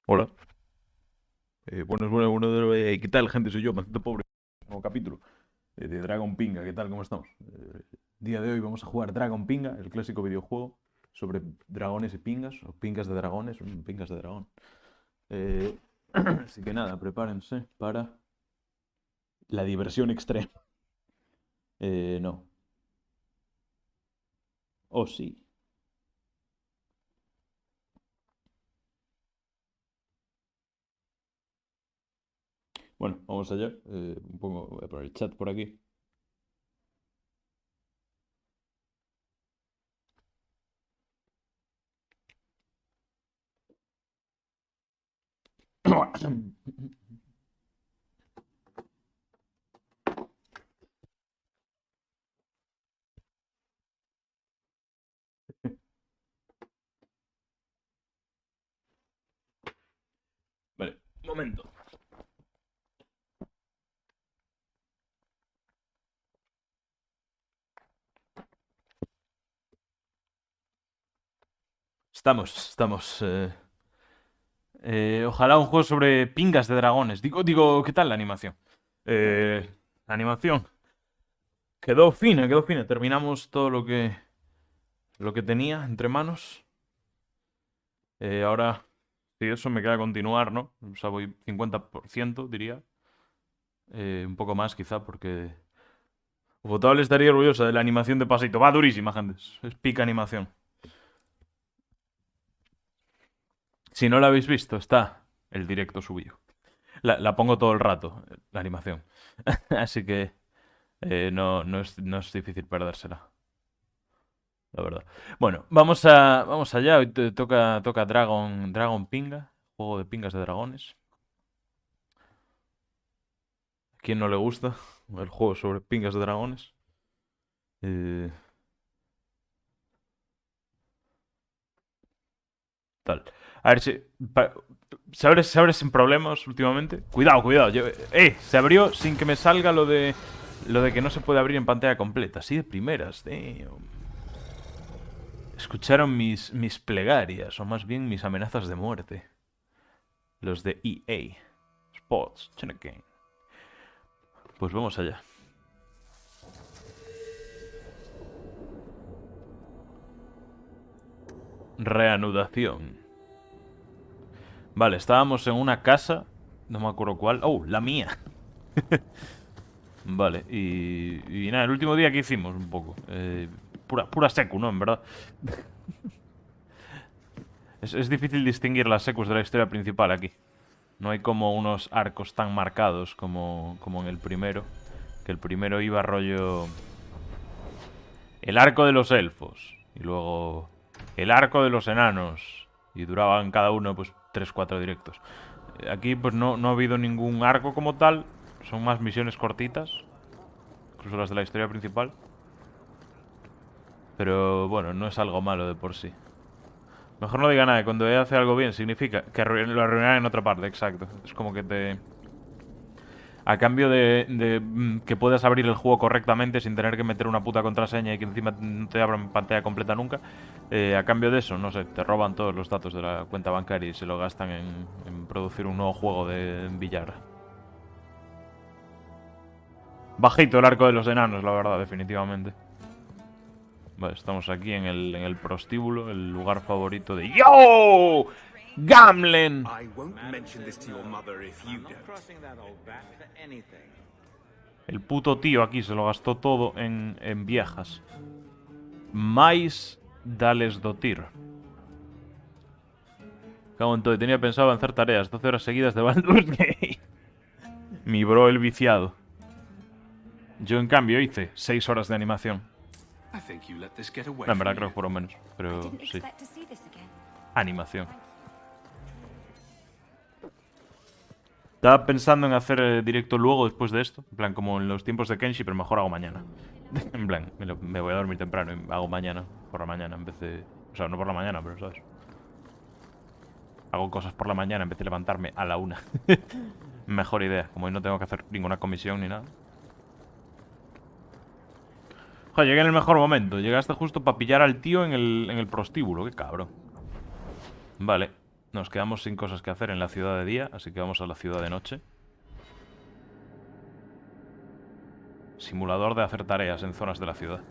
Hola. Bueno, ¿qué tal, gente? Soy yo, Pancito Pobre. Nuevo capítulo de Dragon Pinga. ¿Qué tal? ¿Cómo estamos? Día de hoy vamos a jugar Dragon Pinga, el clásico videojuego sobre dragones y pingas, o pingas de dragones, pingas de dragón. Eh, así que nada, prepárense para la diversión extrema. No. Oh, sí. Bueno, vamos allá. Voy a poner el chat por aquí. Vale, momento. Estamos. Ojalá un juego sobre pingas de dragones. Digo, ¿qué tal la animación? La animación quedó fina, quedó fina. Terminamos todo lo que tenía entre manos. Ahora, si eso me queda continuar, ¿no? O sea, voy 50%, diría. Un poco más, quizá, porque Ufotable estaría orgullosa de la animación de pasito. Va durísima, gente. Es pica animación. Si no la habéis visto, está el directo subido. La pongo todo el rato, la animación. Así que no es difícil perdérsela, la verdad. Bueno, vamos allá. Hoy toca Dragon Pinga, juego de pingas de dragones. ¿A quién no le gusta el juego sobre pingas de dragones? Eh, Tal. A ver si. Se abre sin problemas últimamente. Cuidado, cuidado. Se abrió sin que me salga lo de que no se puede abrir en pantalla completa. Así de primeras, damn. Escucharon mis plegarias, o más bien mis amenazas de muerte. Los de EA Sports Game. Pues vamos allá. Reanudación. Vale, estábamos en una casa. No me acuerdo cuál. Oh, la mía. Vale, y nada, el último día que hicimos un poco. Pura secu, ¿no? En verdad. Es difícil distinguir las secus de la historia principal aquí. No hay como unos arcos tan marcados como en el primero. Que el primero iba rollo. El arco de los elfos. Y luego. El arco de los enanos. Y duraban cada uno, pues, 3 4 directos. Aquí, pues, no ha habido ningún arco como tal. Son más misiones cortitas. Incluso las de la historia principal. Pero bueno, no es algo malo de por sí. Mejor no diga nada. Cuando ella hace algo bien, significa que lo arruinará en otra parte. Exacto. Es como que te. A cambio de que puedas abrir el juego correctamente sin tener que meter una puta contraseña y que encima no te abran pantalla completa nunca. A cambio de eso, no sé, te roban todos los datos de la cuenta bancaria y se lo gastan en producir un nuevo juego de billar. Bajito el arco de los enanos, la verdad, definitivamente. Vale, estamos aquí en el prostíbulo, el lugar favorito de... ¡Yo! ¡Gamlen! I won't mention this to your mother if you don't. El puto tío aquí se lo gastó todo en viejas. Mais dales dotir. Cago en todo, tenía pensado avanzar tareas 12 horas seguidas de Baldur's Gate. Mi bro el viciado. Yo en cambio hice 6 horas de animación. I think you let this get away No, en verdad from creo you. que fueron menos, pero Didn't sí. expect to see this again. Animación. Estaba pensando en hacer directo luego después de esto. En plan, como en los tiempos de Kenshi, pero mejor hago mañana. En plan, me voy a dormir temprano y hago mañana, por la mañana, en vez de... O sea, no por la mañana, pero ¿sabes? Hago cosas por la mañana en vez de levantarme a la 1. Mejor idea, como hoy no tengo que hacer ninguna comisión ni nada. Joder, llegué en el mejor momento. Llegaste justo para pillar al tío en el prostíbulo, qué cabrón. Vale. Nos quedamos sin cosas que hacer en la ciudad de día, así que vamos a la ciudad de noche. Simulador de hacer tareas en zonas de la ciudad.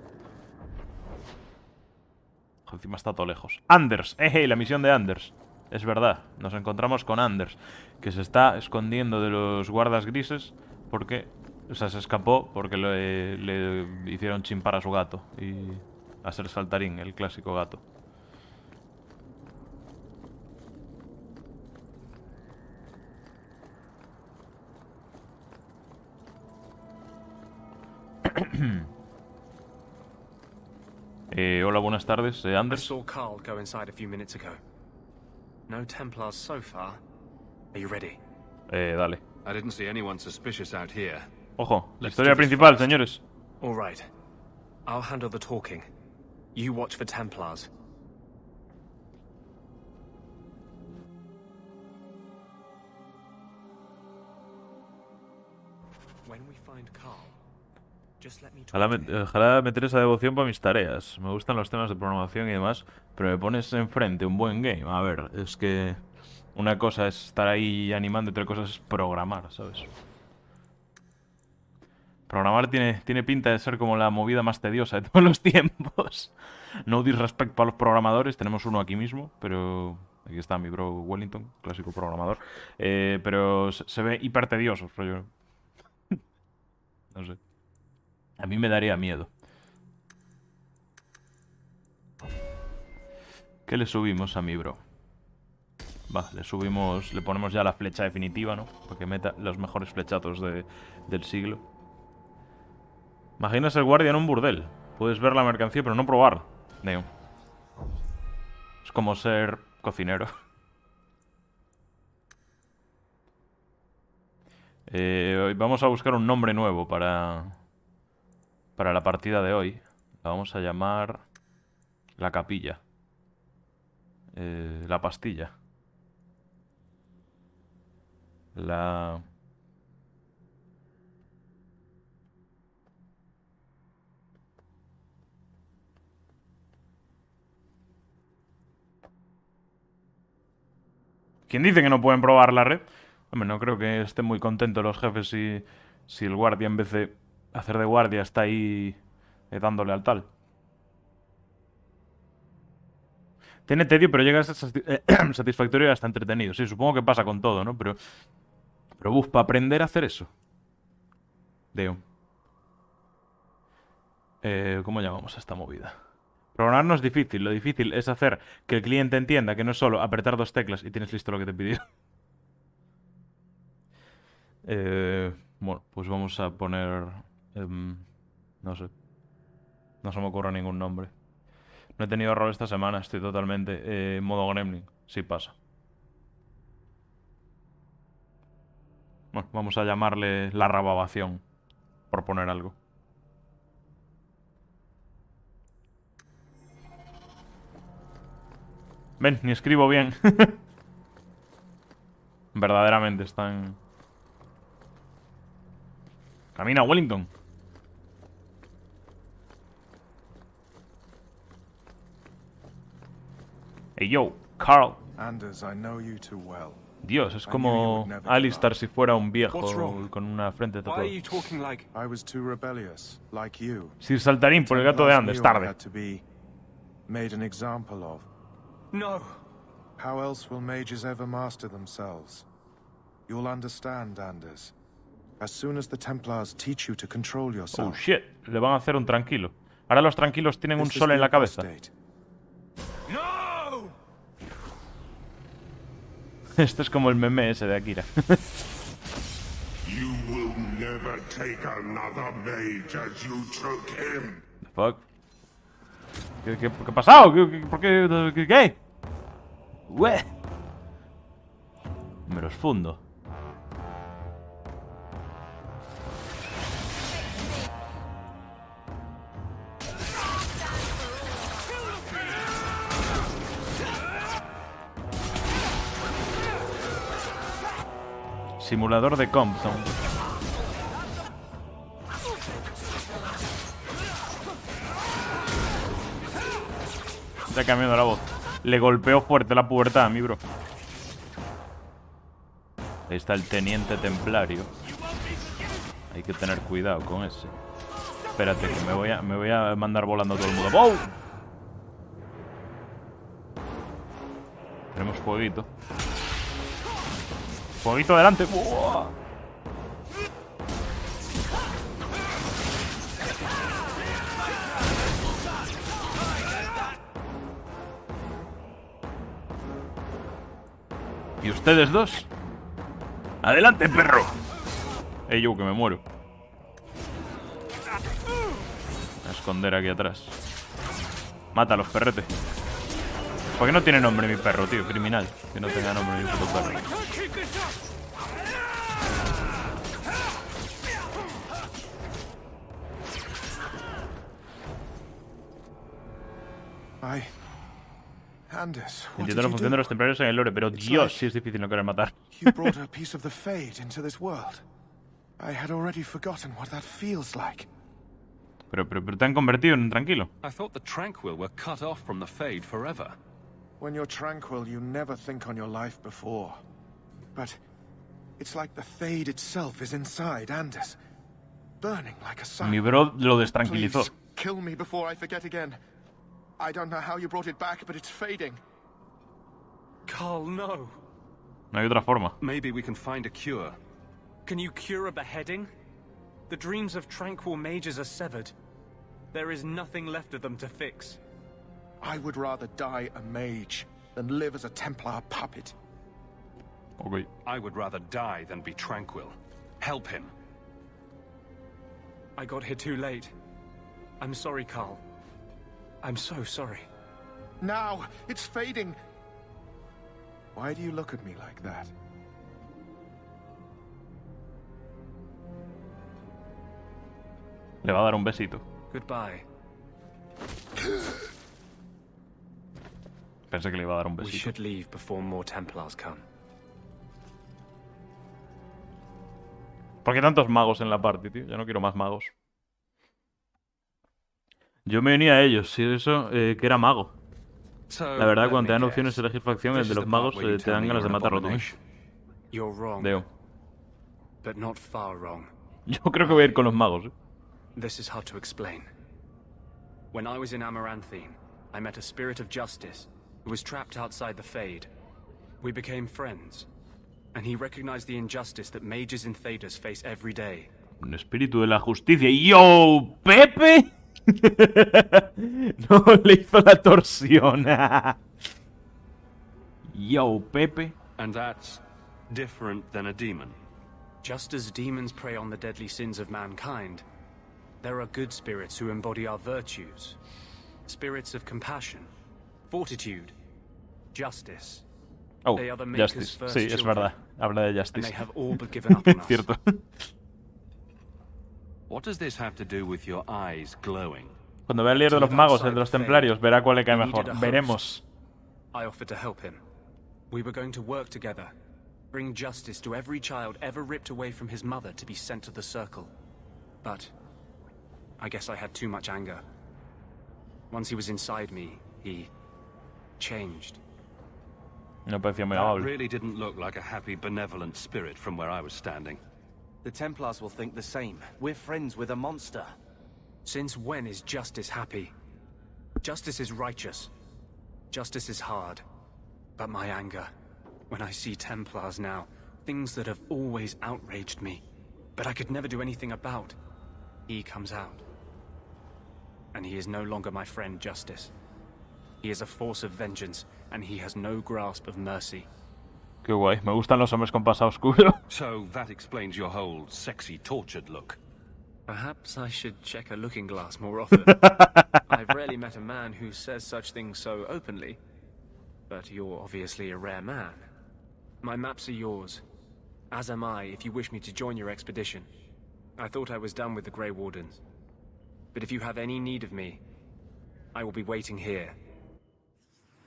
Encima está todo lejos. Anders, la misión de Anders. Es verdad, nos encontramos con Anders, que se está escondiendo de los guardas grises porque... O sea, se escapó porque le hicieron chimpar a su gato. Y a ser saltarín, el clásico gato. Hola, buenas tardes, I Anders. saw Carl go inside a few minutes ago. No Templars so far. Are you ready? Dale. I didn't see anyone suspicious out here. Ojo, la Let's historia do this principal, fast. señores. All right. I'll handle the talking. You watch for Templars. When we find Carl, just let me talk to him. Ojalá meter esa devoción para mis tareas. Me gustan los temas de programación y demás, pero me pones enfrente un buen game. A ver, es que una cosa es estar ahí animando y otra cosa es programar, ¿sabes? Programar tiene pinta de ser como la movida más tediosa de todos los tiempos. No disrespect para los programadores, tenemos uno aquí mismo, pero... Aquí está mi bro Wellington, clásico programador. Pero se ve hiper tedioso, rollo. No sé. A mí me daría miedo. ¿Qué le subimos a mi bro? Va, le subimos... Le ponemos ya la flecha definitiva, ¿no? Para que meta los mejores flechazos del siglo. Imaginas el guardia en un burdel. Puedes ver la mercancía, pero no probar. Neo. Es como ser cocinero. Vamos a buscar un nombre nuevo para la partida de hoy. La vamos a llamar la capilla. La pastilla. ¿Quién dice que no pueden probar la red? Hombre, no creo que estén muy contentos los jefes si el guardia, en vez de hacer de guardia, está ahí dándole al tal. Tiene tedio, pero llega a ser satisfactorio y hasta entretenido. Sí, supongo que pasa con todo, ¿no? Pero para aprender a hacer eso. Deo. ¿Cómo llamamos a esta movida? Programar no es difícil, lo difícil es hacer que el cliente entienda que no es solo apretar dos teclas y tienes listo lo que te pidió. Bueno, pues vamos a poner... no sé. No se me ocurre ningún nombre. No he tenido rol esta semana, estoy totalmente en modo gremlin. Sí pasa. Bueno, vamos a llamarle la rababación, por poner algo. Ven, ni escribo bien. Verdaderamente están... Camina, Wellington. Hey, yo, Carl. Anders, I know you too well. Dios, es como Alistar si fuera un viejo con una frente Why tatuada. are you talking like... I was too rebellious, like you. Sir Saltarín por el gato de Anders, Templars knew I tarde. had to be made an example of. No! How else will mages ever master themselves? You'll understand, Anders. As soon as the Templars teach you to control Oh yourself. shit, le van a hacer un tranquilo. Ahora los tranquilos tienen un This is sol en the la cabeza. upper state. No! Este es como el meme ese de Akira. You will never take another mage as you took him. The fuck? ¿Qué ha pasado? ¿Por qué? ¿Qué? ¡Ué! Me los fundo. Simulador de Compton. Está cambiando la voz. Le golpeó fuerte la pubertad a mi bro. Ahí está el teniente templario. Hay que tener cuidado con ese. Espérate, que me voy a mandar volando a todo el mundo. ¡Wow! Tenemos fueguito. Fueguito adelante. ¡Buah! ¿Y ustedes dos? ¡Adelante, perro! Yo que me muero. A esconder aquí atrás. Mátalos, perrete. ¿Por qué no tiene nombre mi perro, tío? Criminal. Que no tenga nombre mi puto perro. Anders, what Entiendo did la you función de do? los templarios en el lore, pero Dios, sí es difícil no querer matar. You brought a piece of the Fade into this world. I had already forgotten what that feels like. Pero te han convertido en un tranquilo. I thought the Tranquil were cut off from the Fade forever. When you're tranquil, you never think on your life before. But it's like the Fade itself is inside Anders, burning like a sun. Mi bro lo destranquilizó. Please, kill me before I forget again. I don't know how you brought it back, but it's fading. Carl, no. No hay otra forma. Maybe we can find a cure. Can you cure a beheading? The dreams of tranquil mages are severed. There is nothing left of them to fix. I would rather die a mage than live as a Templar puppet. Ok. I would rather die than be Tranquil. Help him. I got here too late. I'm sorry, Carl. I'm so sorry. Now, it's fading. Why do you look at me like that? Le va a dar un besito. Goodbye. Pensé que le iba a dar un We besito. should leave before more Templars come. ¿Por qué tantos magos en la party, tío? Ya no quiero más magos. Yo me unía a ellos, si eso, que era mago. So, La verdad, let cuando te me dan guess. opciones de elegir facción, el This de is los the magos, part where you te tell dan me ganas de you're an matarlo tú. abomination. You're wrong, Deo. but not far wrong. Yo creo que voy a ir con los magos, This is hard to explain. When I was in Amaranthine, I met a spirit of justice who was trapped outside the Fade. We became friends, and he recognized the injustice that mages in Thedas face every day. Un espíritu de la justicia. ¡Yo, Pepe! No, le hizo la torsión. Yo, Pepe. And that's different than a demon. Just as demons prey on the deadly sins of mankind, there are good spirits who embody our virtues. Spirits of compassion, fortitude, justice. Oh, They are the Maker's Justice. first Sí, es children, verdad. Habla de and Justice. they have all but given up on us. Cierto. What does this have to do with your eyes glowing? Cuando vea el líder de los magos, el de los templarios, verá cuál le cae mejor. Veremos. I offered to help him. We were going to work together. Bring justice to every child ever ripped away from his mother to be sent to the Circle. But I guess I had too much anger. Once he was inside me, he changed. No parecía muy That amable. really didn't look like a happy, benevolent spirit from where I was standing. The Templars will think the same. We're friends with a monster. Since when is justice happy? Justice is righteous. Justice is hard. But my anger, when I see Templars now, things that have always outraged me, but I could never do anything about, he comes out. And he is no longer my friend Justice. He is a force of vengeance, and he has no grasp of mercy. Qué guay. Me gustan los hombres con pasado oscuro. So that explains your whole sexy, tortured look. Perhaps I should check a looking glass more often. I've rarely met a man who says such things so openly. But you're obviously a rare man. My maps are yours. As am I, if you wish me to join your expedition. I thought I was done with the Grey Wardens. But if you have any need of me, I will be waiting here.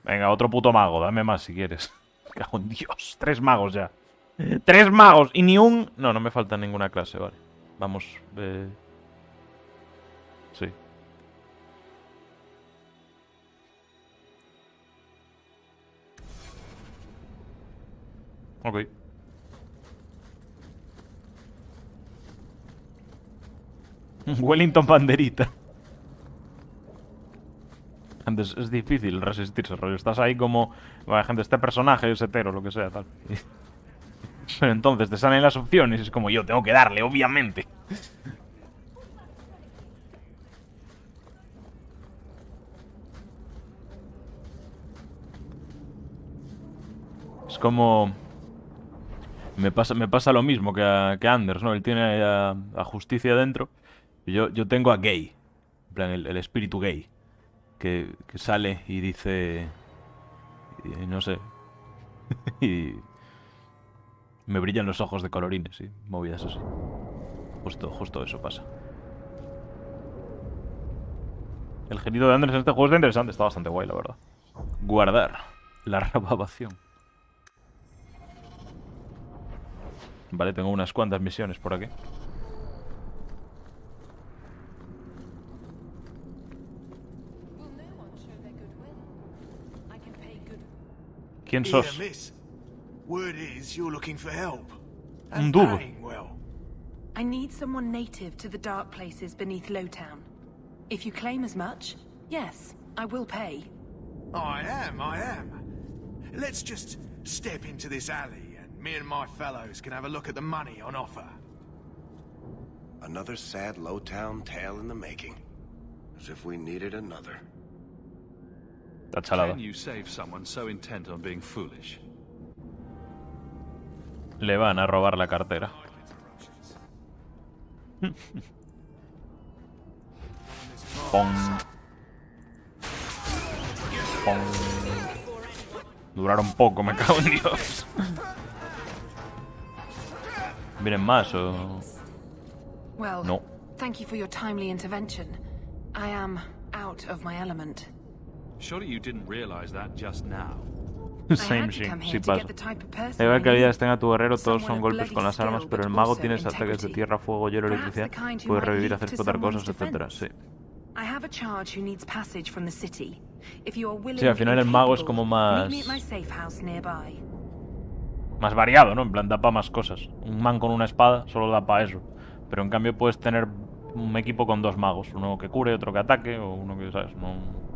Venga, otro puto mago. Dame más si quieres. Cago en Dios. 3 magos ya. 3 magos y ni un... No, no me falta ninguna clase, vale. Vamos. Sí. Ok. Wellington banderita. Antes es difícil resistirse, rollo. Estás ahí como... Vale, gente, este personaje es hetero, lo que sea, tal. Pero entonces te salen las opciones y es como, yo tengo que darle, obviamente. Es como... Me pasa lo mismo que a Anders, ¿no? Él tiene a Justicia dentro. Y yo tengo a Gay. En plan, el espíritu gay. Que sale y dice... no sé. Y... me brillan los ojos de colorines, y movidas así. Justo eso pasa. El gemido de Anders en este juego está interesante. Está bastante guay, la verdad. Guardar. La rebabación. Vale, tengo unas cuantas misiones por aquí. ¿Quién sos? Word is you're looking for help. Un duro. Well. I need someone native to the dark places beneath Lowtown. If you claim as much, yes, I will pay. I am. Let's just step into this alley and me and my fellows can have a look at the money on offer. Another sad Lowtown tale in the making. As if we needed another. Está chalada. Can you save someone so intent on being foolish? Le van a robar la cartera. Pong. Pong. Duraron poco, me cago en Dios. ¿Vienen más o...? Well, No. thank you for your timely intervention. I am out of my element. Surely you didn't realize that just now. Same shit, sí pasa. Da igual que habilidades tenga tu guerrero, todos son golpes con las armas, pero el mago tiene ataques de tierra, fuego, hielo, electricidad, puede revivir, hacer explotar cosas, etcétera. Sí. Sí, al final el mago es como más variado, ¿no? En plan, da para más cosas. Un man con una espada solo da para eso. Pero en cambio puedes tener un equipo con dos magos. Uno que cure, otro que ataque, o uno que, ¿sabes? No...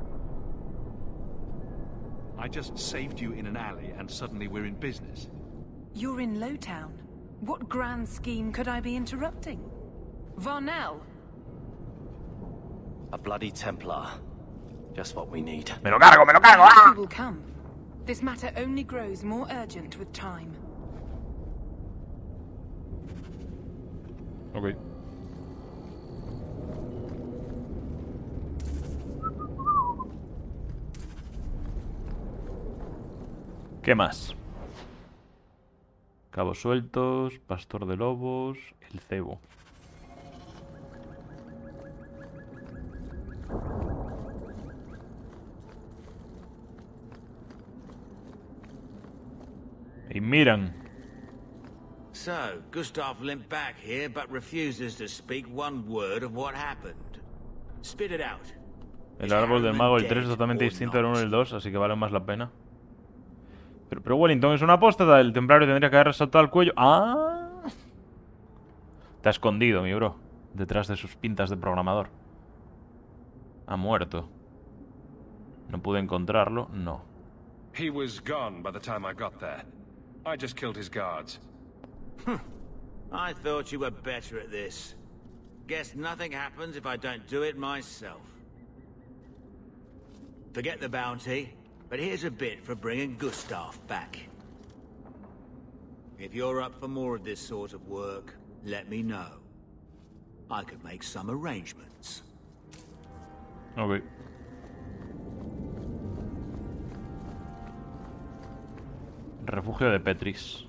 I just saved you in an alley and suddenly we're in business. You're in Lowtown. What grand scheme could I be interrupting? Varnell? A bloody Templar. Just what we need. ¡Me lo cargo, me lo cargo! ¡Ah! Will come. This matter only grows more urgent with time. Ok. ¿Qué más? Cabos sueltos, pastor de lobos, el cebo. Y miran. So, Gustav limped back here, but refuses to speak one word of what happened. Spit it out. El árbol del mago, el 3 es totalmente distinto del 1 y el 2, así que vale más la pena. Pero Wellington es una apóstata, el templario tendría que haber resaltado el cuello. ¡Ah! Está escondido, mi bro. Detrás de sus pintas de programador. Ha muerto. No pude encontrarlo, no. He was gone by the time I got there. I just killed his guards. I thought you were better at this. Guess nothing happens if I don't do it myself. Forget the bounty. But here's a bit for bringing Gustav back. If you're up for more of this sort of work, let me know. I could make some arrangements. Ok. Refugio de Petris.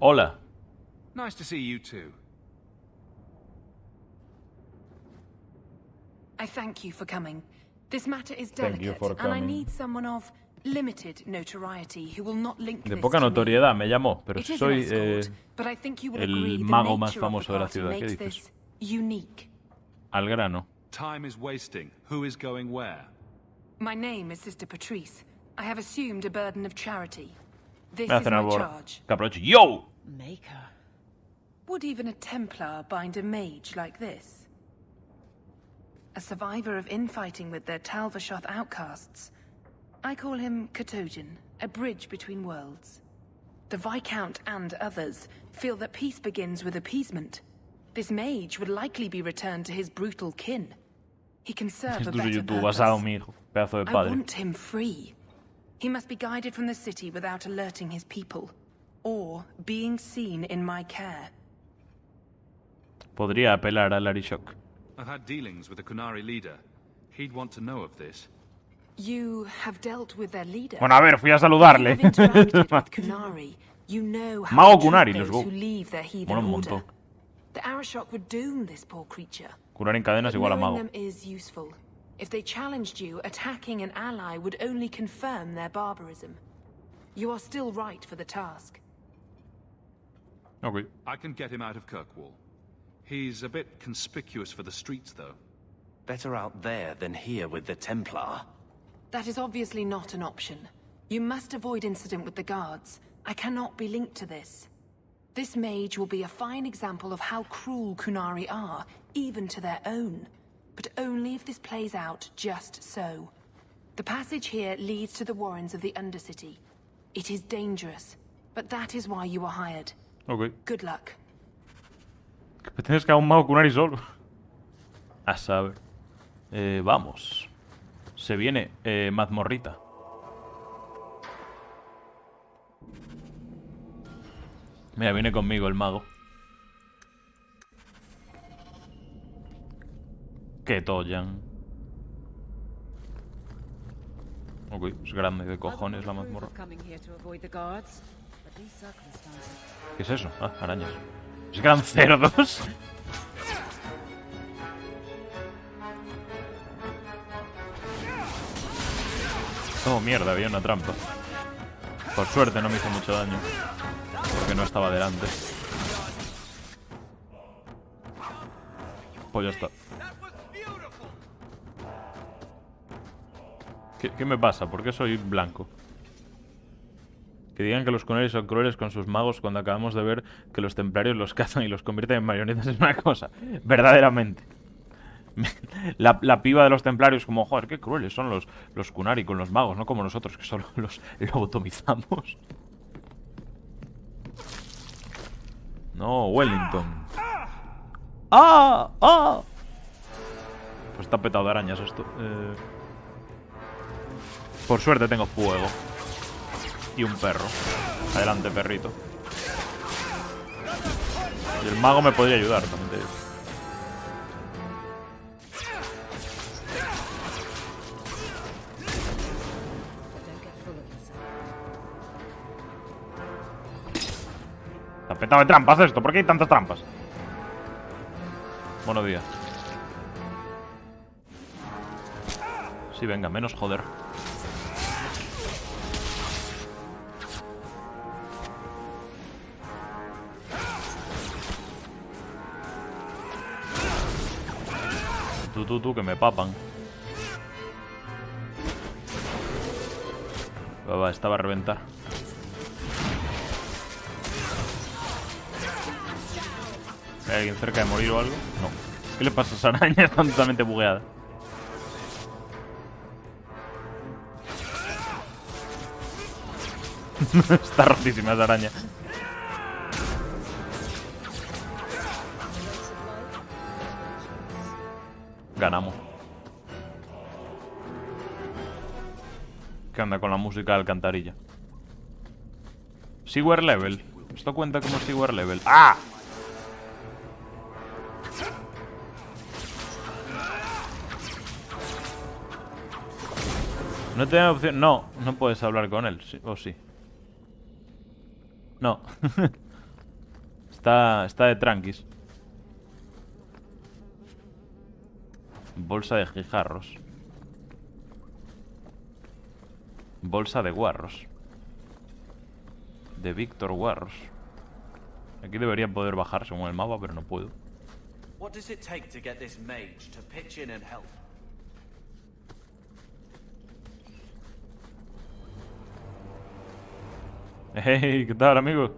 Hola. Nice to see you too. I thank you for coming. This matter is Thank you delicate, for and I coming. need someone of limited notoriety who will not link De this poca to me. notoriedad me llamó, pero It is an soy escort, but I think you will el agree the mago más nature of famoso the de la party ciudad. ¿Qué makes dices? this unique. Al grano. Time is wasting. Who is going where? My name is Sister Patrice. I have assumed a burden of charity. This Me is hacen my algo. charge. Que aproveche. ¡Yo! Maker, Would even a Templar bind a mage like this? A survivor of infighting with their Talvashoth outcasts. I call him Katojan, a bridge between worlds. The Viscount and others feel that peace begins with appeasement. This mage would likely be returned to his brutal kin. He can serve a better purpose. I want him free. He must be guided from the city without alerting his people, or being seen in my care. Podría apelar al Arishok. I've had dealings with the Kunari leader. He'd want to know of this. You have dealt with their leader. Bueno, a ver, fui a saludarle. Kunari. You know how Mago to Kunari, treat let's those go. who leave their heathen Mola un order. montón. The Arishok would doom this poor creature. Curar en cadenas igual a Knowing mago. them is useful. If they challenged you, attacking an ally would only confirm their barbarism. You are still right for the task. Okay. I can get him out of Kirkwall. He's a bit conspicuous for the streets, though. Better out there than here with the Templar. That is obviously not an option. You must avoid incident with the guards. I cannot be linked to this. This mage will be a fine example of how cruel Kunari are, even to their own. But only if this plays out just so. The passage here leads to the warrens of the Undercity. It is dangerous, but that is why you were hired. Ok. Good luck. Que tienes que a un mago Kunari solo. A saber. Vamos. Se viene mazmorrita. Mira, viene conmigo el mago. Que Toyan. Ok, es grande de cojones la mazmorra. ¿Qué es eso? Ah, arañas. Es gran cerdos. Oh, mierda, había una trampa. Por suerte no me hizo mucho daño. Porque no estaba delante. Pues ya está. ¿Qué me pasa? ¿Por qué soy blanco? Que digan que los Kunari son crueles con sus magos cuando acabamos de ver que los templarios los cazan y los convierten en marionetas es una cosa. Verdaderamente. La piba de los templarios como, joder, qué crueles son los Kunari con los magos, no como nosotros que solo los lobotomizamos. No, Wellington. ¡Ah! ¡Ah! Pues está petado de arañas esto. Por suerte tengo fuego. Y un perro. Adelante, perrito. Y el mago me podría ayudar, también te digo. Está petado de trampas esto. ¿Por qué hay tantas trampas? Buenos días. Sí, venga, menos joder. Tú, que me papan. Va, estaba a reventar. ¿Hay alguien cerca de morir o algo? No. ¿Qué le pasa a esa araña? Está totalmente bugueada. Está rotísima esa araña. Ganamos. ¿Qué onda con la música de alcantarilla? Sewer level. ¿Esto cuenta como sewer level? ¡Ah! No tengo opción. No, no puedes hablar con él. ¿Sí? ¿O sí? No. Está de tranquis. Bolsa de guijarros. Bolsa de guarros. De Víctor Guarros. Aquí debería poder bajar según el mapa, pero no puedo. What does it take to get this mage to pitch in and help? Hey, ¿qué tal, amigo?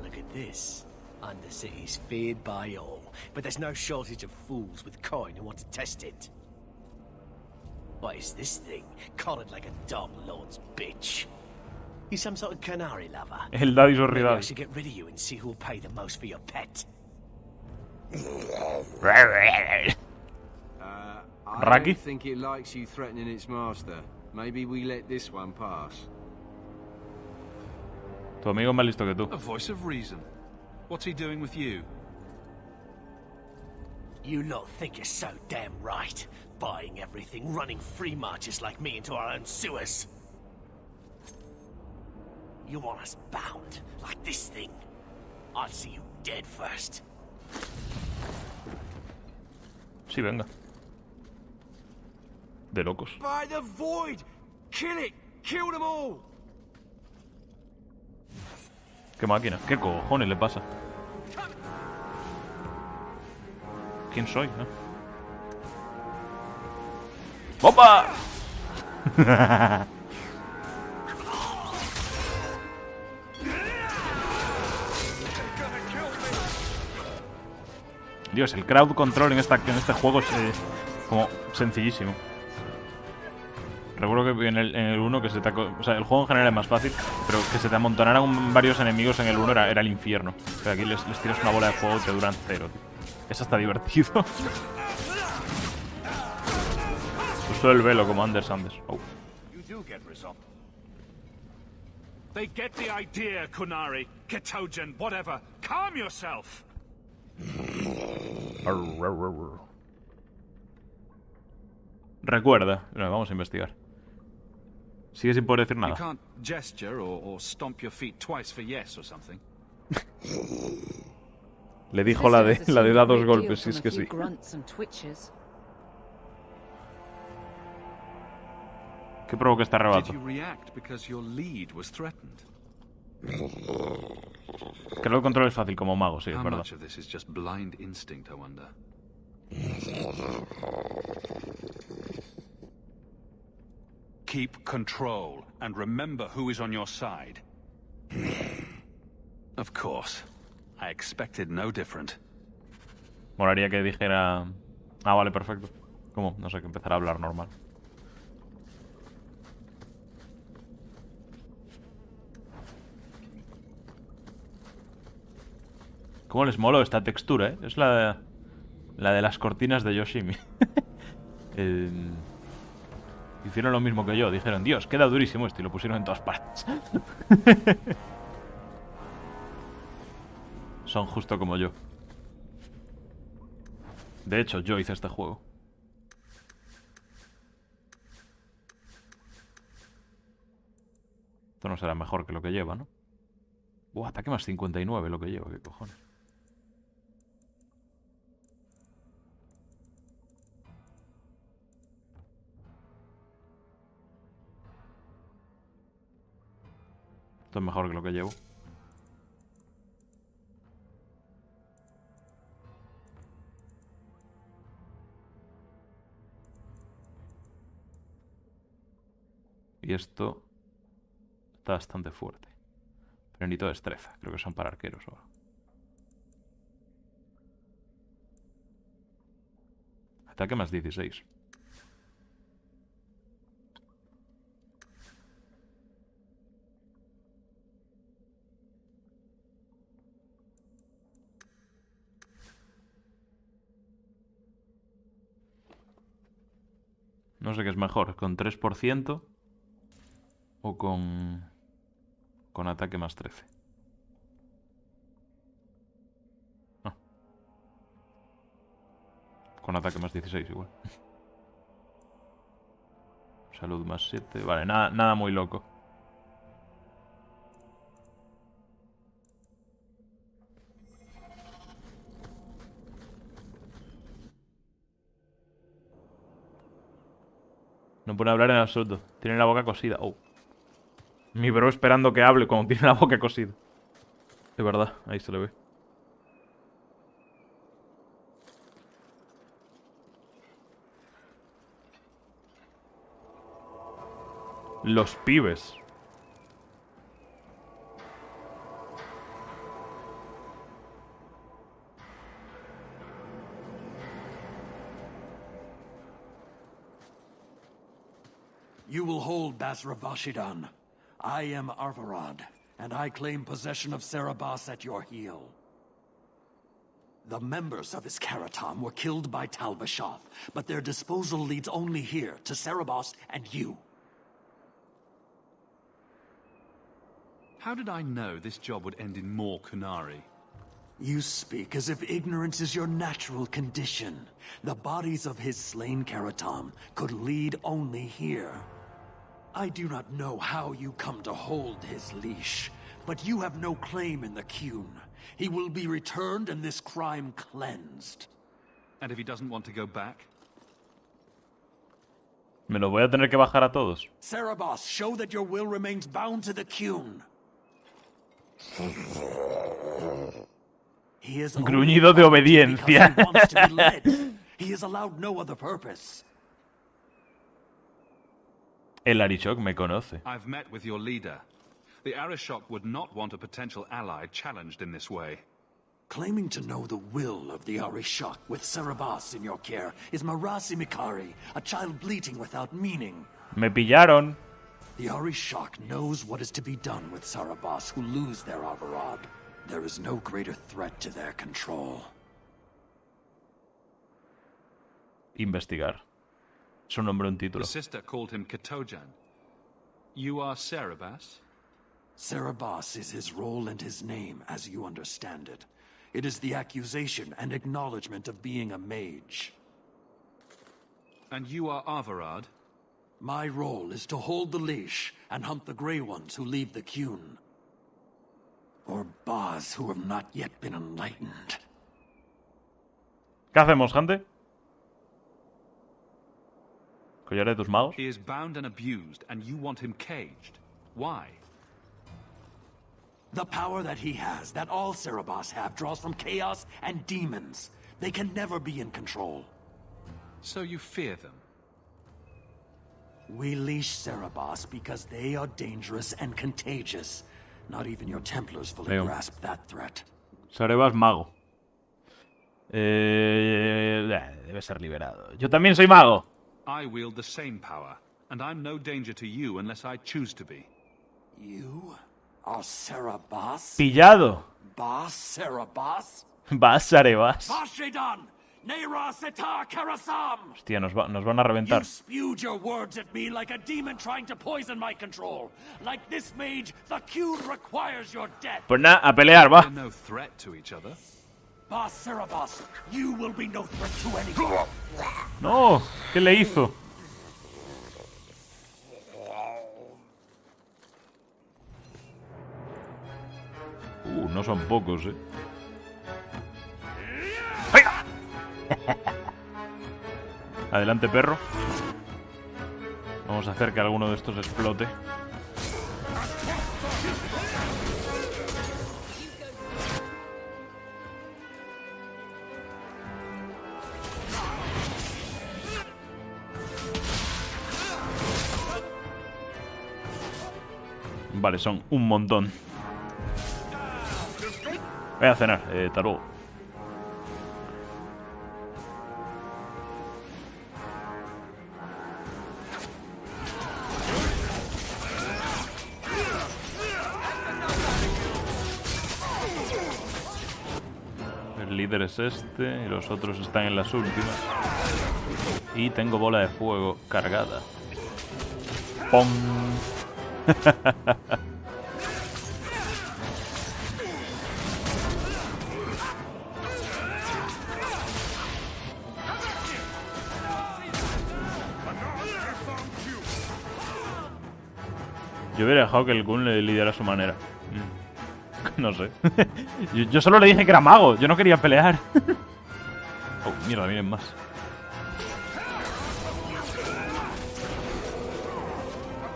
Look this. Undercity's feared by all, but there's no shortage of fools with coin who want to test it. What is this thing? Collared like a dog lord's bitch. You some sort of canary lover? El daddy Maybe I sorridad. should get rid of you and see who'll pay the most for your pet. I Raki? don't think it likes you threatening its master. Maybe we let this one pass. Tu amigo es más listo que tú. A voice of reason. What's he doing with you? You lot think you're so damn right. Buying everything, running free marches like me into our own sewers. You want us bound, like this thing? I'll see you dead first. Sí, venga. De locos. By the void! Kill it! Kill them all! Qué máquina. ¿Qué cojones le pasa? ¿Quién soy? ¡Opa! Dios, el crowd control en este juego es como sencillísimo. Recuerdo que en el 1 que se te... O sea, el juego en general es más fácil, pero que se te amontonaran varios enemigos en el 1 era el infierno. Pero aquí les tiras una bola de fuego y te duran 0, tío. Eso está divertido. Usó el velo como Anders. Oh. They get the idea, Kunari, Ketogen, whatever. Calm yourself. Recuerda. Bueno, vamos a investigar. Sigue sin poder decir nada. You can't gesture or stomp your feet twice for yes or something. Le dijo la de da 2 golpes, si es que sí. ¿Qué provoca este arrebato? Did you react because your lead was threatened? Que el control es fácil como mago, sí, es How verdad. much of this is just blind instinct, I wonder? Keep control and remember who is on your side. Of course. I expected no different. Molaría que dijera... Ah, vale, perfecto. ¿Cómo? No sé, que empezara a hablar normal. ¿Cómo les moló esta textura, eh? Es la de las cortinas de Yoshimi. Hicieron lo mismo que yo. Dijeron, Dios, queda durísimo esto. Y lo pusieron en todas partes. Son justo como yo. De hecho, yo hice este juego. Esto no será mejor que lo que lleva, ¿no? Buah, ataque más 59 lo que lleva. ¿Qué cojones? Esto es mejor que lo que llevo. Y esto está bastante fuerte. Pero necesito destreza. Creo que son para arqueros ahora. Ataque más 16. No sé qué es mejor, con 3% o con ataque más 13. Ah. Con ataque más 16 igual. Salud más 7. Vale, nada muy loco. No puede hablar en absoluto. Tiene la boca cosida. Oh. Mi bro esperando que hable cuando tiene la boca cosida. De verdad, ahí se le ve. Los pibes. You will hold Basravashidan. I am Arvarad, and I claim possession of Serabas at your heel. The members of his Karatam were killed by Talbashoth, but their disposal leads only here, to Serabas and you. How did I know this job would end in more Kunari? You speak as if ignorance is your natural condition. The bodies of his slain Karatam could lead only here. I do not know how you come to hold his leash, but you have no claim in the Qun. He will be returned and this crime cleansed. And if he doesn't want to go back? Me lo voy a tener que bajar a todos. Serabas, show that your will remains bound to the Qun. He is Gruñido de obediencia. he wants to be led. He is allowed no other purpose. El Arishok me conoce. I've met with your leader. The Arishok would not want a potential ally challenged in this way. Claiming to know the will of the Arishok with Serabas in your care is Marasi Mikari, a child bleating without meaning. Me pillaron. The Arishok knows what is to be done with Serabas who lose their Arvarad. There is no greater threat to their control. Investigar. Es un nombre, un título. The sister called him Katojan. You are Serabas? Serabas is his role and his name, as you understand it. It is the accusation and acknowledgement of being a mage. And you are Arvarad? My role is to hold the leash and hunt the Grey Ones who leave the Qun. Or Baz who have not yet been enlightened. ¿Qué hacemos, gente? ¿Collar de tus magos? He is bound and abused, and you want him caged. Why? The power that he has, that all Serabas have, draws from chaos and demons. They can never be in control. So you fear them? We leash Serabas because they are dangerous and contagious. Not even your Templars fully grasp that threat. Serabas mago. Debe ser liberado. Yo también soy mago. I wield the same power, and I'm no danger to you unless I choose to be. You are Serabas? Pillado. Bas Serabas? Vas, Serabas. Vashidan! Neira Setar Karasam! Hostia, nos van a reventar. You spewed your words at me like a demon trying to poison my control. Like this mage, the Qun requires your death. Pues nada, a pelear, va. We're no threat to each other. Bas Serabas, you will be no threat to anyone. No, ¿qué le hizo? No son pocos, ¡Ay! Adelante, perro. Vamos a hacer que alguno de estos explote. Vale, son un montón. Voy a cenar, Tarot. El líder es este y los otros están en las últimas. Y tengo bola de fuego cargada. ¡Pum! Yo hubiera dejado que el Qun le lidiara a su manera. No sé. yo solo le dije que era mago. Yo no quería pelear. Oh, mierda, miren más.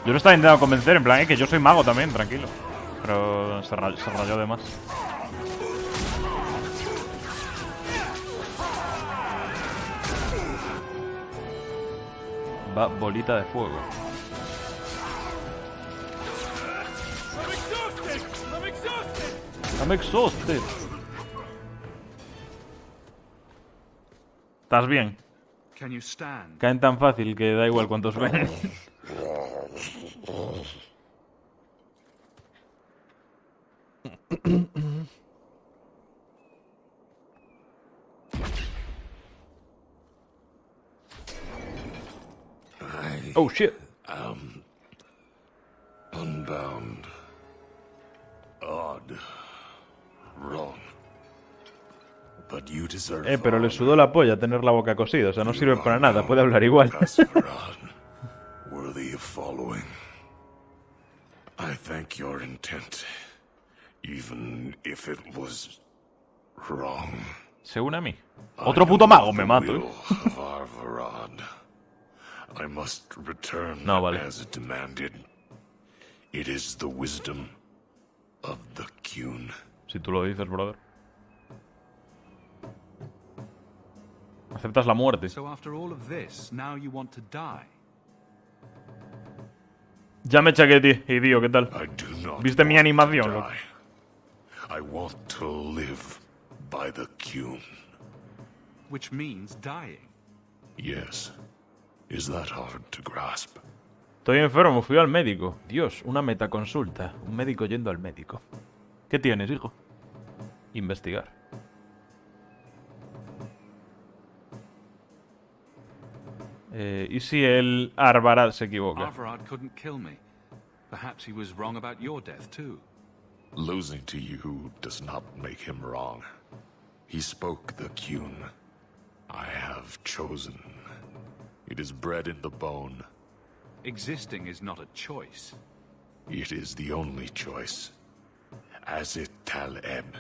Yo lo estaba intentando convencer, en plan, que yo soy mago también, tranquilo. Pero se rayó de más. Va bolita de fuego. I'm exhausted. ¿Estás bien? Can you stand? Caen tan fácil que da igual cuántos ven. Oh shit. Unbound. Odd. Wrong. But you deserve Pero le sudó la polla tener la boca cosida, o sea, no sirve para nada, puede hablar igual. Worthy of following. I thank your intent, even if it was wrong. Según a mí. Otro puto mago, me mato. I must return No, vale. as demanded. It is the wisdom of the Qun. Si tú lo dices, brother. Aceptas la muerte. So after all of this, now you want to die? Ya me chaquetí, y tío, ¿qué tal? I do not ¿Viste mi want animación, to loco? die. I want to live by the Qun. Which means dying. Yes. Is that hard to grasp? Estoy enfermo, fui al médico. Dios, una metaconsulta. Un médico yendo al médico. ¿Qué tienes, hijo? Investigar. ¿Y si el Arvarad se equivoca? Arvarad couldn't kill me. Perhaps he was wrong about your death too. Losing to you does not make him wrong. He spoke the Qun. I have chosen. It is bred in the bone. Existing is not a choice. It is the only choice. As it taleb.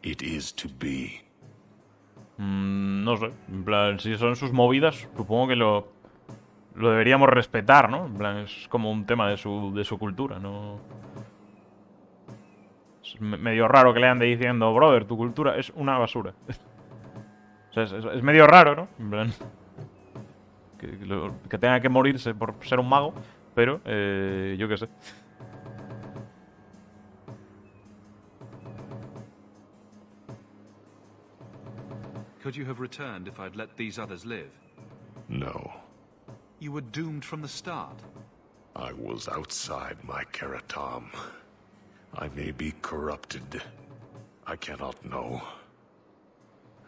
It is to be. No sé. En plan, si son sus movidas, supongo que lo deberíamos respetar, ¿no? En plan, es como un tema de su cultura, ¿no? Es medio raro que le ande diciendo, brother, tu cultura es una basura. O sea, es medio raro, ¿no? En plan, que tenga que morirse por ser un mago, pero yo qué sé. Could you have returned if I'd let these others live? No. You were doomed from the start. I was outside my Keratom. I may be corrupted. I cannot know.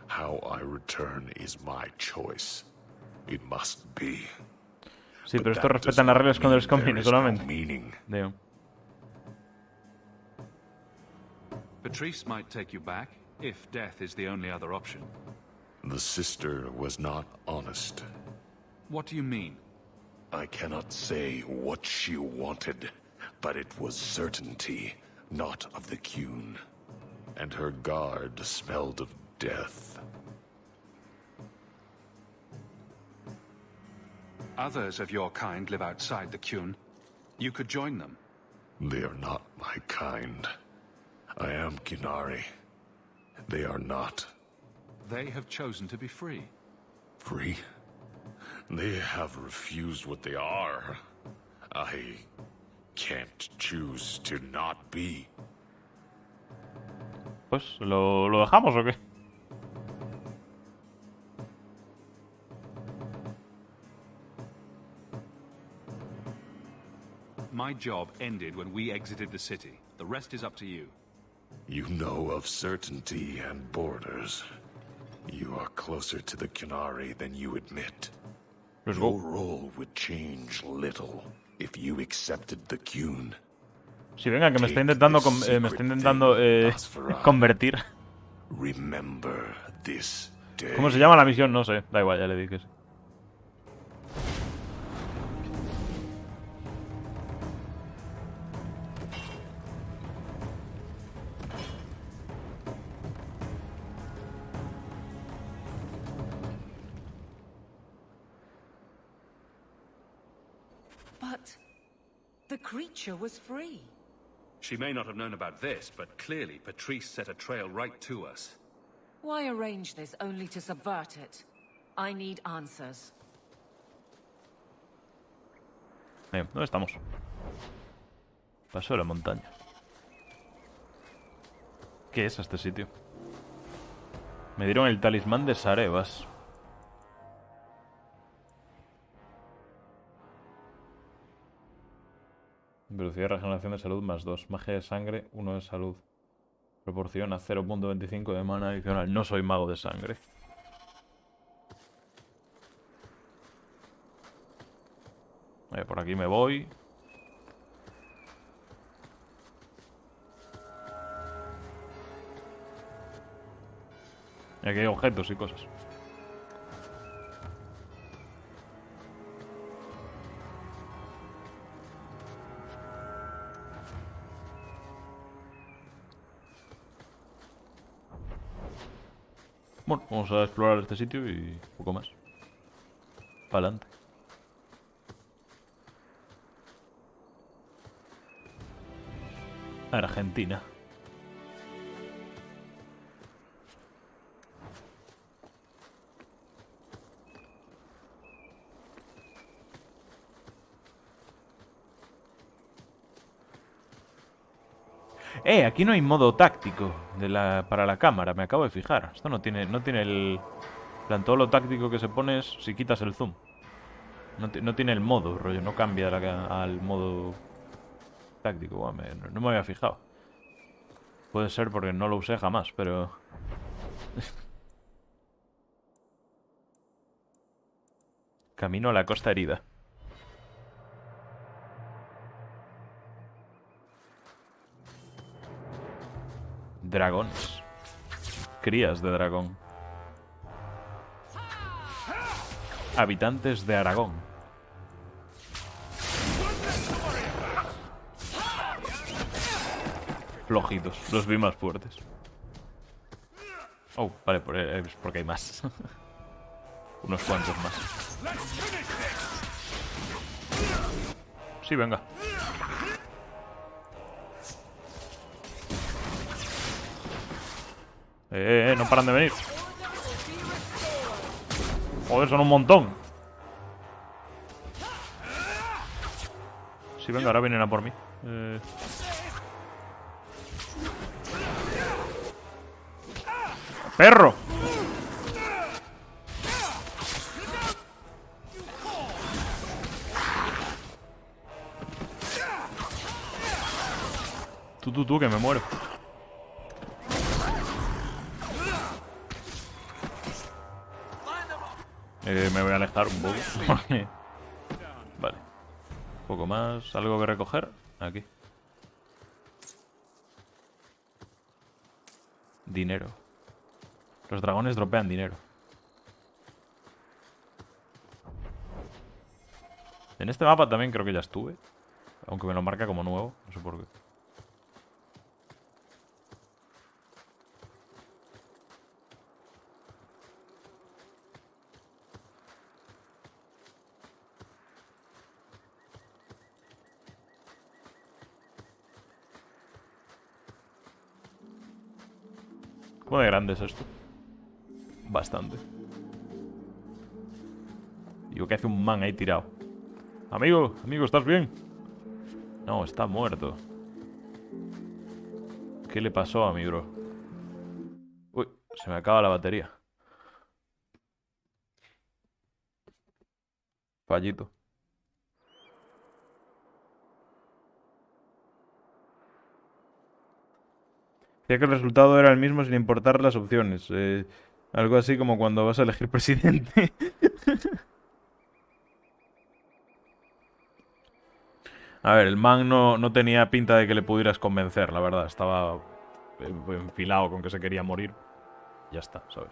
How I return is my choice. It must be. Sí, pero esto respetan las reglas cuando les conviene solamente. Digo. Patrice might take you back, if death is the only other option. The sister was not honest. What do you mean? I cannot say what she wanted, but it was certainty, not of the Qun. And her guard smelled of death. Others of your kind live outside the Qun. You could join them. They are not my kind. I am Qunari. They are not. They have chosen to be free. Free? They have refused what they are. I can't choose to not be. Pues, ¿lo dejamos o qué? My job ended when we exited the city. The rest is up to you. You know of certainty and borders. You are closer to the Qunari than you admit. Your role would change little if you accepted the Qun. Sí, venga, que me está intentando convertir. Remember this day. ¿Cómo se llama la misión? No sé. Da igual, ya le dije. But the creature was free. She may not have known about this, but clearly Patrice set a trail right to us. Why arrange this only to subvert it? I need answers. ¿Dónde estamos? Paso de la montaña. ¿Qué es este sitio? Me dieron el talismán de Sarevas. Velocidad de regeneración de salud más 2. Magia de sangre, 1 de salud. Proporciona 0.25 de mana adicional. No soy mago de sangre. Por aquí me voy. Y aquí hay objetos y cosas. Bueno, vamos a explorar este sitio y poco más. Para adelante. Argentina. Aquí no hay modo táctico para la cámara, me acabo de fijar. Esto no tiene el... plan, todo lo táctico que se pone es si quitas el zoom. No tiene el modo, rollo, no cambia al modo táctico. Bueno, no me había fijado. Puede ser porque no lo usé jamás, pero... Camino a la costa herida. Dragones. Crías de dragón. Habitantes de Aragón. Flojitos, los vi más fuertes. Oh, vale, porque hay más. Unos cuantos más. Sí, venga. No paran de venir. Joder, son un montón. Sí, venga, ahora vienen a por mí. ¡Perro! Tú, que me muero. Me voy a alejar un poco. Vale. Un poco más. ¿Algo que recoger? Aquí. Dinero. Los dragones dropean dinero. En este mapa también creo que ya estuve. Aunque me lo marca como nuevo. No sé por qué. ¿Cómo de grande es esto? Bastante. Digo, ¿qué hace un man ahí tirado? Amigo, ¿estás bien? No, está muerto. ¿Qué le pasó a mi bro? Uy, se me acaba la batería. Fallito. Decía que el resultado era el mismo sin importar las opciones. Algo así como cuando vas a elegir presidente. A ver, el man no tenía pinta de que le pudieras convencer, la verdad. Estaba enfilado con que se quería morir. Ya está, ¿sabes?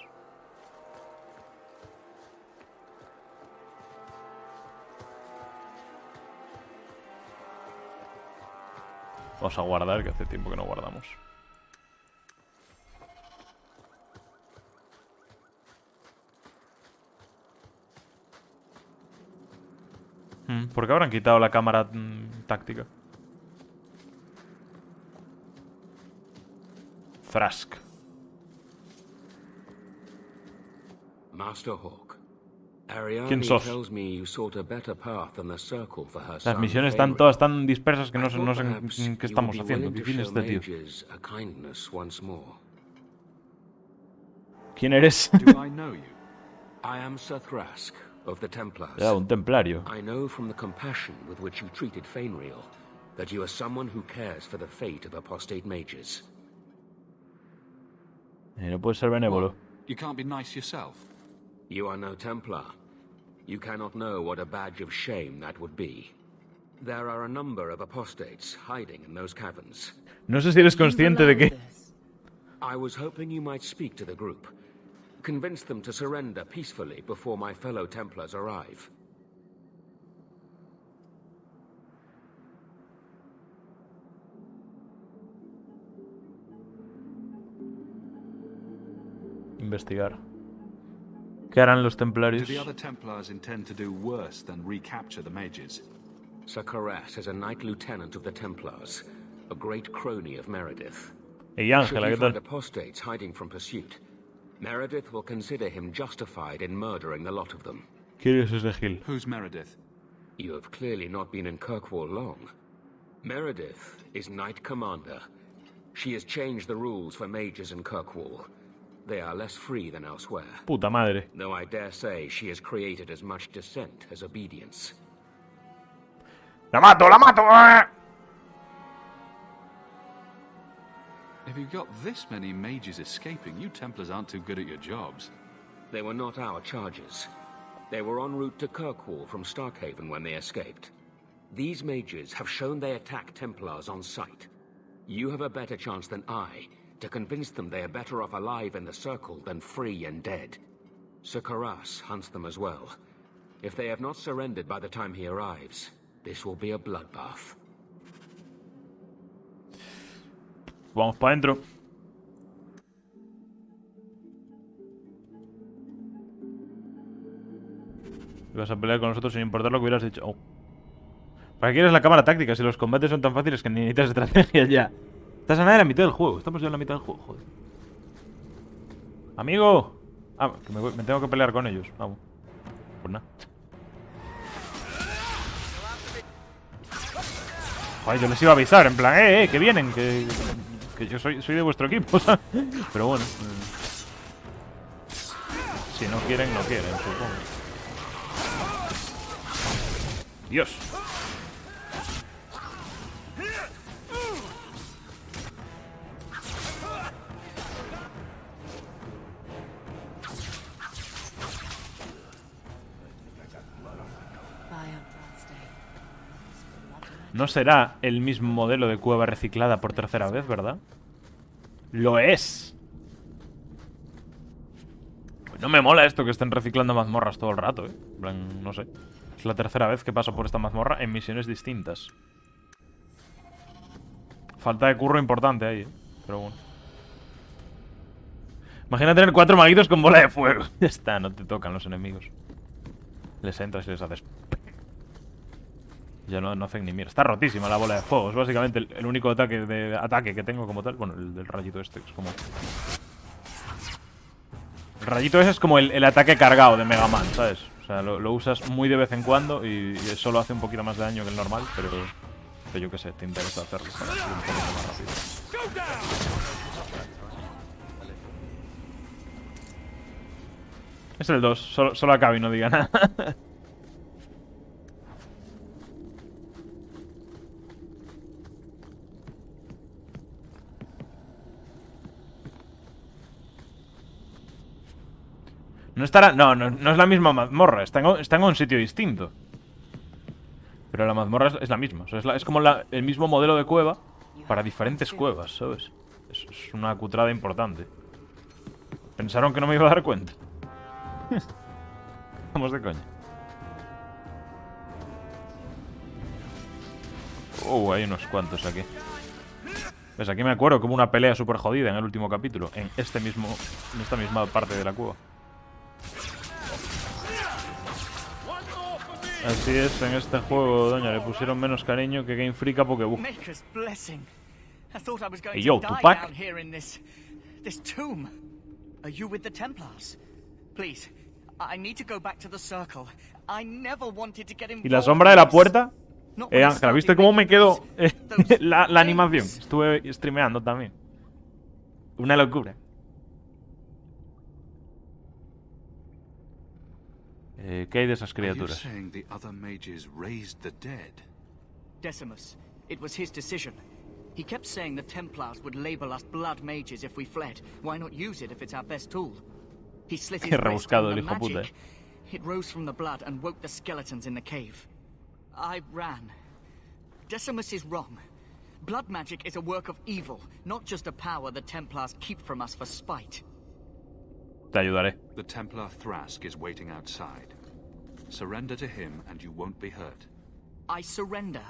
Vamos a guardar, que hace tiempo que no guardamos. ¿Por qué habrán quitado la cámara táctica? Thrask. Master Hawk. Ariane ¿Quién sos? tells me you sought a better path than the circle for her Las son, misiones están Fenrir. todas tan dispersas que no sé I thought en perhaps qué you estamos would be haciendo. willing ¿Quién to es show este tío? mages a kindness once more. ¿Quién eres? Do I know you? I am Sir Thrask of the Templars. Ya, un templario. I know from the compassion with which you treated Fenrir that you are someone who cares for the fate of apostate mages. No puede ser benévolo. You can't be nice yourself. You are no Templar. You cannot know what a badge of shame that would be. There are a number of apostates hiding in those caverns. No sé si eres consciente de que... I was hoping you might speak to the group. Convince them to surrender peacefully before my fellow Templars arrive. Investigar. ¿Qué harán los templarios? Do the other Templars intend to do worse than recapture the mages? Sir Carras is a Knight Lieutenant of the Templars, a great crony of Meredith. Hey, Ángela, ¿qué Should he find tal? apostates hiding from pursuit, Meredith will consider him justified in murdering the lot of them. ¿Quién es ese Gil? Who's Meredith? You have clearly not been in Kirkwall long. Meredith is Knight Commander. She has changed the rules for mages in Kirkwall. They are less free than elsewhere. Puta madre. Though I dare say she has created as much dissent as obedience. ¡La mato, la mato! If you've got this many mages escaping, you Templars aren't too good at your jobs. They were not our charges. They were en route to Kirkwall from Starkhaven when they escaped. These mages have shown they attack Templars on sight. You have a better chance than I to convince them they are better off alive in the Circle than free and dead. Sir Carras hunts them as well. If they have not surrendered by the time he arrives, this will be a bloodbath. Vamos para adentro. Ibas a pelear con nosotros sin importar lo que hubieras dicho. Oh. ¿Para qué quieres la cámara táctica si los combates son tan fáciles que ni necesitas estrategia ya? Estás a nada de la mitad del juego. Estamos ya en la mitad del juego, joder. Amigo. Ah, que me tengo que pelear con ellos. Vamos. Pues nada. Joder, yo les iba a avisar, en plan, que vienen, que yo soy de vuestro equipo, ¿sabes? Pero bueno. Si no quieren, no quieren, supongo. Dios. No será el mismo modelo de cueva reciclada por tercera vez, ¿verdad? ¡Lo es! No me mola esto que estén reciclando mazmorras todo el rato, ¿eh? En plan, no sé. Es la tercera vez que paso por esta mazmorra en misiones distintas. Falta de curro importante ahí, ¿eh? Pero bueno. Imagina tener 4 maguitos con bola de fuego. Ya está, no te tocan los enemigos. Les entras y les haces... Ya no hacen ni mierda. Está rotísima la bola de fuego. Es básicamente el único ataque que tengo como tal. Bueno, el del rayito este, que es como... El rayito ese es como el ataque cargado de Mega Man, ¿sabes? O sea, lo usas muy de vez en cuando y solo hace un poquito más de daño que el normal, pero yo qué sé, te interesa hacerlo para ser un poquito más rápido. Es el 2, solo acabe y no diga nada. No estará... No es la misma mazmorra. Está en un sitio distinto. Pero la mazmorra es la misma. O sea, es como el mismo modelo de cueva para diferentes cuevas, ¿sabes? Es una cutrada importante. Pensaron que no me iba a dar cuenta. Vamos de coña. Hay unos cuantos aquí. ¿Ves? Aquí me acuerdo como una pelea súper jodida en el último capítulo. En esta misma parte de la cueva. Así es, en este juego, doña, le pusieron menos cariño que Game Freak a Pokéball. Y yo, Tupac. ¿Y la sombra de la puerta? Ángela, ¿viste cómo me quedó la animación? Estuve streameando también. Una locura. ¿Qué hay de esas criaturas? Decimus, It was his decision. He kept saying the Templars would label us blood mages if we fled. Why not use it if it's our best tool? He slit his wrist and the magic. It rose from the blood and woke the skeletons in the cave. I ran. Decimus is wrong. Blood magic is a work of evil, not just a power the Templars keep from us for spite. Te ayudaré. The Templar Thrask is waiting outside. Surrender to him and you won't be hurt. I surrender.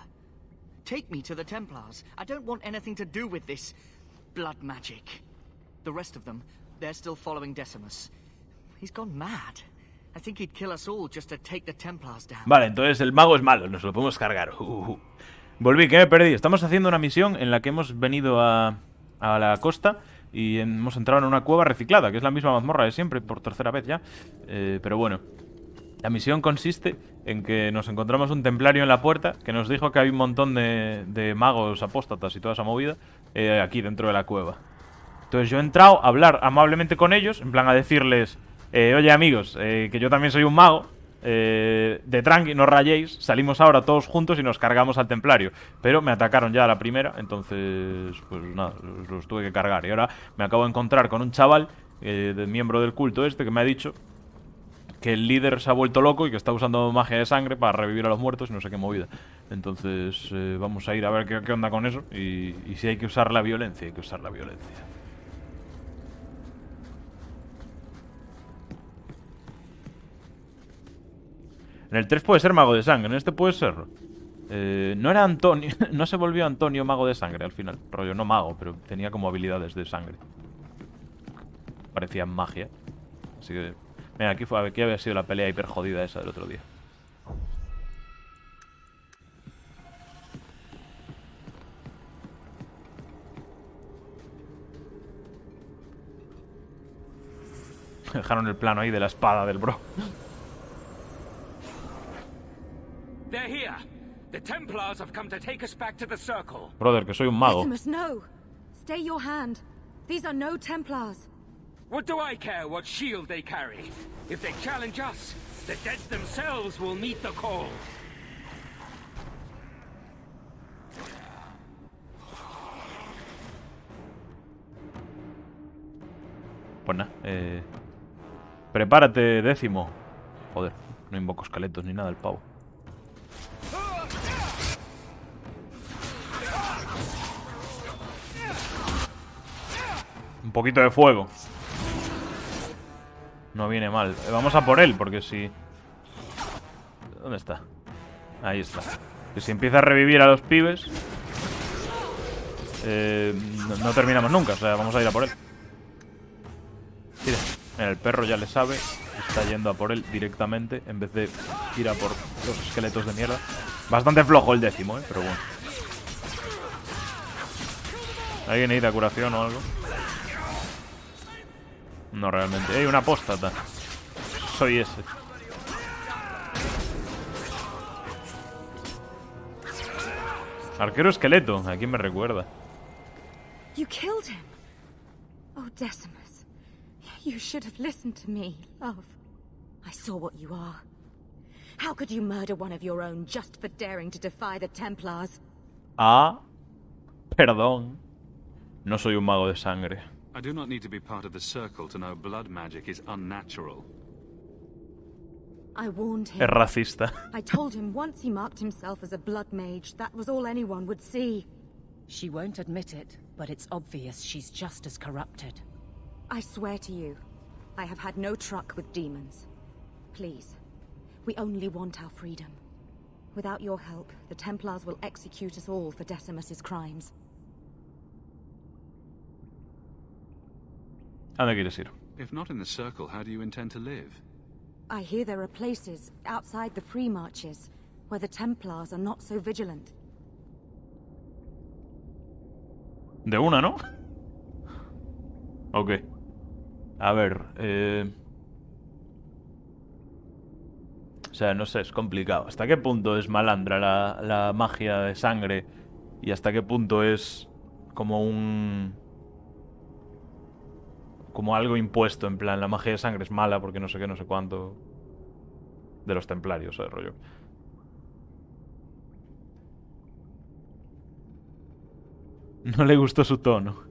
Take me to the Templars. I don't want anything to do with this blood magic. The rest of them, they're still following Decimus. He's gone mad. I think he'd kill us all just to take the Templars down. Vale, entonces el mago es malo, nos lo podemos cargar. Volví, que me perdí. Estamos haciendo una misión en la que hemos venido a la costa y hemos entrado en una cueva reciclada, que es la misma mazmorra de siempre, por tercera vez ya. Pero bueno, la misión consiste en que nos encontramos un templario en la puerta que nos dijo que hay un montón de magos apóstatas y toda esa movida aquí dentro de la cueva. Entonces yo he entrado a hablar amablemente con ellos, en plan a decirles, oye amigos, que yo también soy un mago, de tranqui, no rayéis, salimos ahora todos juntos y nos cargamos al templario. Pero me atacaron ya a la primera, entonces pues nada, los tuve que cargar. Y ahora me acabo de encontrar con un chaval, miembro del culto este, que me ha dicho que el líder se ha vuelto loco y que está usando magia de sangre para revivir a los muertos y no sé qué movida. Entonces vamos a ir a ver qué onda con eso. Y si hay que usar la violencia, hay que usar la violencia. En el 3 puede ser mago de sangre, en este puede serlo. No era Antonio, no se volvió Antonio mago de sangre al final. Rollo, no mago, pero tenía como habilidades de sangre. Parecía magia. Así que... Mira, aquí había sido la pelea hiper jodida esa del otro día. Dejaron el plano ahí de la espada del bro. They're here. The Templars have come to take us back to the circle. Brother, que soy un mago. Decimus, no. Stay your hand. These are no Templars. What do I care what shield they carry? If they challenge us, the dead themselves will meet the call. Pues nada, prepárate, décimo. Joder, no invoco esqueletos ni nada el pavo. Un poquito de fuego. No viene mal. Vamos a por él, porque si... ¿Dónde está? Ahí está. Que si empieza a revivir a los pibes... no terminamos nunca, o sea, vamos a ir a por él. Mira, el perro ya le sabe. Está yendo a por él directamente en vez de ir a por los esqueletos de mierda. Bastante flojo el décimo, pero bueno. ¿Alguien necesita curación o algo? No realmente. ¡Ey, una apóstata! Soy ese. Arquero esqueleto. ¿A quién me recuerda? You killed him. Oh, Decimus. You should have listened to me, love. I saw what you are. How could you murder one of your own just for daring to defy the Templars? Ah, perdón. No soy un mago de sangre. I do not need to be part of the circle to know blood magic is unnatural. I warned him. Es racista. I told him once he marked himself as a blood mage, that was all anyone would see. She won't admit it, but it's obvious she's just as corrupted. I swear to you, I have had no truck with demons. Please, we only want our freedom. Without your help, the Templars will execute us all for Decimus's crimes. ¿A dónde quieres ir? If not in the circle, how do you intend to live? I hear there are places outside the pre-marches where the Templars are not so vigilant. De una, ¿no? Ok. A ver, o sea, no sé, es complicado. ¿Hasta qué punto es malandra la magia de sangre? ¿Y hasta qué punto es como un... como algo impuesto? En plan, la magia de sangre es mala porque no sé qué, no sé cuánto. De los templarios, ¿sabes, rollo? No le gustó su tono.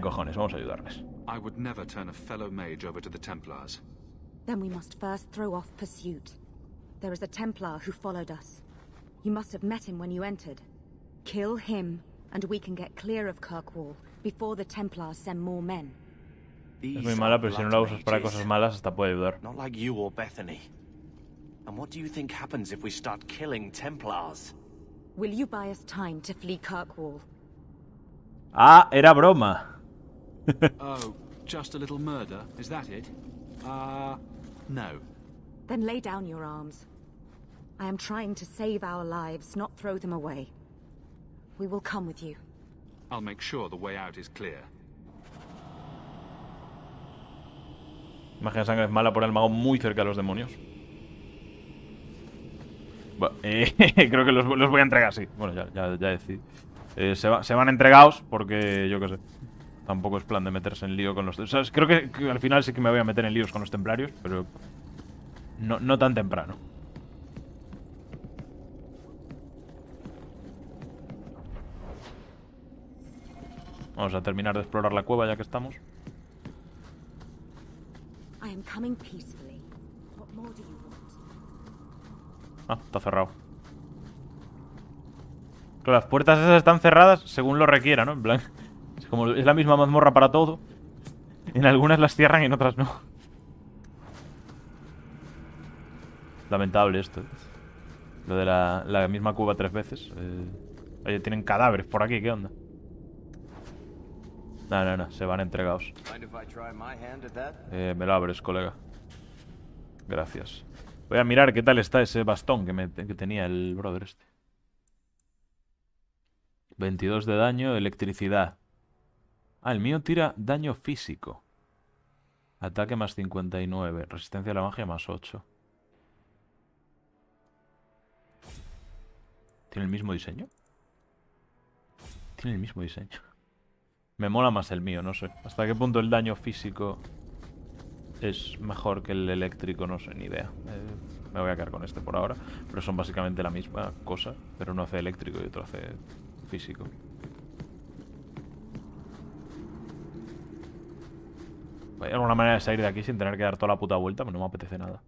Cojones, vamos a ayudarles. I would never turn a fellow mage over to the Templars. Then we must first throw off pursuit. There is a Templar who followed us. You must have met him when you entered. Kill him, and we can get clear of Kirkwall before the Templars send more men. Es muy mala, pero si no la usas para cosas malas, hasta puede ayudar. Not like you or Bethany. And what do you think happens if we start killing Templars? Will you buy us time to flee Kirkwall? Ah, era broma. Oh, just a little murder, is that it? No. Then lay down your arms. I am trying to save our lives, not throw them away. We will come with you. I'll make sure the way out is clear. Magia de sangre es mala por el mago muy cerca de los demonios. Bueno, creo que los voy a entregar, sí. Bueno, ya decidí. Se van entregados porque, yo qué sé, tampoco es plan de meterse en lío con los... O sea, creo que al final sí que me voy a meter en líos con los templarios, pero no tan temprano. Vamos a terminar de explorar la cueva ya que estamos. Ah, está cerrado. Claro, las puertas esas están cerradas según lo requiera, ¿no? En plan, es la misma mazmorra para todo. En algunas las cierran y en otras no. Lamentable esto. Lo de la misma cueva 3 veces. Oye, tienen cadáveres por aquí, ¿qué onda? No, se van entregados. Me lo abres, colega. Gracias. Voy a mirar qué tal está ese bastón que tenía el brother este. 22 de daño, electricidad. Ah, el mío tira daño físico. Ataque más 59. Resistencia a la magia más 8. ¿Tiene el mismo diseño? Tiene el mismo diseño. Me mola más el mío, no sé. ¿Hasta qué punto el daño físico es mejor que el eléctrico? No sé, ni idea. Me voy a quedar con este por ahora. Pero son básicamente la misma cosa. Pero uno hace eléctrico y otro hace físico. ¿Hay alguna manera de salir de aquí sin tener que dar toda la puta vuelta? Pero no me apetece nada.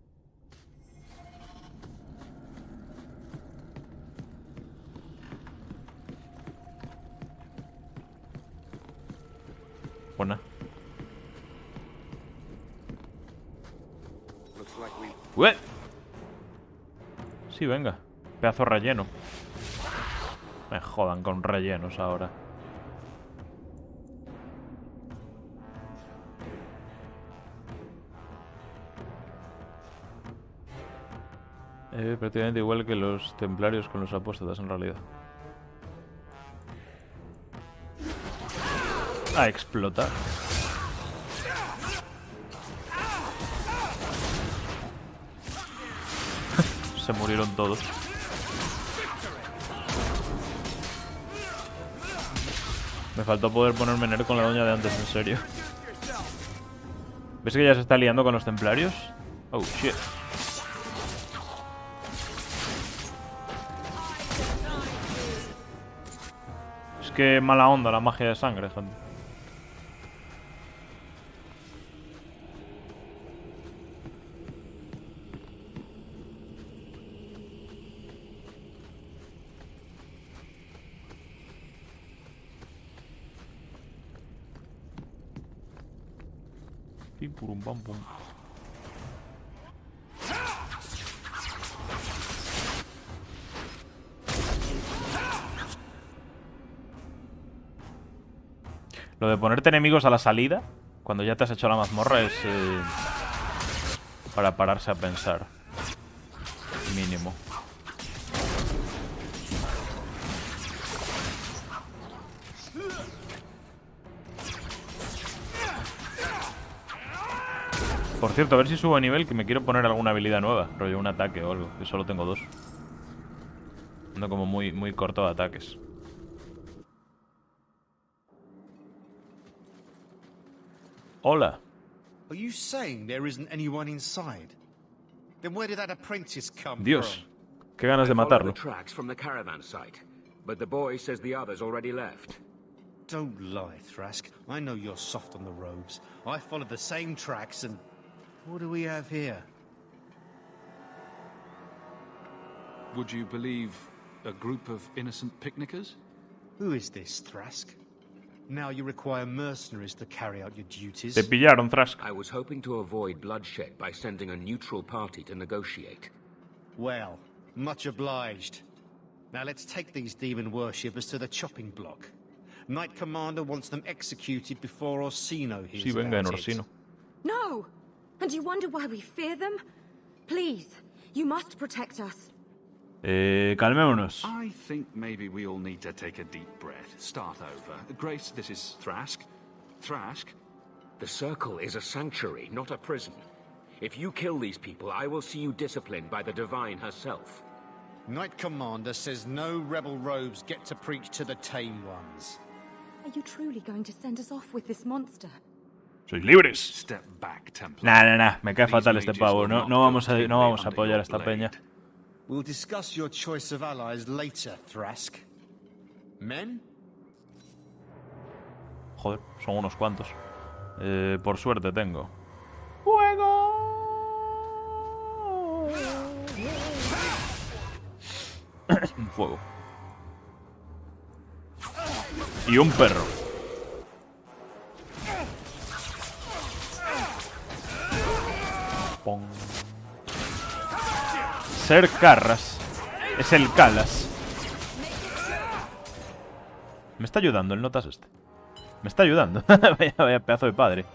Buena. ¡Ué! Sí, venga. Pedazo relleno. Me jodan con rellenos ahora. Prácticamente igual que los templarios con los apóstatas en realidad. A explotar. Se murieron todos. Me faltó poder ponerme nerd con la doña de antes, en serio. ¿Ves que ya se está liando con los templarios? Oh, shit. Es que mala onda la magia de sangre, gente. Pim, purum, pam, pum. Lo de ponerte enemigos a la salida, cuando ya te has hecho la mazmorra, es para pararse a pensar. Mínimo. Por cierto, a ver si subo a nivel, que me quiero poner alguna habilidad nueva. Rollo un ataque o algo, que solo tengo 2. Ando como muy corto de ataques. Hola. Are you saying there isn't anyone inside? Then where did that apprentice come Dios, qué ganas de matarlo. Tracks from the caravan site, but the boy says the others already left. Don't lie, Thrask. I know you're soft on the robes. I followed the same tracks and... What do we have here? Would you believe a group of innocent picnickers? Who is this, Thrask? Now you require mercenaries to carry out your duties. Te pillaron, Thrask. I was hoping to avoid bloodshed by sending a neutral party to negotiate. Well, much obliged. Now let's take these demon worshippers to the chopping block. Knight Commander wants them executed before Orsino hears Sí, venga, en about Orsino. No! And you wonder why we fear them? Please, you must protect us. Calmémonos. I think maybe we all need to take a deep breath. Start over. Grace, this is Thrask. Thrask? The Circle is a sanctuary, not a prison. If you kill these people, I will see you disciplined by the Divine herself. Knight Commander says no rebel robes get to preach to the tame ones. Are you truly going to send us off with this monster? Sois libres. Step back, Templar. Nah. Me cae fatal este pavo. No vamos a apoyar a esta peña. We'll discuss your choice of allies later, Thrask. Men? Joder, son unos cuantos. Por suerte tengo. ¡Fuego! Un fuego. Y un perro. Pong. Ser Carras. Es el Calas. Me está ayudando el notas este. Me está ayudando. Vaya pedazo de padre.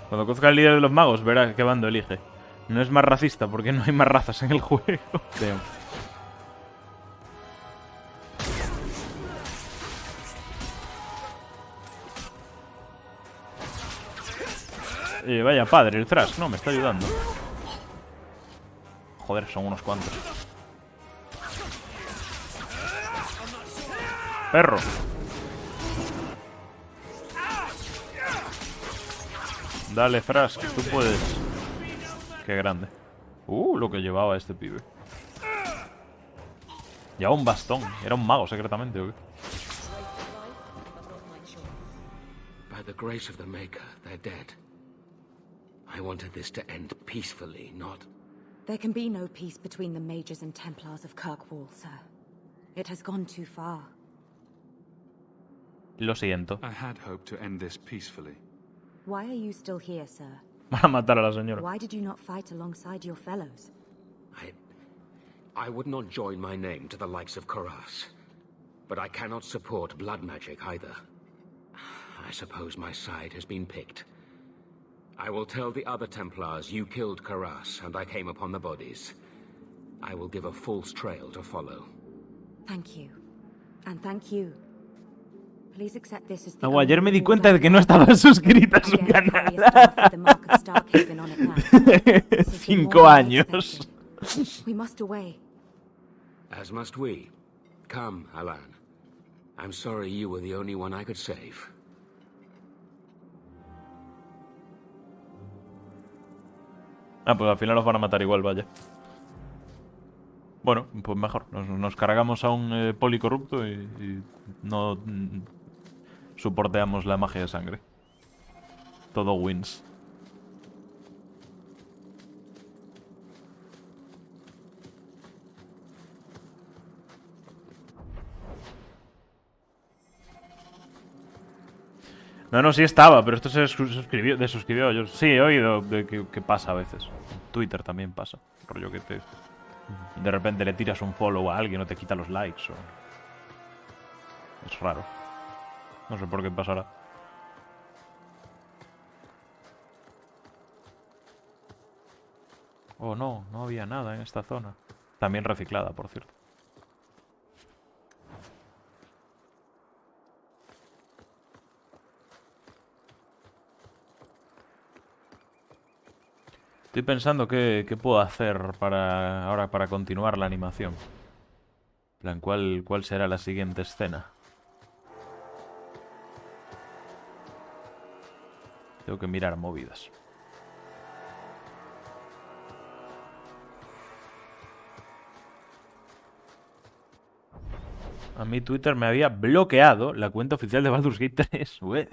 Cuando conozca al líder de los magos, verá qué bando elige. No es más racista porque no hay más razas en el juego. Damn. Vaya padre, el Thrask, no, me está ayudando. Joder, son unos cuantos. Perro. Dale, Thrask, tú puedes. Qué grande. Lo que llevaba este pibe. Llevaba un bastón. Era un mago secretamente, ¿o qué? By the grace of the Maker, they're dead. I wanted this to end peacefully, not... There can be no peace between the Mages and Templars of Kirkwall, sir. It has gone too far. Lo siento. I had hoped to end this peacefully. Why are you still here, sir? Van a matar a la señora. Why did you not fight alongside your fellows? I would not join my name to the likes of Karas. But I cannot support blood magic either. I suppose my side has been picked. I will tell the other Templars you killed Karas and I came upon the bodies. I will give a false trail to follow. Thank you. And thank you. Please accept this as the No, ayer me di cuenta de que no estaba suscrita a su canal. 5 años. We must away. As must we. Come, Alan. I'm sorry you were the only one I could save. Pues al final los van a matar igual, vaya. Bueno, pues mejor. Nos cargamos a un poli corrupto y no soporteamos la magia de sangre. Todo wins. No, sí estaba, pero esto se desuscribió. Yo sí he oído de que pasa a veces. En Twitter también pasa. Rollo que de repente le tiras un follow a alguien o te quita los likes. Es raro. No sé por qué pasará. Oh, no había nada en esta zona. También reciclada, por cierto. Estoy pensando qué puedo hacer ahora para continuar la animación. En plan, ¿cuál será la siguiente escena? Tengo que mirar movidas. A mí Twitter me había bloqueado la cuenta oficial de Baldur's Gate 3. Ué.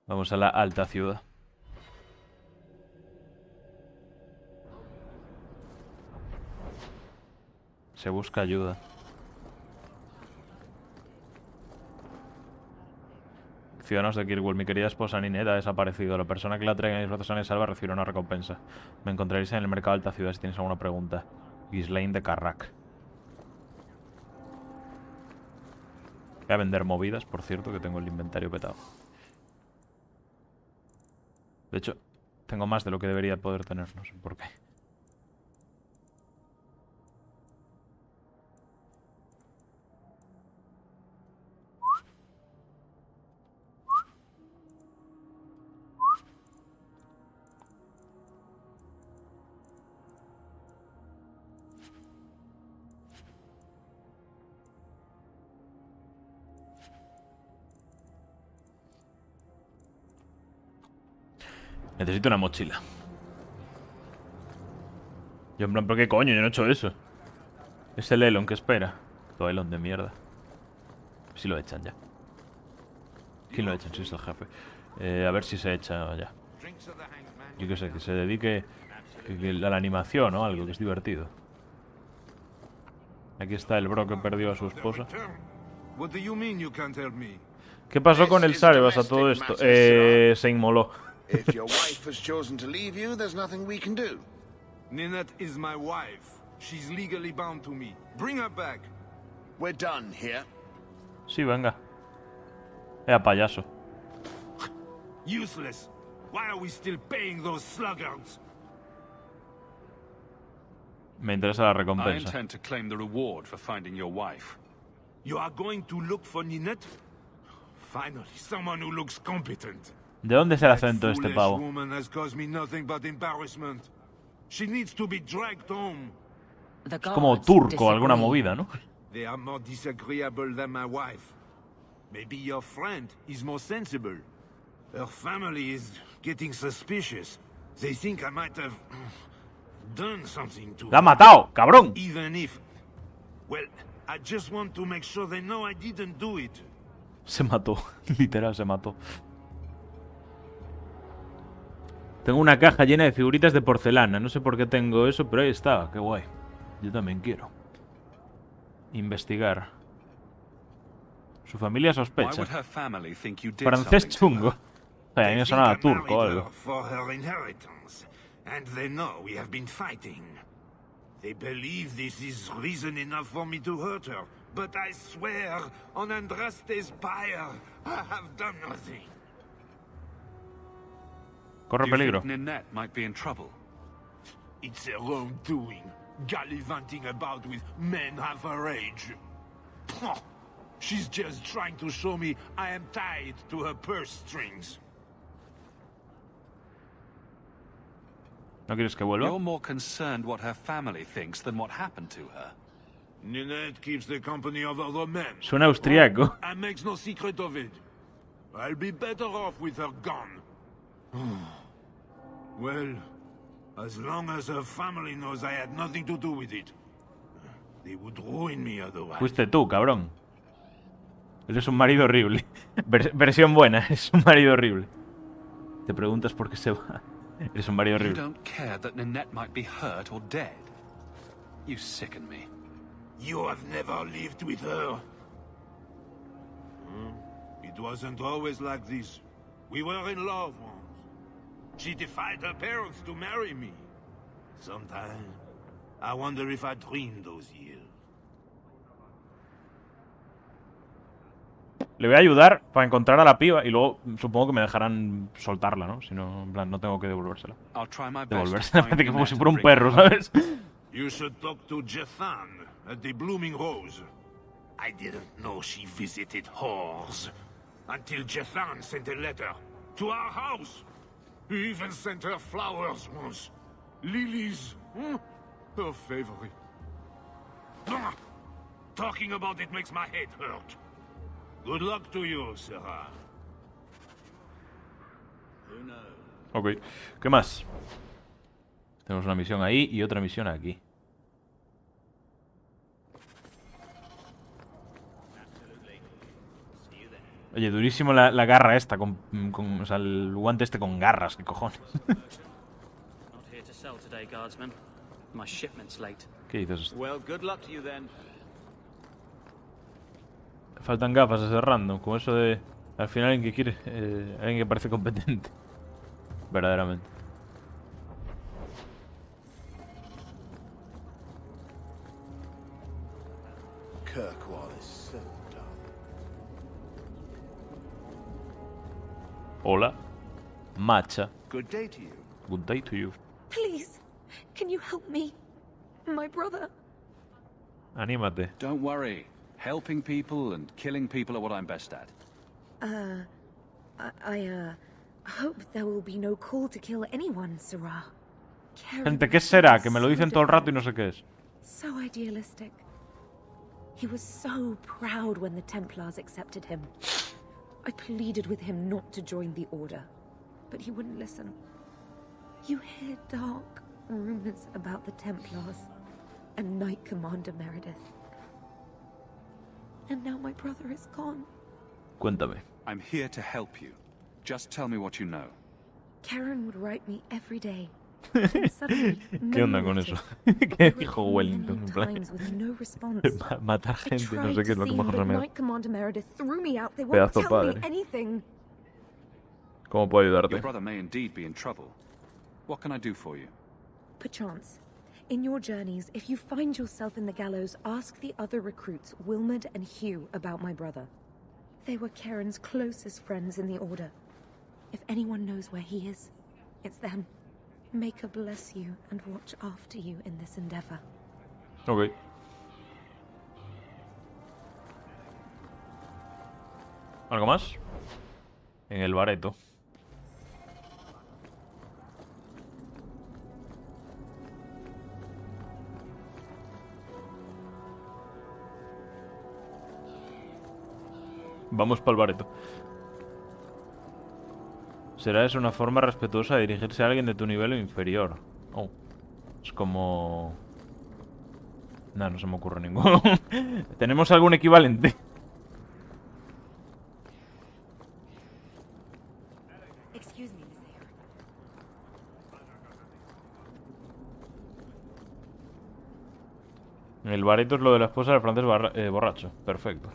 Vamos a la alta ciudad. Se busca ayuda. Ciudadanos de Kirkwall, mi querida esposa Ninette ha desaparecido. La persona que la traiga en mis brazos sana y salva recibirá una recompensa. Me encontraréis en el mercado de alta ciudad si tienes alguna pregunta. Ghislaine de Carrack. Voy a vender movidas, por cierto, que tengo el inventario petado. De hecho, tengo más de lo que debería poder tener, no sé por qué. Necesito una mochila. Yo en plan, ¿pero qué coño? Yo no he hecho eso. Es el Elon que espera. Todo Elon de mierda. Si lo echan ya. ¿Quién lo echan? Si es el jefe. A ver si se echa ya. Yo qué sé, que se dedique a la animación o algo, que es divertido. Aquí está el bro que perdió a su esposa. ¿Qué pasó con el Sarebas a todo esto? Se inmoló. If your wife has chosen to leave you, there's nothing we can do. Ninette is my wife. She's legally bound to me. Bring her back. We're done here. Sí, venga. Era payaso. Useless. Why are we still paying those sluggards? Me interesa la I recompensa. intend to claim the reward for finding your wife. You are going to look for Ninette? Finally, someone who looks competent. ¿De dónde es el acento de este pavo? Woman has caused me nothing but embarrassment. She needs to be dragged home. Es como turco, alguna movida, ¿no? They are more disagreeable than my wife. Maybe your friend is more sensible. Her family is getting suspicious. They think I might have done something to her. ¡La ha matado, cabrón! Even if... Well, I just want to make sure they know I didn't do it. Se mató, literal se mató. Tengo una caja llena de figuritas de porcelana. No sé por qué tengo eso, pero ahí está. Qué guay. Yo también quiero. Investigar. Su familia sospecha. Francés chungo. O sea, a mí me sonaba turco o algo. And they know we have been fighting. They believe this is reason enough for me to hurt her. But I swear, on Andraste's pyre, I have done nothing. Corre peligro. Ninette might be in trouble. It's her own doing, gallivanting about with men half her age. She's just trying to show me I am tied to her purse strings. ¿No quieres que vuelva? You're more concerned what her family thinks than what happened to her. Ninette keeps the company of other men. Suena austriaco. And makes no secret of it. I'll be better off with her gone. Well, as long as her family knows I had nothing to do with it, they would ruin me otherwise. Fuiste tú, cabrón. Eres un marido horrible. Versión buena, es un marido horrible. Te preguntas por qué se va. Eres un marido You horrible. don't care that Ninette might be hurt or dead. You sicken me. You have never lived with her. It wasn't always like this. We were in love once. She defied her parents to marry me. Sometimes, I wonder if I dreamed those years. Le voy a ayudar para encontrar a la piba y luego supongo que me dejarán soltarla, ¿no? Si no, en plan, no tengo que devolvérsela. Devolvérsela, parece que como si fuera un perro, ¿sabes? You should talk to Jethan at the Blooming Rose. I didn't know she visited whores until Jethan sent a letter to our house. He even sent her flowers once. Lilies. Her favorite. Talking about it makes my head hurt. Good luck to you, Sarah. Ok, ¿qué más? Tenemos una misión ahí y otra misión aquí. Oye, durísimo la garra esta, o sea, el guante este con garras, ¿qué cojones? ¿Qué dices? Faltan gafas ese random, con eso de... Al final alguien que quiere... alguien que parece competente. Verdaderamente. Hola. Matcha. Good day to you. Good day to you. Please, can you help me? My brother. Anímate. Don't worry. Helping people and killing people are what I'm best at. I hope there will be no call to kill anyone, Sarah. Gente, ¿qué será? Que me lo dicen todo el rato y no sé qué es. So idealistic. He was so proud when the Templars accepted him. I pleaded with him not to join the Order, but he wouldn't listen. You hear dark rumors about the Templars and Knight Commander Meredith. And now my brother is gone. Cuéntame. I'm here to help you. Just tell me what you know. Karen would write me every day. ¿Qué onda con eso? ¿Qué dijo Wellington? En plan, matar gente, no sé qué es lo que mejor se me da. Pedazo padre. ¿Cómo puedo ayudarte? Your brother may indeed be in trouble. What can I do for you? Perchance, in your journeys, if you find yourself in the gallows, ask the other recruits, Wilmerd and Hugh, about my brother. They were Karen's closest friends in the Order. If anyone knows where he is, it's them. May her bless you and watch after you in this endeavor. Ok. ¿Algo más? En el bareto. Vamos para el bareto. Será eso una forma respetuosa de dirigirse a alguien de tu nivel o inferior. Oh. Es como... No, no se me ocurre ninguno. ¿Tenemos algún equivalente? El bareto es lo de la esposa del francés borracho. Perfecto.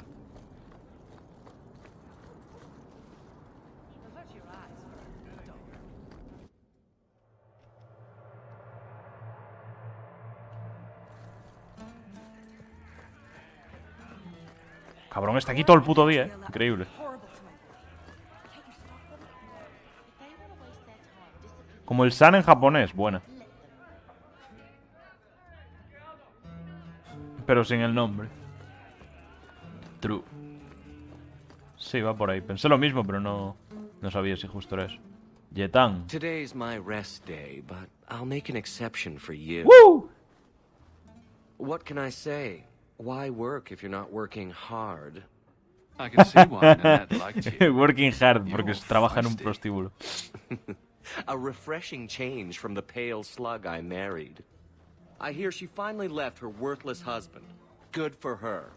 Cabrón, está aquí todo el puto día, Increíble. Como el san en japonés, buena. Pero sin el nombre. True. Sí, va por ahí. Pensé lo mismo, pero no sabía si justo era eso. Yetan. Today's my rest day, but I'll make an exception for you. Woo! What can I say? Why work if you're not working hard? I can see why Nanette liked you. Working hard, porque trabaja en un prostíbulo. A refreshing change from the pale slug I married. I hear she finally left her worthless husband. Good for her.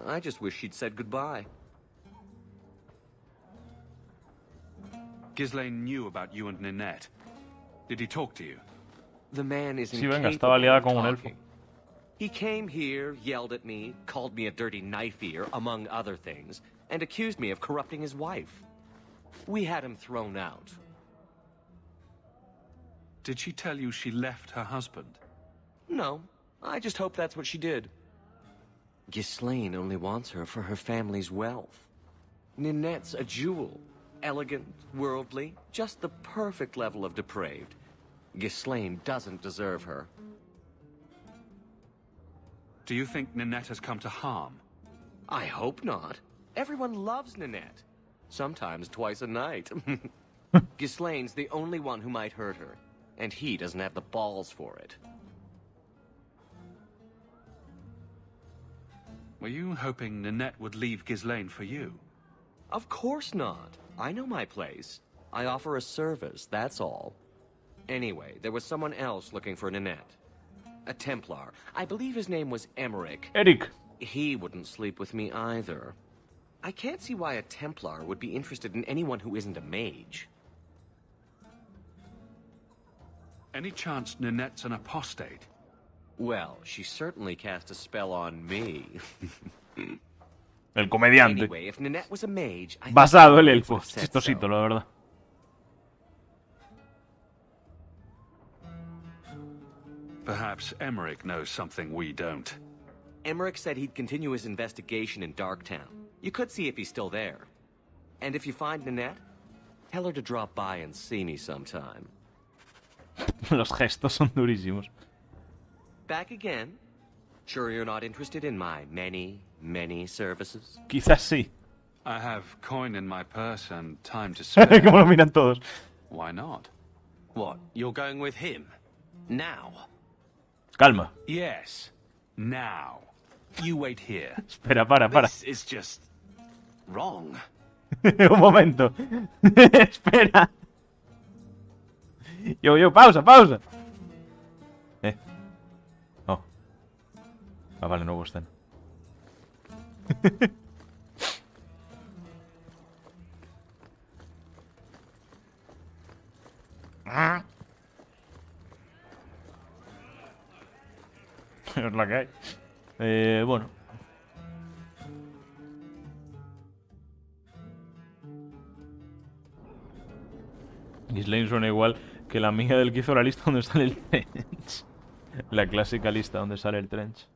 I just wish she'd said goodbye. Ghislaine knew about you and Nanette. Did he talk to you? The man is Sí, venga, estaba liada con un elfo. He came here, yelled at me, called me a dirty knife-ear, among other things, and accused me of corrupting his wife. We had him thrown out. Did she tell you she left her husband? No, I just hope that's what she did. Ghislaine only wants her for her family's wealth. Ninette's a jewel. Elegant, worldly, just the perfect level of depraved. Ghislaine doesn't deserve her. Do you think Nanette has come to harm? I hope not. Everyone loves Nanette. Sometimes twice a night. Ghislaine's the only one who might hurt her, and he doesn't have the balls for it. Were you hoping Nanette would leave Ghislaine for you? Of course not. I know my place. I offer a service, that's all. Anyway, there was someone else looking for Ninette. A Templar. I believe his name was Emmerich. Eric. He wouldn't sleep with me either. I can't see why a Templar would be interested in anyone who isn't a mage. Any chance Ninette's an apostate? Well, she certainly cast a spell on me. El comediante. Anyway, if Ninette was a mage, Basado el elfo. Chistosito, la verdad. Perhaps Emmerich knows something we don't. Emmerich said he'd continue his investigation in Darktown. You could see if he's still there. And if you find Ninette, tell her to drop by and see me sometime. Los gestos son durísimos. Back again? Sure you're not interested in my many services? Quizás sí. I have coin in my purse and time to spare. Como lo miran todos. Why not? What, you're going with him? Now? Calma. Yes. Now. You wait here. Espera, para. This is just wrong. Un momento. Espera. Yo, pausa. Oh. Ah, vale, no gustan. Es la que hay. Bueno. Ghislaine suena igual que la amiga del que hizo la lista donde sale el trench. La clásica lista donde sale el trench.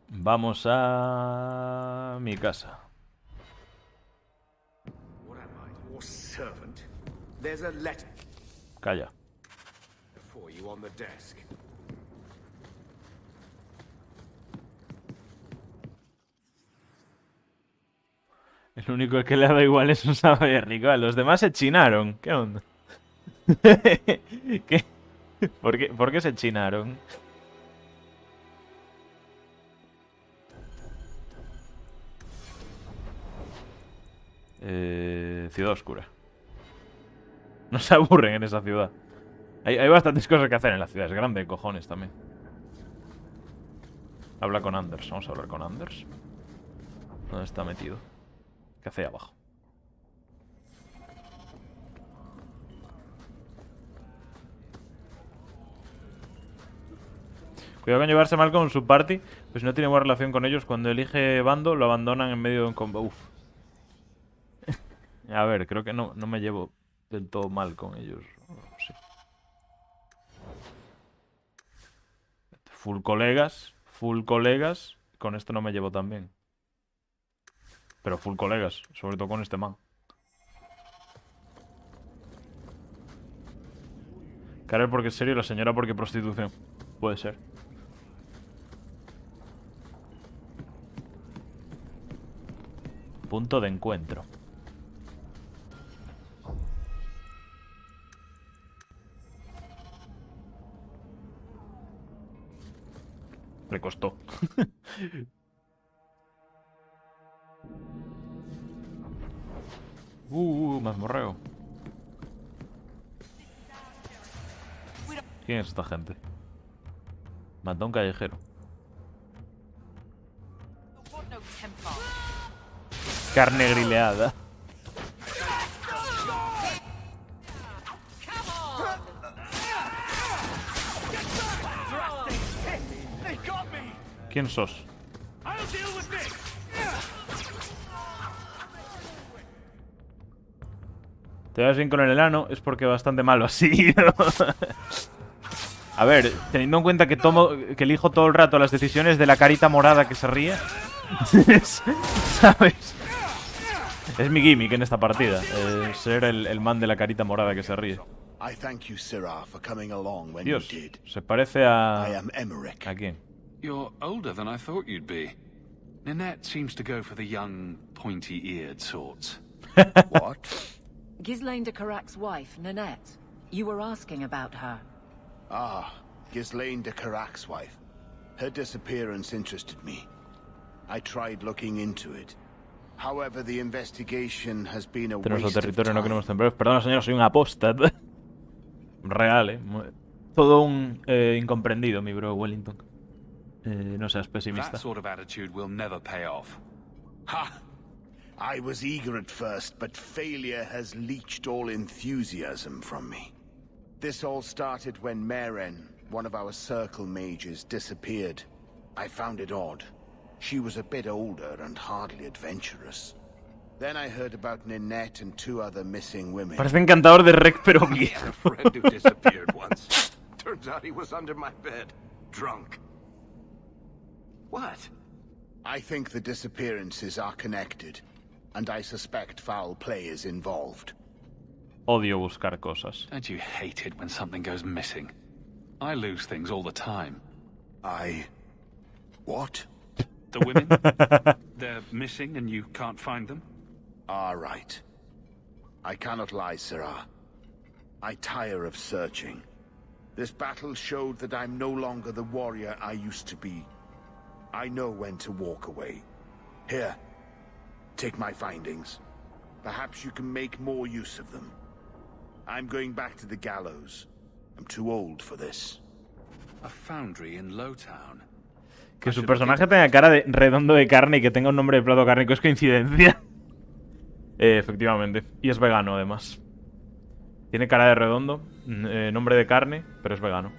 Vamos a mi casa. What am I, your servant? There's a letter. Calla. For you on the desk. El único que le ha dado igual es un sabe rico. Los demás se chinaron. ¿Qué onda? ¿Qué? ¿Por qué se chinaron? Ciudad oscura. No se aburren en esa ciudad. Hay bastantes cosas que hacer en la ciudad. Es grande de cojones también. Habla con Anders. Vamos a hablar con Anders. ¿Dónde está metido? ¿Qué hace ahí abajo? Cuidado con llevarse mal con su party. Pues si no tiene buena relación con ellos, cuando elige bando, lo abandonan en medio de un combate. Uf. A ver, creo que no me llevo del todo mal con ellos. Sí. Full colegas. Con esto no me llevo tan bien. Pero full colegas, sobre todo con este man. Karel porque es serio y la señora porque prostitución. Puede ser. Punto de encuentro. Le costó. Mazmorreo. ¿Quién es esta gente? Mató a un callejero. Carne grileada. ¿Quién sos? Te vas bien con el enano, es porque bastante malo ha sido. A ver, teniendo en cuenta que elijo todo el rato las decisiones de la carita morada que se ríe. ¿Sabes? Es mi gimmick en esta partida, ser el man de la carita morada que se ríe. Dios, se parece a... ¿A quién? You're older than I thought you'd be. Ninette seems to go for the young, pointy-eared sorts. What? Ghislaine de Carac's wife, Ninette. You were asking about her. Ah, Ghislaine de Carac's wife. Her disappearance interested me. I tried looking into it. However, the investigation has been a Este nuestro waste of territorio, no time. queremos temblores. Perdona, señor, soy un apóstat. Real, Todo un incomprendido, mi bro Wellington. No seas pesimista. That sort of attitude will never pay off. Ha! I was eager at first, but failure has leached all enthusiasm from me. This all started when Maren, one of our circle mages, disappeared. I found it odd. She was a bit older and hardly adventurous. Then I heard about Ninette and 2 other missing women. Parece encantador de rec, pero viejo. A friend who disappeared once. Turns out he was under my bed, drunk. What? I think the disappearances are connected, and I suspect foul play is involved. Odio buscar cosas. Don't you hate it when something goes missing? I lose things all the time. What? The women? They're missing and you can't find them? All right. I cannot lie, Sirrah. I tire of searching. This battle showed that I'm no longer the warrior I used to be. I know when to walk away. Here, take my findings. Perhaps you can make more use of them. I'm going back to the gallows. I'm too old for this. A foundry in Lowtown. Que su personaje tenga cara de redondo de carne y que tenga un nombre de plato cárnico es coincidencia. Efectivamente. Y es vegano, además. Tiene cara de redondo, nombre de carne, pero es vegano.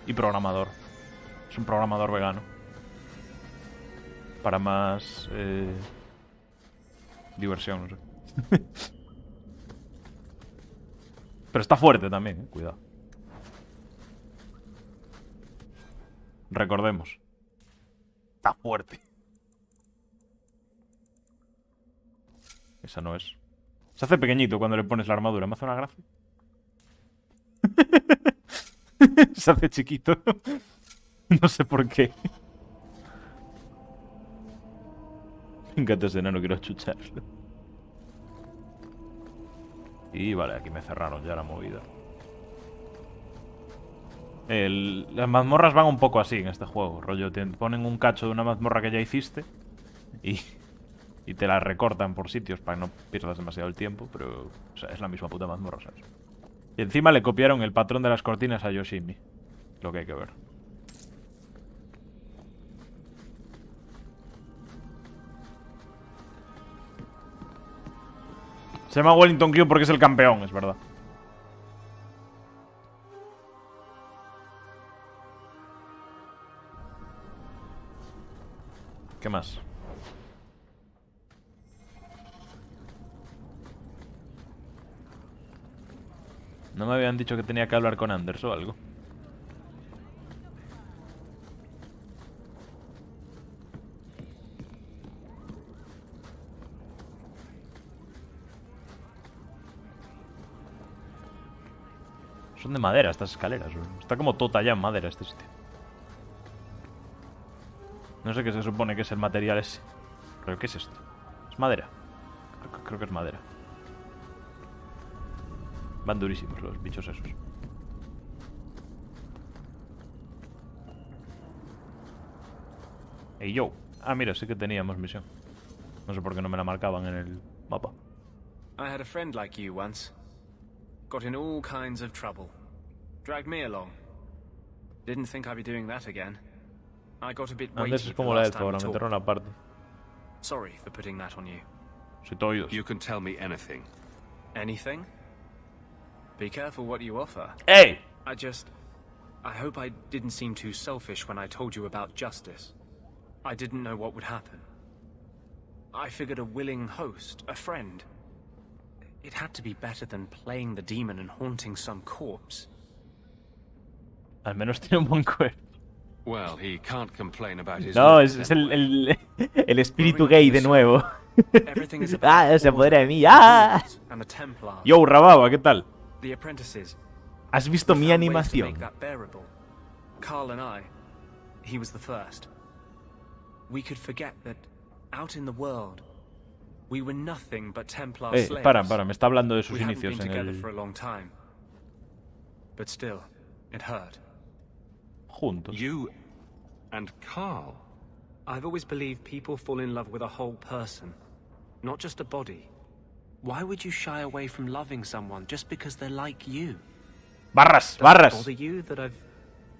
Y programador. Es un programador vegano. Para más diversión, no sé. Pero está fuerte también, cuidado. Recordemos. Está fuerte. Esa no es. Se hace pequeñito cuando le pones la armadura. Me hace una gracia. Se hace chiquito. No sé por qué. Me encanta ese enano, quiero chucharlo. Y vale, aquí me cerraron ya la movida. Las mazmorras van un poco así en este juego, rollo, te ponen un cacho de una mazmorra que ya hiciste y te la recortan por sitios para que no pierdas demasiado el tiempo, pero o sea, es la misma puta mazmorra, ¿sabes? Y encima le copiaron el patrón de las cortinas a Yoshimi, lo que hay que ver. Se llama Wellington Q porque es el campeón, es verdad. ¿Qué más? ¿No me habían dicho que tenía que hablar con Anders o algo? Son de madera estas escaleras. Está como todo tallado en madera este sitio. No sé qué se supone que es el material ese. ¿Pero qué es esto? ¿Es madera? Creo que es madera. Van durísimos los bichos esos. Ey, yo. Ah, mira, sí que teníamos misión. No sé por qué no me la marcaban en el mapa. I had a friend like you once. Got in all kinds of trouble. Dragged me along. Didn't think I'd be doing that again. I got a bit weighty Antes es como la elfa, ahora metieron la parte. Sorry for putting that on you. Soy todo oídos. You can tell me anything. Anything? Be careful what you offer. Hey! I hope I didn't seem too selfish when I told you about justice. I didn't know what would happen. I figured a willing host, a friend. It had to be better than playing the demon and haunting some corpse. Al menos tiene un buen cuerpo. Well, he can't complain about his no, es el espíritu gay de nuevo. Ah, se apodera de mí. ¡Ah! Yo, Rababa, ¿qué tal? ¿Has visto mi animación? Carl and I, he was the first. We could forget that out in the world, we were nothing but Templar slaves. Para, me está hablando de sus inicios en el... for a long time. But still, it hurt. juntos. You and Carl. I've always believed people fall in love with a whole person, not just a body. Why would you shy away from loving someone just because they're like you? Barras, Does barras. it bother you that I've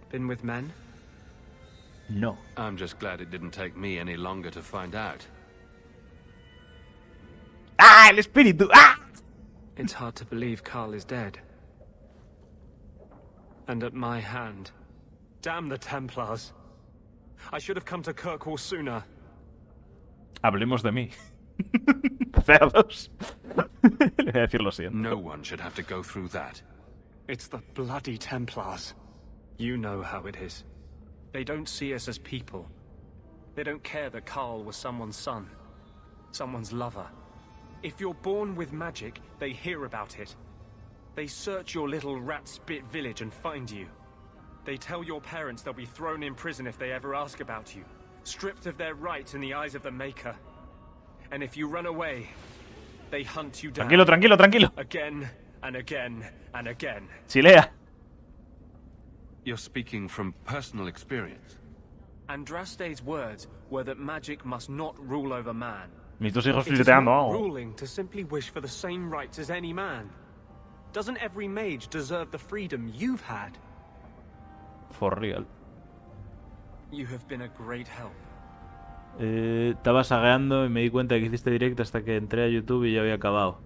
been with men? No. I'm just glad it didn't take me any longer to find out. ¡Ah, el espíritu! ¡Ah! It's hard to believe Carl is dead. And at my hand. Damn the Templars. I should have come to Kirkwall sooner. Hablemos de mí. Cerdos. Le voy a decir lo siento. No one should have to go through that. It's the bloody Templars. You know how it is. They don't see us as people. They don't care that Carl was someone's son. Someone's lover. If you're born with magic, they hear about it. They search your little rat-spit village and find you. They tell your parents they'll be thrown in prison if they ever ask about you, stripped of their rights in the eyes of the Maker. And if you run away, they hunt you down. Tranquilo, tranquilo, tranquilo. Again and again and again. Chilea. You're speaking from personal experience. Andraste's words were that magic must not rule over man. Mis dos hijos It is flirteando. not Oh. ruling to simply wish for the same rights as any man. Doesn't every mage deserve the freedom you've had? For real. You have been a great help. Estaba sagueando y me di cuenta de que hiciste directo hasta que entré a YouTube y ya había acabado.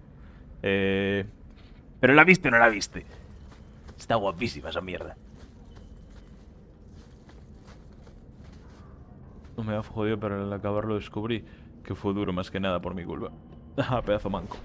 ¿Pero la viste o no la viste? Está guapísima esa mierda. No me ha jodido, pero al acabarlo descubrí que fue duro más que nada por mi culpa. Ah, pedazo manco.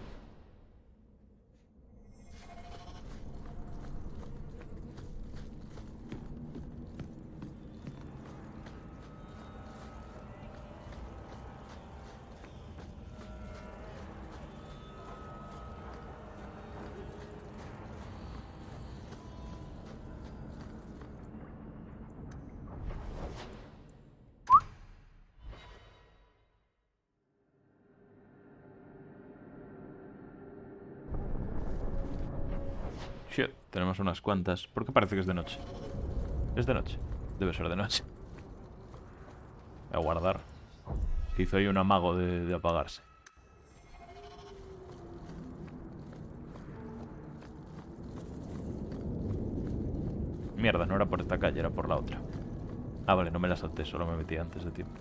Shit, tenemos unas cuantas. ¿Por qué parece que es de noche? Es de noche. Debe ser de noche. Voy a guardar. Que hizo ahí un amago de apagarse. Mierda, no era por esta calle, era por la otra. Ah, vale, no me la salté, solo me metí antes de tiempo.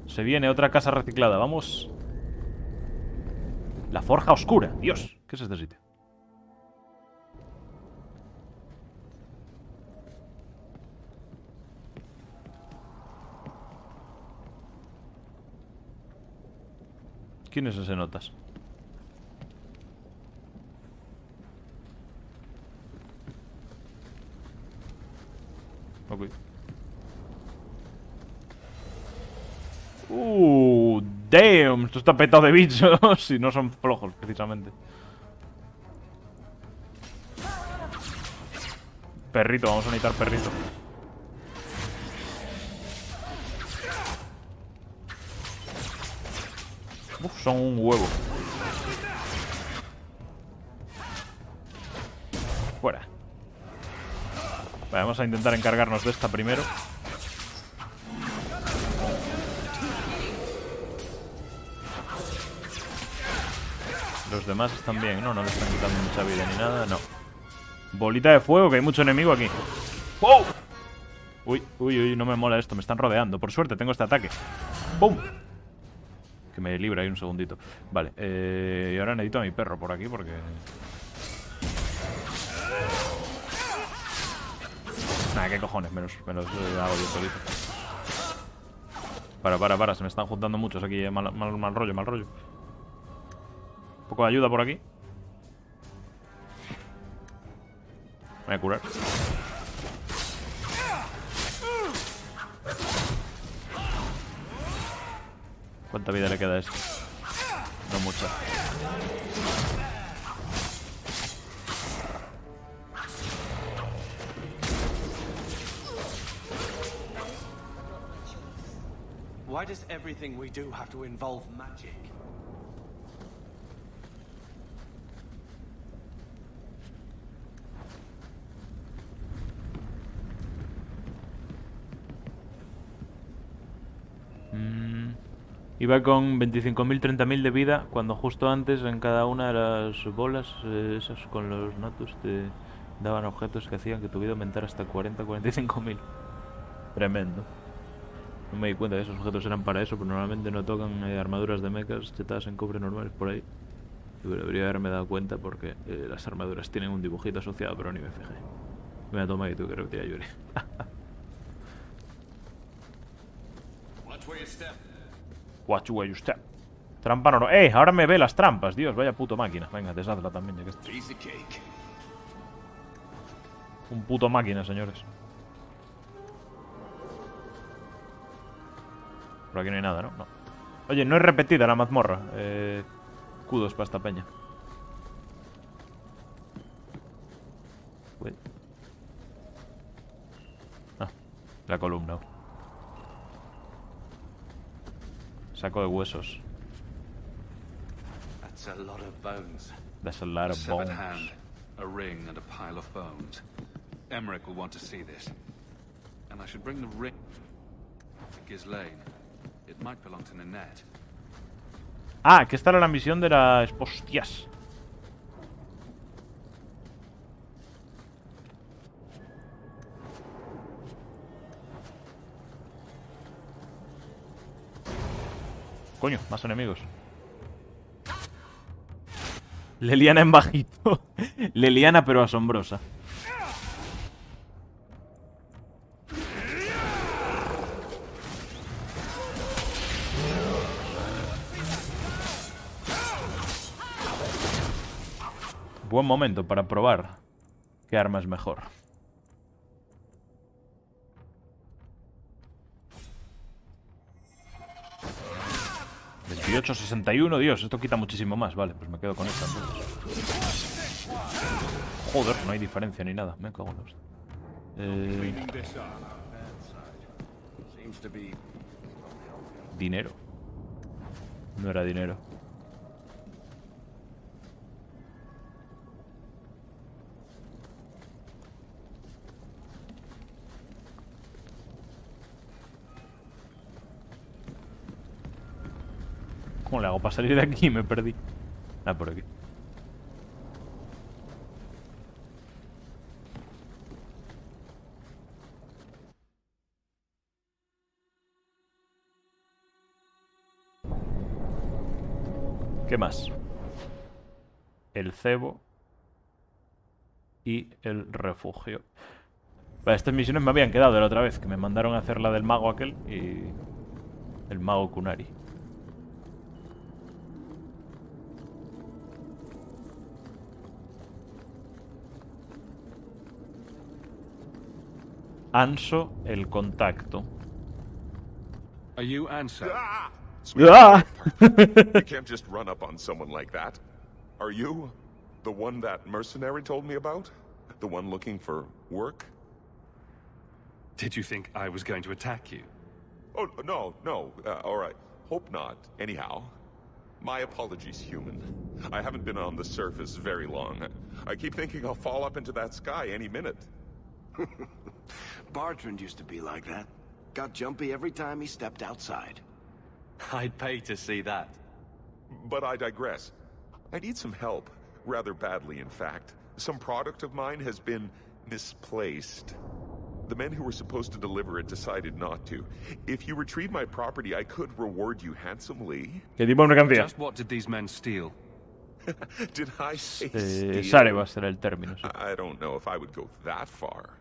Se viene otra casa reciclada, vamos. La forja oscura, Dios, ¿qué es este sitio? ¿Quién es ese notas? Ok. Damn, esto está petado de bichos. Y no son flojos, precisamente. Perrito, vamos a necesitar perrito. Uf, son un huevo. Fuera. Vale, vamos a intentar encargarnos de esta primero. Los demás están bien, ¿no? No le están quitando mucha vida ni nada, no. Bolita de fuego, que hay mucho enemigo aquí. ¡Wow! Uy, uy, uy, no me mola esto, me están rodeando. Por suerte tengo este ataque. ¡Pum! Que me libra ahí un segundito. Vale, y ahora necesito a mi perro por aquí porque... Nah, qué cojones, me los hago yo solito. Para, se me están juntando muchos aquí, mal rollo, mal rollo. Un poco de ayuda por aquí. Voy a curar. ¿Cuánta vida le queda a esto? No mucha. Why does everything we do have to involve magic? Iba con 25.000, 30.000 de vida, cuando justo antes en cada una de las bolas, esas con los natus, te daban objetos que hacían que tu vida aumentara hasta 40, 45.000. Tremendo. No me di cuenta que esos objetos eran para eso, pero normalmente no tocan armaduras de mechas chetadas en cobre normales por ahí. Debería haberme dado cuenta porque las armaduras tienen un dibujito asociado, pero ni me fijé. Mira, toma y tú que repetía Yuri. Watch where you step. Trampa no. Ahora me ve las trampas, Dios, vaya puto máquina. Venga, deshazla también, ya que está. Un puto máquina, señores. Por aquí no hay nada, ¿no? No. Oye, no es repetida la mazmorra. Kudos para esta peña. Uy. Ah, la columna. Saco de huesos. That's a lot of bones. That's a lot of severed bones. hand, a ring, and a pile of bones. Emmerich will want to see this. And I should bring the ring to Ghislaine. It might belong to Ninette. Ah, que esta era la misión de las hostias. Coño, más enemigos. Leliana en bajito. Leliana pero asombrosa. Buen momento para probar qué arma es mejor. $28.61, Dios, esto quita muchísimo más. Vale, pues me quedo con esta. Joder, no hay diferencia ni nada. Me cago en los... Dinero. No era dinero. ¿Cómo le hago para salir de aquí? Me perdí. Ah, por aquí. ¿Qué más? El cebo y el refugio. Vale, estas misiones me habían quedado de la otra vez, que me mandaron a hacer la del mago aquel y el mago Kunari. Anso el contacto. Are you Anso? You can't just run up on someone like that. Are you the one that mercenary told me about? The one looking for work? Did you think I was going to attack you? Oh, no. All right. Hope not. Anyhow, my apologies, human. I haven't been on the surface very long. I keep thinking I'll fall up into that sky any minute. Bartrand used to be like that. Got jumpy every time he stepped outside. I'd pay to see that. But I digress. I need some help. Rather badly, in fact. Some product of mine has been misplaced. The men who were supposed to deliver it decided not to. If you retrieve my property, I could reward you handsomely. Just what did these men steal? Did I say steal? Sare va a ser el término. Sí. I don't know if I would go that far.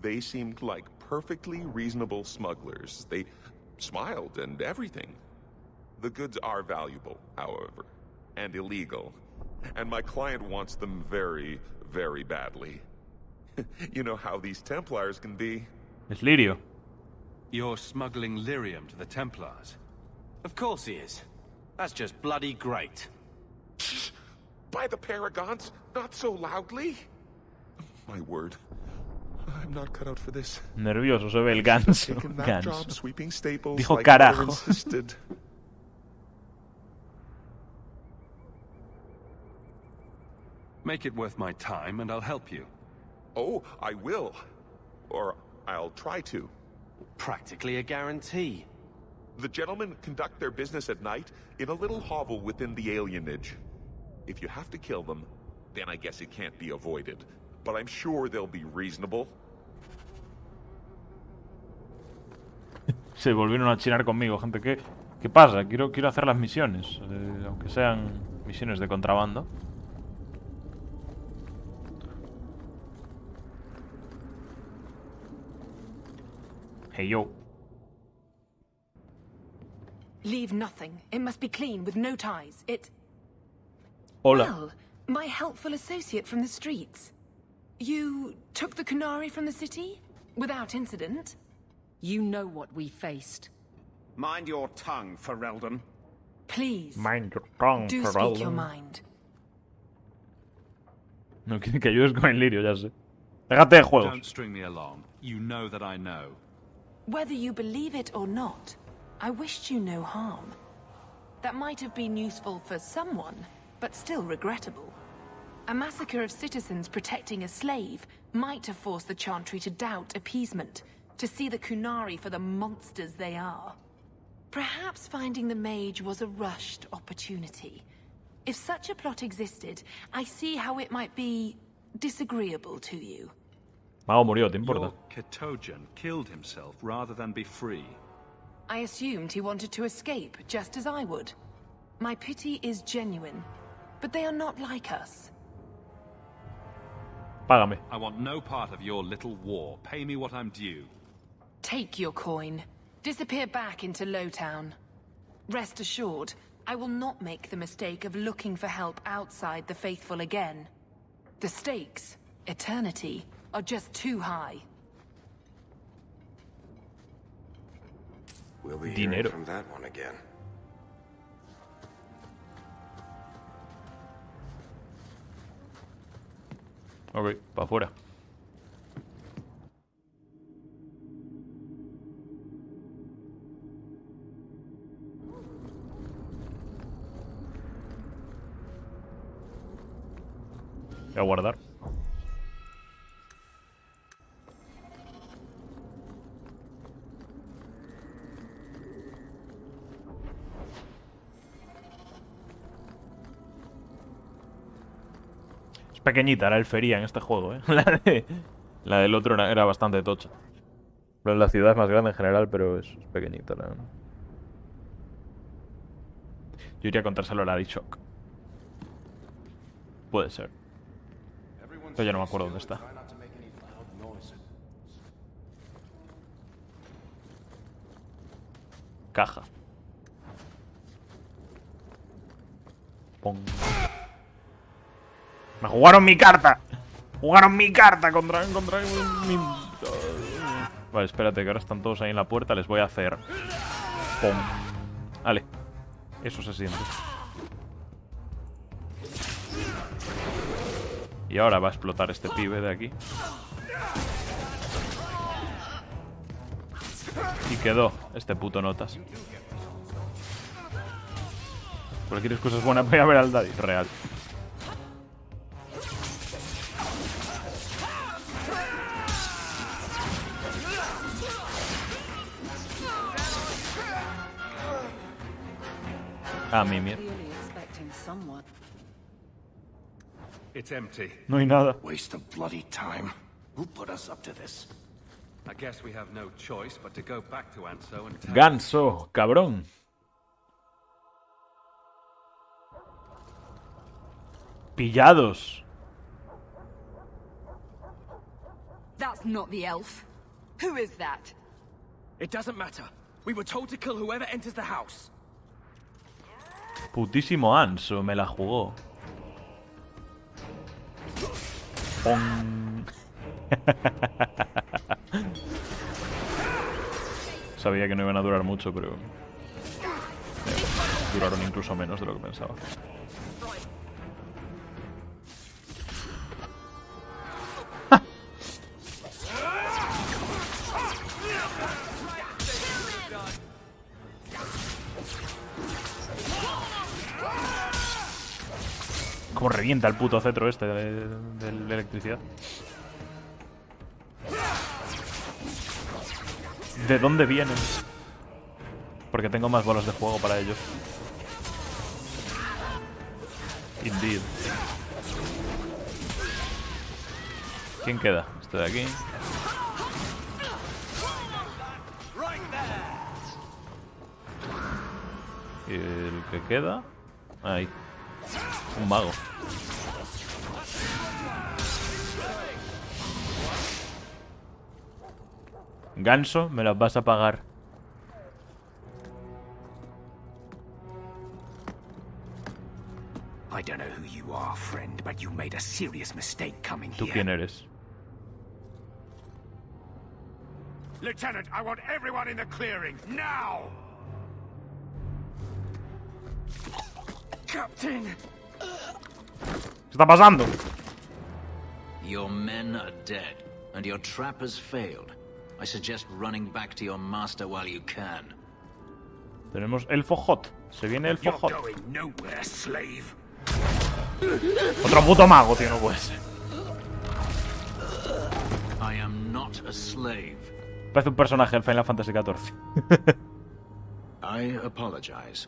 They seemed like perfectly reasonable smugglers. They smiled and everything. The goods are valuable, however, and illegal. And my client wants them very, very badly. You know how these Templars can be. Es Lirio. You're smuggling lyrium to the Templars? Of course he is. That's just bloody great. By the Paragons, not so loudly. My word. I'm not cut out for this. Nervioso se ve el ganso. Job, sweeping staples, Dijo like carajo. Make it worth my time and I'll help you. Oh, I will. Or I'll try to. Practically a guarantee. The gentlemen conduct their business at night in a little hovel within the alienage. If you have to kill them, then I guess it can't be avoided. But I'm sure they'll be reasonable. Se volvieron a chinar conmigo, gente. ¿Qué pasa? Quiero hacer las misiones, aunque sean misiones de contrabando. Hey, yo. Leave nothing. It must be clean, with no ties. Hola. Well, my helpful associate from the streets. You took the Kunari from the city? Without incident? You know what we faced. Mind your tongue, Ferelden. Please. Mind your tongue, Do speak your mind. No quiere que ayudes con el lirio, ya sé. Déjate de juegos. Don't string me along. You know that I know. Whether you believe it or not, I wished you no harm. That might have been useful for someone, but still regrettable. A massacre of citizens protecting a slave might have forced the Chantry to doubt appeasement, to see the Kunari for the monsters they are. Perhaps finding the mage was a rushed opportunity. If such a plot existed, I see how it might be disagreeable to you. Mago murió, ¿te importa? Your Ketogen killed himself rather than be free. I assumed he wanted to escape, just as I would. My pity is genuine, but they are not like us. Págame. I want no part of your little war. Pay me what I'm due. Take your coin. Disappear back into Lowtown. Rest assured, I will not make the mistake of looking for help outside the faithful again. The stakes, eternity, are just too high. We'll be hearing from that one again. Ok, pa' afuera. Voy a guardar. Es pequeñita la elfería en este juego, ¿eh? La del otro era bastante tocha. La ciudad es más grande en general, pero es pequeñita. Yo iría a contárselo a la Shock. Puede ser. Pero ya no me acuerdo dónde está. Caja. Pong. ¡Me jugaron mi carta! ¡Jugaron mi carta contra mi... Vale, espérate, que ahora están todos ahí en la puerta. Les voy a hacer... ¡Pum! Vale. Eso se siente. Y ahora va a explotar este pibe de aquí. Y quedó este puto notas. Cualquier cosa es buena. Voy a ver al Daddy. Real. Ah, Mimir. It's empty. No hay nada. Waste of bloody time. Who put us up to this? I guess we have no choice but to go back to Anso and tell... Ganso, cabrón. Pillados. That's not the elf. Who is that? It doesn't matter. We were told to kill whoever enters the house. Putísimo Anso, me la jugó. Pong. Sabía que no iban a durar mucho, pero duraron incluso menos de lo que pensaba. Como revienta el puto cetro este de electricidad. ¿De dónde vienen? porque tengo más bolas de fuego para ellos. Indeed. ¿Quién queda? Este de aquí. Y el que queda... Ahí. Un mago. Ganso, me las vas a pagar. I don't know who you are, friend, but you made a serious mistake coming ¿Tú here. quién eres? Lieutenant, I want everyone in the clearing, now! Captain! ¿Qué está pasando? Your men are dead, and your trap has failed. I suggest running back to your master while you can. Tenemos Elfo Hot. Se viene Elfo Hot. You're going nowhere, slave. Otro puto mago, tío, no puede ser. I am not a slave. Parece un personaje del Final Fantasy XIV. I apologize.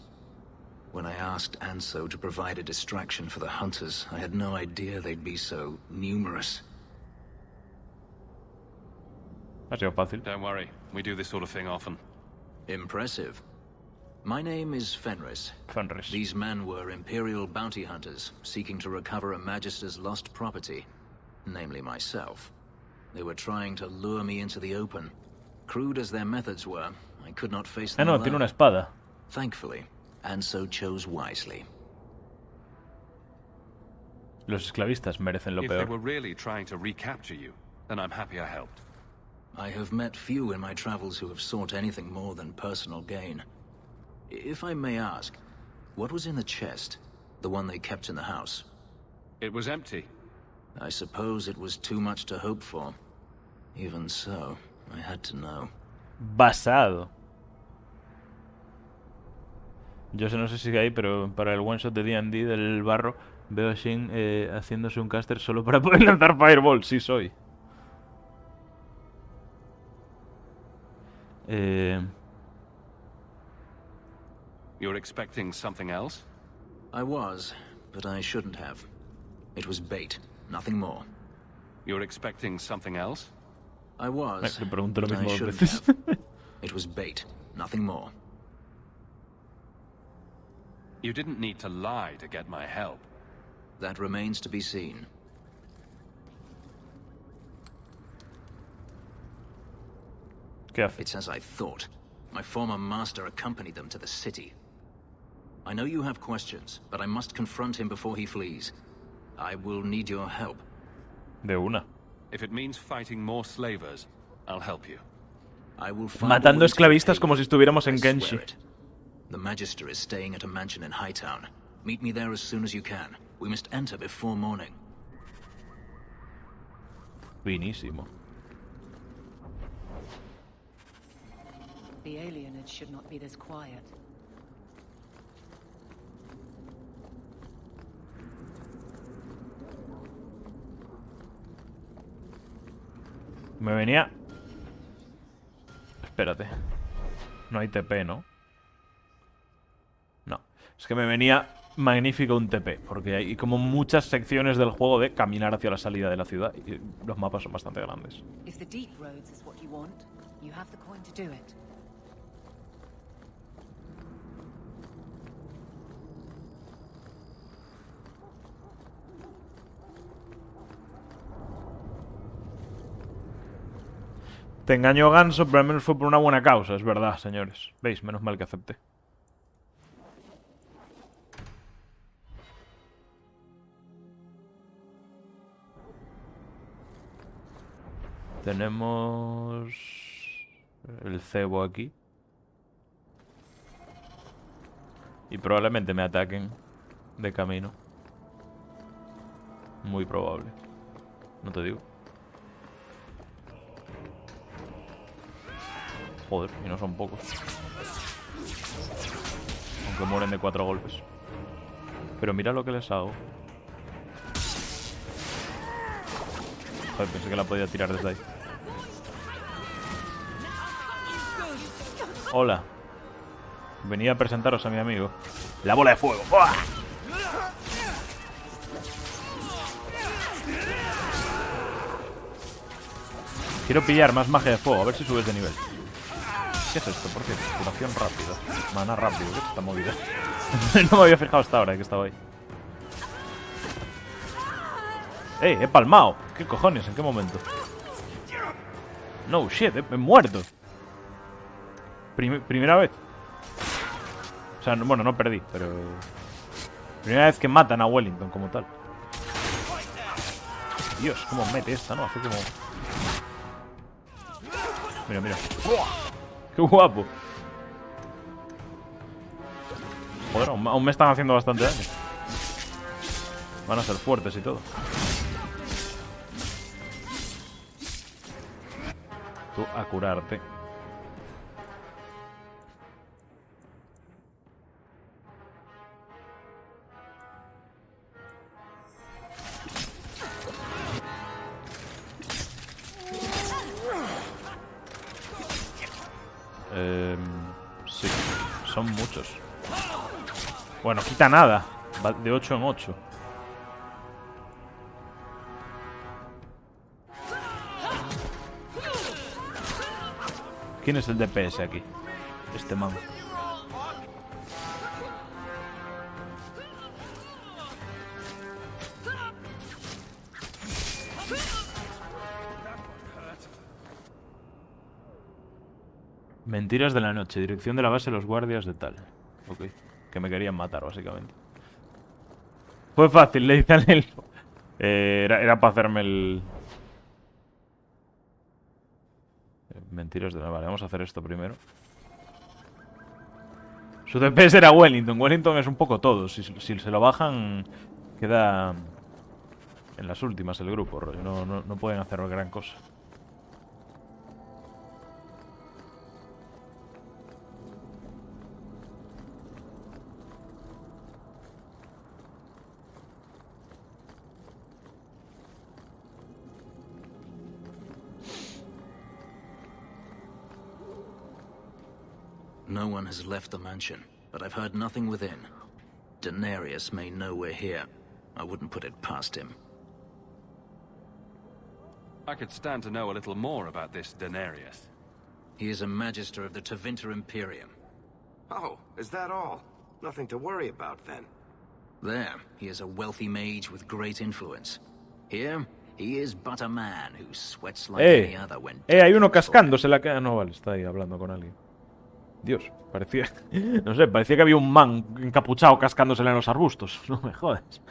When I asked Anso to provide a distraction for the hunters, I had no idea they'd be so numerous. Ha sido fácil. Don't worry, we do this sort of thing often. Impressive. My name is Fenris. Fenris. These men were Imperial bounty hunters, seeking to recover a Magister's lost property, namely myself. They were trying to lure me into the open. Crude as their methods were, I could not face them alone. Tiene una espada. Thankfully, Anso chose wisely. Los esclavistas merecen lo If peor. they were really trying to recapture you, then I'm happy I helped. I have met few in my travels who have sought anything more than personal gain. If I may ask, what was in the chest? The one they kept in the house? It was empty. I suppose it was too much to hope for. Even so, I had to know. Basado. Yo no sé si sigue ahí, pero para el one shot de D&D del barro veo a Shin haciéndose un caster solo para poder lanzar Fireball. Sí soy. You're expecting something else? I was, but I shouldn't have. It was bait, nothing more. You're expecting something else? I was, Le pregunto lo but mismo I dos shouldn't veces. have. It was bait, nothing more. You didn't need to lie to get my help. That remains to be seen. ¿Qué hace? It's as I thought. My former master accompanied them to the city. I know you have questions, but I must confront him before he flees. I will need your help. De una. If it means fighting more slavers, I'll help you. I will find Matando a way to esclavistas repay como you. si estuviéramos en I swear Kenshi. it. The Magister is staying at a mansion in Hightown. Meet me there as soon as you can. We must enter before morning. Finísimo. The alienage should not be this quiet. Me venía... Espérate. No hay TP, ¿no? No. Es que me venía magnífico un TP. Porque hay como muchas secciones del juego de caminar hacia la salida de la ciudad. Y los mapas son bastante grandes. If the deep roads is what you want, you have the coin to do it. Te engañó Ganso, pero al menos fue por una buena causa. Es verdad, señores. ¿Veis? Menos mal que acepté. Tenemos... el cebo aquí. Y probablemente me ataquen de camino. Muy probable. No te digo. Joder, y no son pocos. Aunque mueren de 4 golpes. Pero mira lo que les hago. Joder, pensé que la podía tirar desde ahí. Hola. Venía a presentaros a mi amigo. La bola de fuego. ¡Buah! Quiero pillar más magia de fuego, a ver si subes de nivel. ¿Qué es esto? ¿Por qué? Curación rápida. Mana rápido, ¿qué es esta movida? No me había fijado hasta ahora que estaba ahí. He palmado. ¿Qué cojones? ¿En qué momento? No shit, he muerto. Primera vez. O sea, bueno, no perdí, pero... Primera vez que matan a Wellington como tal. Dios, cómo mete esta, ¿no? Hace como... Mira, mira. ¡Qué guapo! Joder, aún me están haciendo bastante daño. Van a ser fuertes y todo. Tú a curarte. Sí, son muchos. Bueno, quita nada. Va de 8 en 8. ¿Quién es el DPS aquí? Este man. Mentiras de la noche. Dirección de la base de los guardias de tal. Ok. Que me querían matar, básicamente. Fue fácil, le dice al elfo. Era para hacerme el... Mentiras de la... Vale, vamos a hacer esto primero. Su DPS era Wellington. Wellington es un poco todo. Si se lo bajan, queda en las últimas el grupo, rollo. No pueden hacer gran cosa. No one has left the mansion, but I've heard nothing within. Daenerys may know we're here. I wouldn't put it past him. I could stand to know a little more about this Daenerys. He is a Magister of the Tevinter Imperium. Oh, is that all? Nothing to worry about, then. There, he is a wealthy mage with great influence. Here, he is but a man who sweats like any other when... hay uno cascándose la cara. No, vale, está ahí hablando con alguien. Dios, parecía... No sé, parecía que había un man encapuchado cascándosela en los arbustos. No me jodas.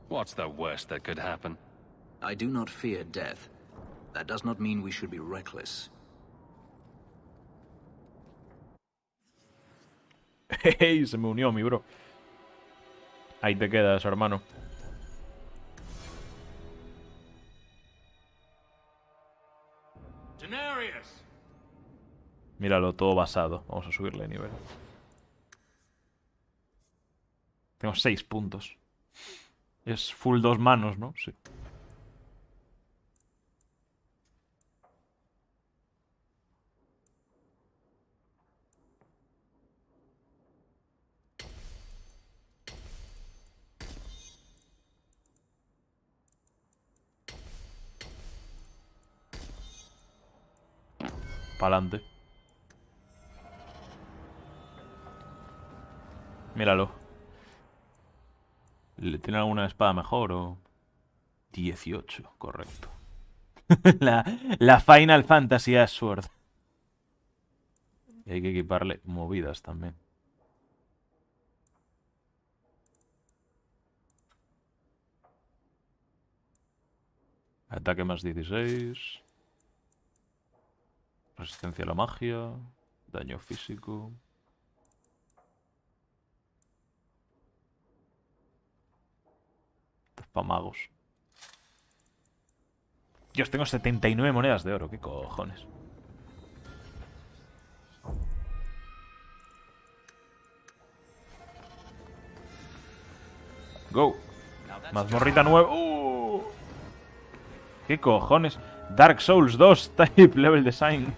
What's the worst that could happen? I do not fear death. That does not mean we should be reckless. Hey, se me unió mi bro. Ahí te quedas, hermano. Míralo, todo basado. Vamos a subirle de nivel. Tengo 6 puntos. Es full 2 manos, ¿no? Sí. Pa'lante. Míralo. ¿Tiene alguna espada mejor o...? 18, correcto. la Final Fantasy Sword. Y hay que equiparle movidas también. Ataque más 16. Resistencia a la magia. Daño físico. Para magos. Dios, tengo 79 monedas de oro. ¿Qué cojones? Go. Mazmorrita nueva. ¿Qué cojones? Dark Souls 2 Type Level Design.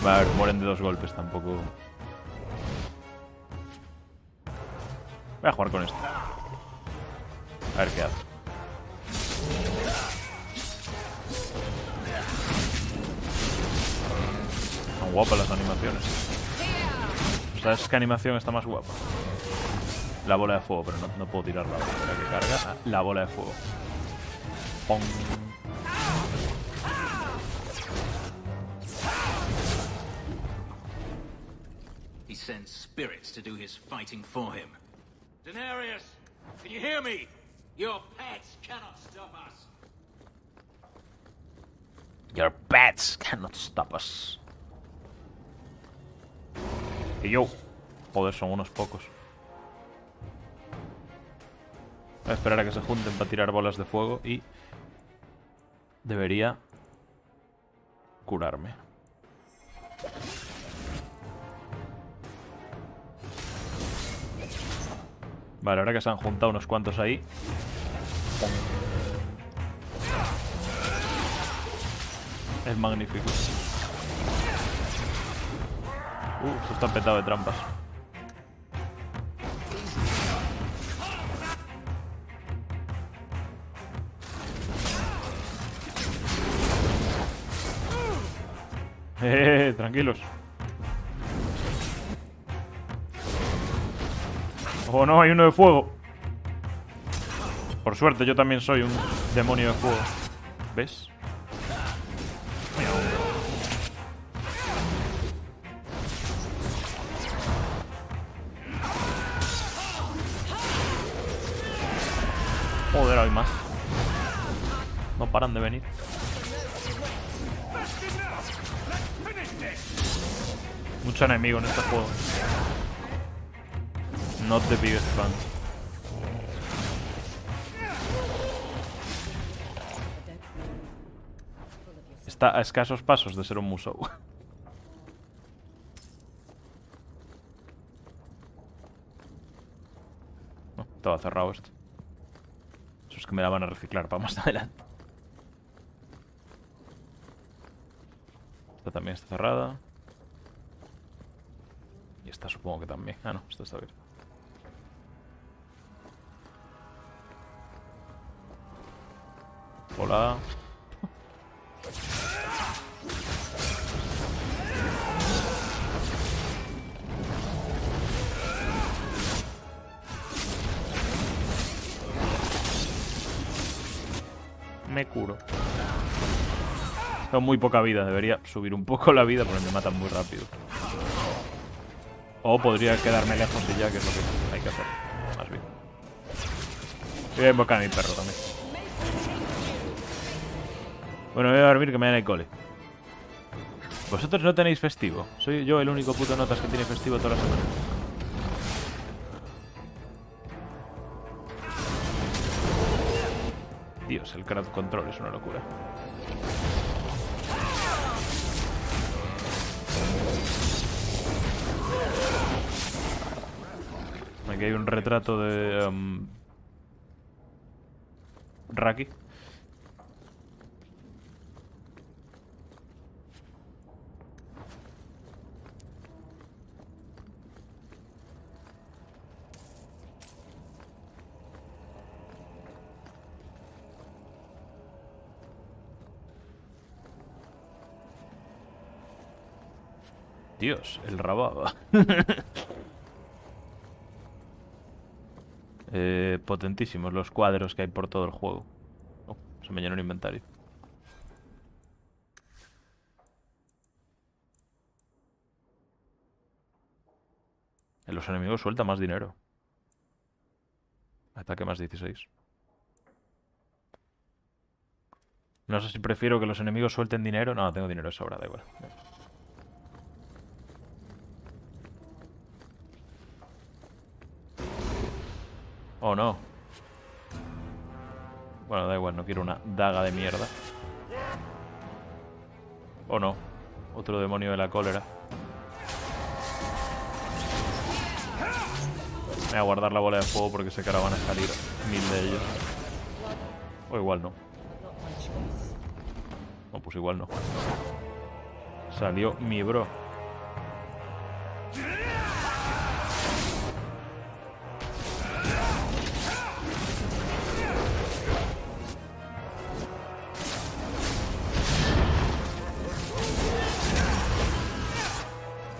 Va, a ver, mueren de 2 golpes, tampoco... Voy a jugar con esto. A ver qué hace. Son guapas las animaciones. ¿Sabes qué animación está más guapa? La bola de fuego, pero no puedo tirarla. Espera que carga. La bola de fuego. ¡Pum! He sends spirits to do his fighting for him. Daenerys, can you hear me? Your pets cannot stop us. Your pets cannot stop us. Y yo. Joder, son unos pocos. Voy a esperar a que se junten para tirar bolas de fuego y... debería... curarme. Vale, ahora que se han juntado unos cuantos ahí. Es magnífico. Esto está petado de trampas. Tranquilos. Oh no, hay uno de fuego. Por suerte yo también soy un demonio de fuego. ¿Ves? Joder, hay más. No paran de venir. Mucho enemigo en este juego. Not the biggest fan. Está a escasos pasos de ser un musou. No, estaba cerrado esto. Eso es que me la van a reciclar para más adelante. Esta también está cerrada. Y esta supongo que también. Ah, no, esta está abierta. Hola. Me curo. Tengo muy poca vida. Debería subir un poco la vida porque me matan muy rápido. O podría quedarme lejos y ya, que es lo que hay que hacer. Más bien. Voy a invocar a mi perro también. Bueno, me voy a dormir que mañana hay cole. Vosotros no tenéis festivo. Soy yo el único puto notas que tiene festivo toda la semana. Dios, el crowd control es una locura. Aquí hay un retrato de... Raki. Dios, el rababa. Potentísimos los cuadros que hay por todo el juego. Oh, se me llenó el inventario. En los enemigos suelta más dinero. Ataque más 16. No sé si prefiero que los enemigos suelten dinero. No, tengo dinero de sobra, da igual. Oh, no. Bueno, da igual, no quiero una daga de mierda. Oh, no. Otro demonio de la cólera. Me voy a guardar la bola de fuego porque sé que ahora van a salir 1000 de ellos. O igual no. No, pues igual no. Salió mi bro.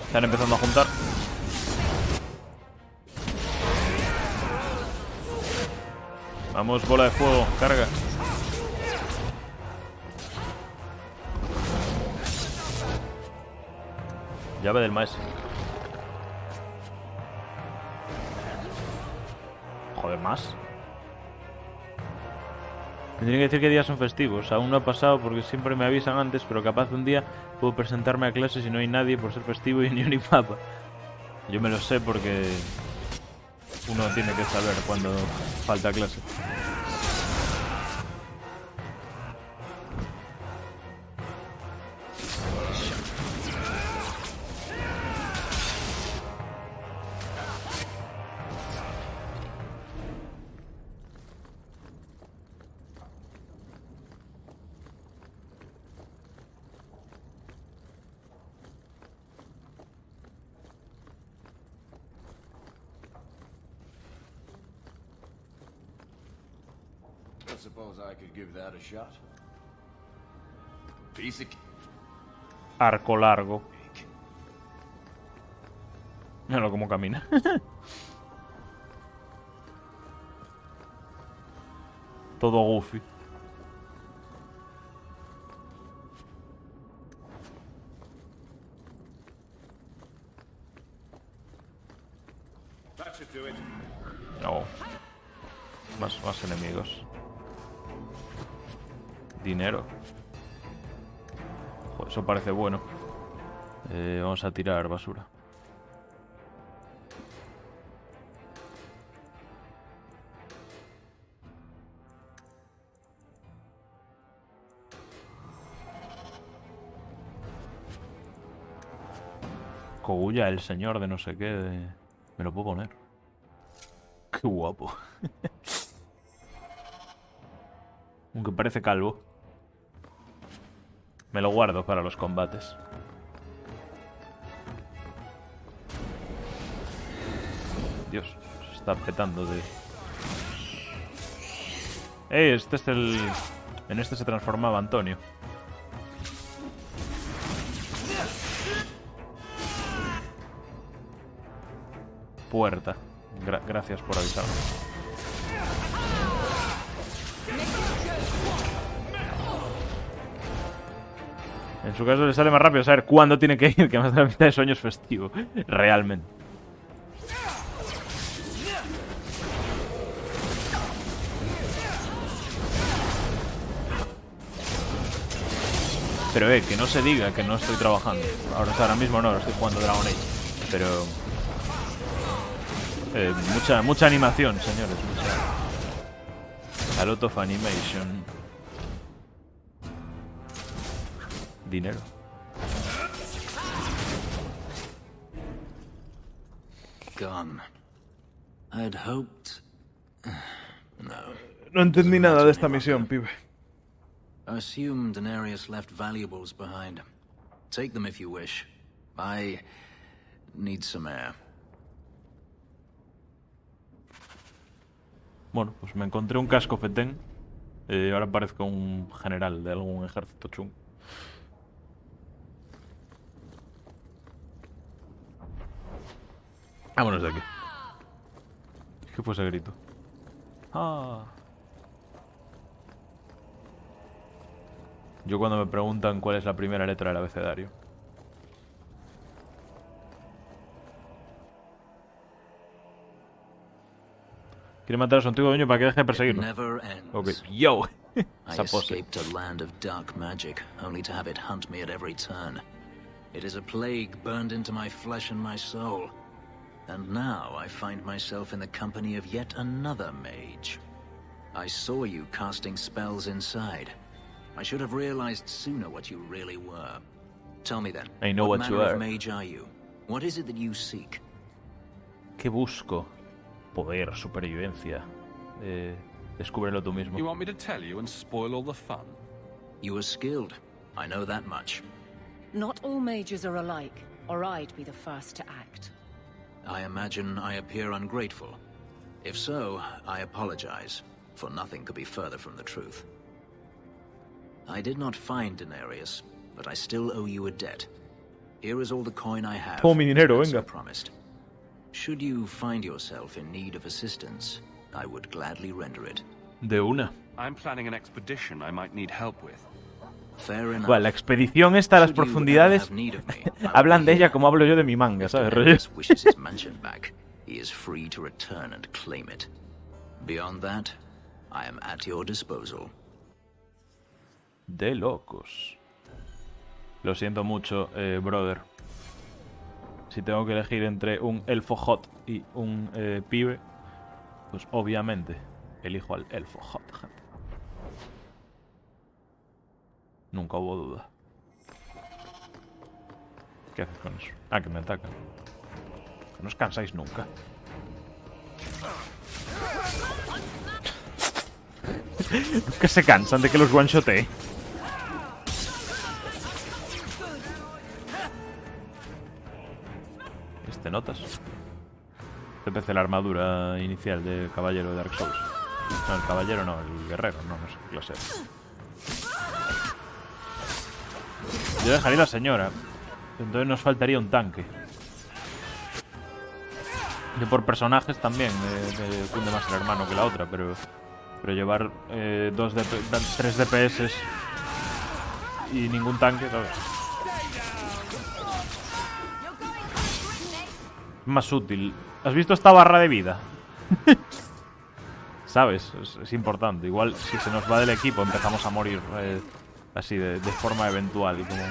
Están empezando a juntar. Vamos, bola de fuego, carga. Llave del maestro. Joder, más. Me tienen que decir qué días son festivos. Aún no ha pasado porque siempre me avisan antes, pero capaz un día puedo presentarme a clase si no hay nadie por ser festivo y ni un mapa. Yo me lo sé porque uno tiene que saber cuando falta clase. I suppose I could give that a shot. Piece of... Arco largo. Míralo cómo camina. Todo goofy. That should do it. No. Más enemigos. Dinero. Joder, eso parece bueno. Vamos a tirar basura. Cogulla, el señor de no sé qué. Me lo puedo poner. Qué guapo. Aunque parece calvo. Me lo guardo para los combates. Dios, se está petando de... este es el... En este se transformaba Antonio. Puerta. Gracias por avisarme. En su caso le sale más rápido saber cuándo tiene que ir, que más de la mitad de sueño es festivo. Realmente. Pero que no se diga que no estoy trabajando. Ahora mismo no, estoy jugando Dragon Age. Pero... mucha animación, señores. A lot of animation. Dinero. Gone. I'd hoped... No. No entendí nada de esta misión, pibe. I assume Daenerys left valuables behind. Take them if you wish. I need some air. Bueno, pues me encontré un casco fetén. Ahora parezco un general de algún ejército chungo. Vámonos de aquí. ¿Qué fue ese grito? Ah. Yo cuando me preguntan cuál es la primera letra del abecedario. Quiere matar a su antiguo dueño para que deje de perseguirlo. Ok, yo. I escaped a land of dark magic, only to have it hunt me at every turn. It is a plague burned into my flesh and my soul. And now I find myself in the company of yet another mage. I saw you casting spells inside. I should have realized sooner what you really were. Tell me then, I know what you are. What manner of mage are you? What is it that you seek? ¿Qué busco? Poder, supervivencia. Descúbrelo tú mismo. You want me to tell you and spoil all the fun? You are skilled. I know that much. Not all mages are alike, or I'd be the first to act. I imagine I appear ungrateful. If so, I apologize, for nothing could be further from the truth. I did not find Denarius, but I still owe you a debt. Here is all the coin I have, Todo mi dinero, as I venga. promised. Should you find yourself in need of assistance, I would gladly render it. De una. I'm planning an expedition I might need help with. Fair enough. Bueno, la expedición esta a las profundidades hablan de ella como hablo yo de mi manga, ¿sabes? Denarius wishes his mansion back. He is free to return and claim it. Beyond that, I am at your disposal. De locos. Lo siento mucho, brother. Si tengo que elegir entre un elfo hot y un pibe, pues obviamente elijo al elfo hot, gente. Nunca hubo duda. ¿Qué haces con eso? Ah, que me atacan. No os cansáis nunca. Nunca se cansan de que los one-shotee. ¿Te notas? Te parece la armadura inicial de caballero de Dark Souls. No, el caballero no, el guerrero, no sé qué clase es. Yo dejaría a la señora. Entonces nos faltaría un tanque. De por personajes también, cunde más el hermano que la otra, pero llevar 3 DPS y ningún tanque, ¿sabes? Más útil. ¿Has visto esta barra de vida? ¿Sabes? Es importante. Igual si se nos va del equipo empezamos a morir así de forma eventual y como...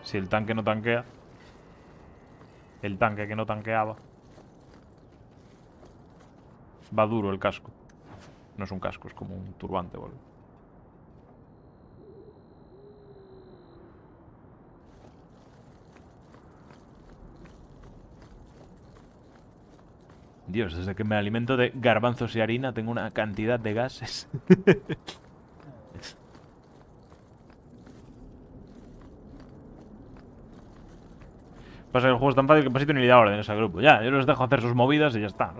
Si el tanque no tanquea, el tanque que no tanqueaba, va duro el casco. No es un casco, es como un turbante, boludo. Dios, desde que me alimento de garbanzos y harina tengo una cantidad de gases. Pasa que el juego es tan fácil que pasito ni le da órdenes al grupo. Ya, yo los dejo hacer sus movidas y ya está.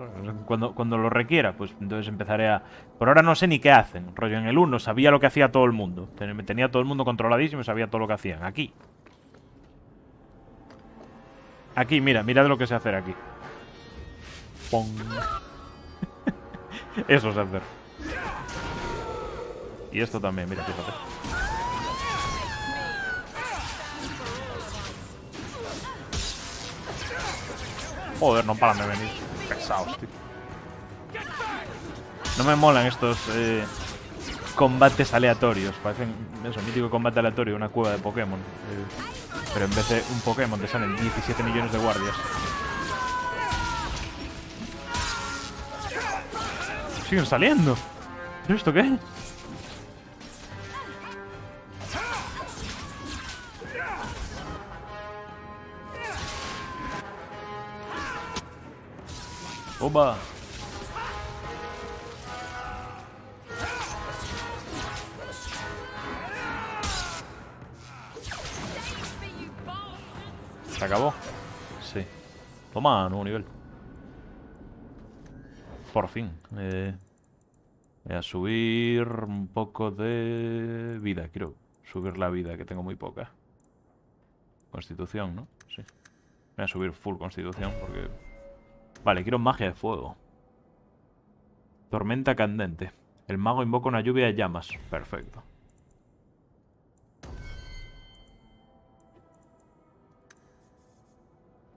Cuando lo requiera, pues entonces empezaré a... Por ahora no sé ni qué hacen. Rollo, en el 1 sabía lo que hacía todo el mundo. Tenía todo el mundo controladísimo y sabía todo lo que hacían. Aquí. Aquí, mira lo que sé hacer aquí. Pong. Eso sé hacer. Y esto también, mira, fíjate. Joder, no paran de venir. Pesados, tío. No me molan estos combates aleatorios. Parecen eso, mítico combate aleatorio, una cueva de Pokémon. Pero en vez de un Pokémon te salen 17 millones de guardias. Siguen saliendo. ¿Pero esto qué? ¡Opa! ¿Se acabó? Sí. Toma, nuevo nivel. Por fin. Voy a subir un poco de vida. Quiero subir la vida, que tengo muy poca. Constitución, ¿no? Sí. Voy a subir full constitución porque... Vale, quiero magia de fuego. Tormenta candente. El mago invoca una lluvia de llamas. Perfecto.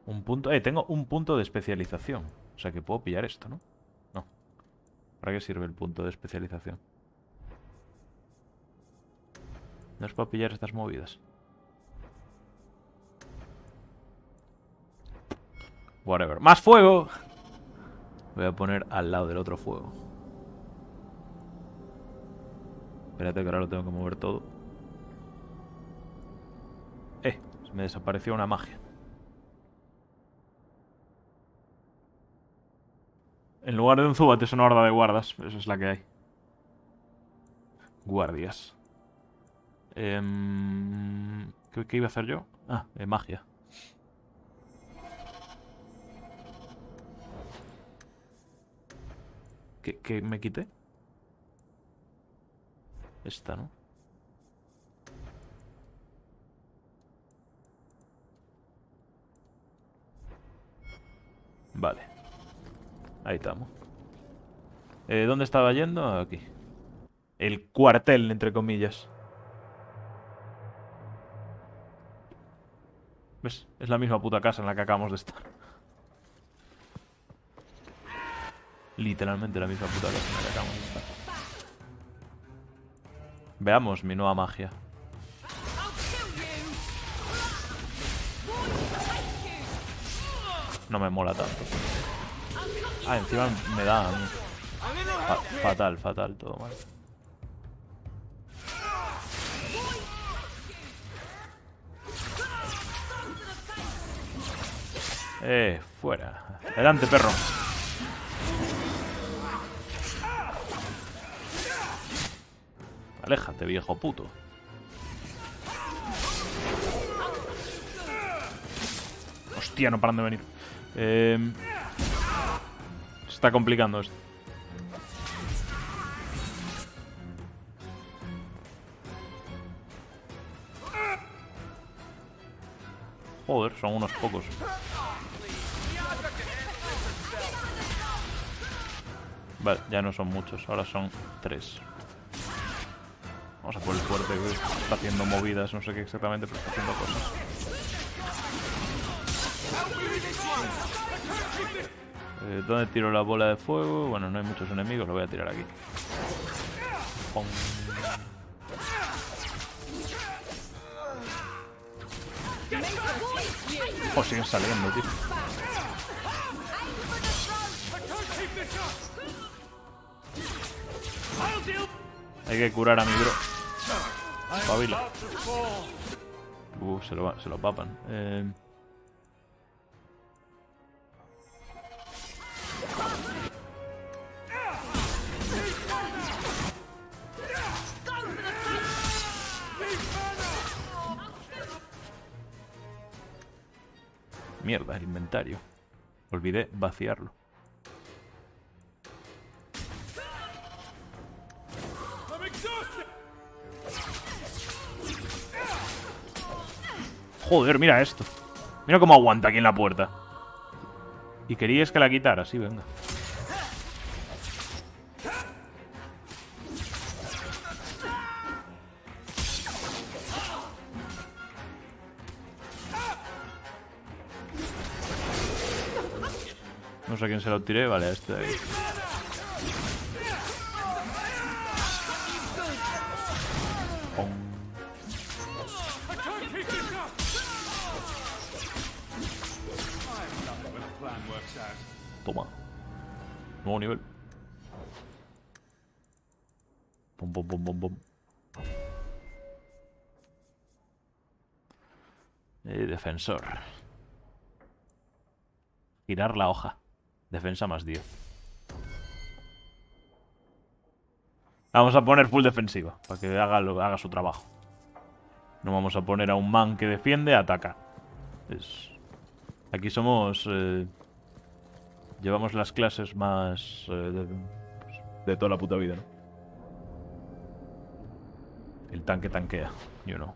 Un punto... tengo un punto de especialización. O sea que puedo pillar esto, ¿no? No. ¿Para qué sirve el punto de especialización? No es para pillar estas movidas. Whatever. ¡Más fuego! Voy a poner al lado del otro fuego. Espérate que ahora lo tengo que mover todo. Se me desapareció una magia. En lugar de un Zubat es una horda de guardas. Esa es la que hay. Guardias. ¿Qué iba a hacer yo? Ah, magia. ¿Qué me quité? Esta, ¿no? Vale. Ahí estamos. ¿Dónde estaba yendo? Aquí. El cuartel, entre comillas. ¿Ves? Es la misma puta casa en la que acabamos de estar. Literalmente la misma puta casa en la que acabamos de estar. Veamos mi nueva magia. No me mola tanto. Ah, encima me da a mí. Fatal, fatal, todo mal. Fuera. Adelante, perro. Aléjate, viejo puto. Hostia, no paran de venir. Se está complicando esto. Joder, son unos pocos. Vale, ya no son muchos, ahora son 3. Vamos a por el fuerte, que está haciendo movidas, no sé qué exactamente, pero está haciendo cosas. ¿Dónde tiro la bola de fuego? Bueno, no hay muchos enemigos, lo voy a tirar aquí. ¡Pum! Oh, siguen saliendo, tío. Hay que curar a mi bro. Pavila. Se lo papan. Mierda, el inventario. Olvidé vaciarlo. Joder, mira esto. Mira cómo aguanta aquí en la puerta. Y querías que la quitara, sí, venga. No sé a quién se lo tiré, vale, a este de ahí. Toma. Nuevo nivel. Pum, pum, pum, pum, pum. Defensor. Girar la hoja. Defensa más 10. Vamos a poner full defensiva, para que haga su trabajo. No vamos a poner a un man que defiende, ataca. Aquí somos... llevamos las clases más... de toda la puta vida, ¿no? El tanque tanquea, you know.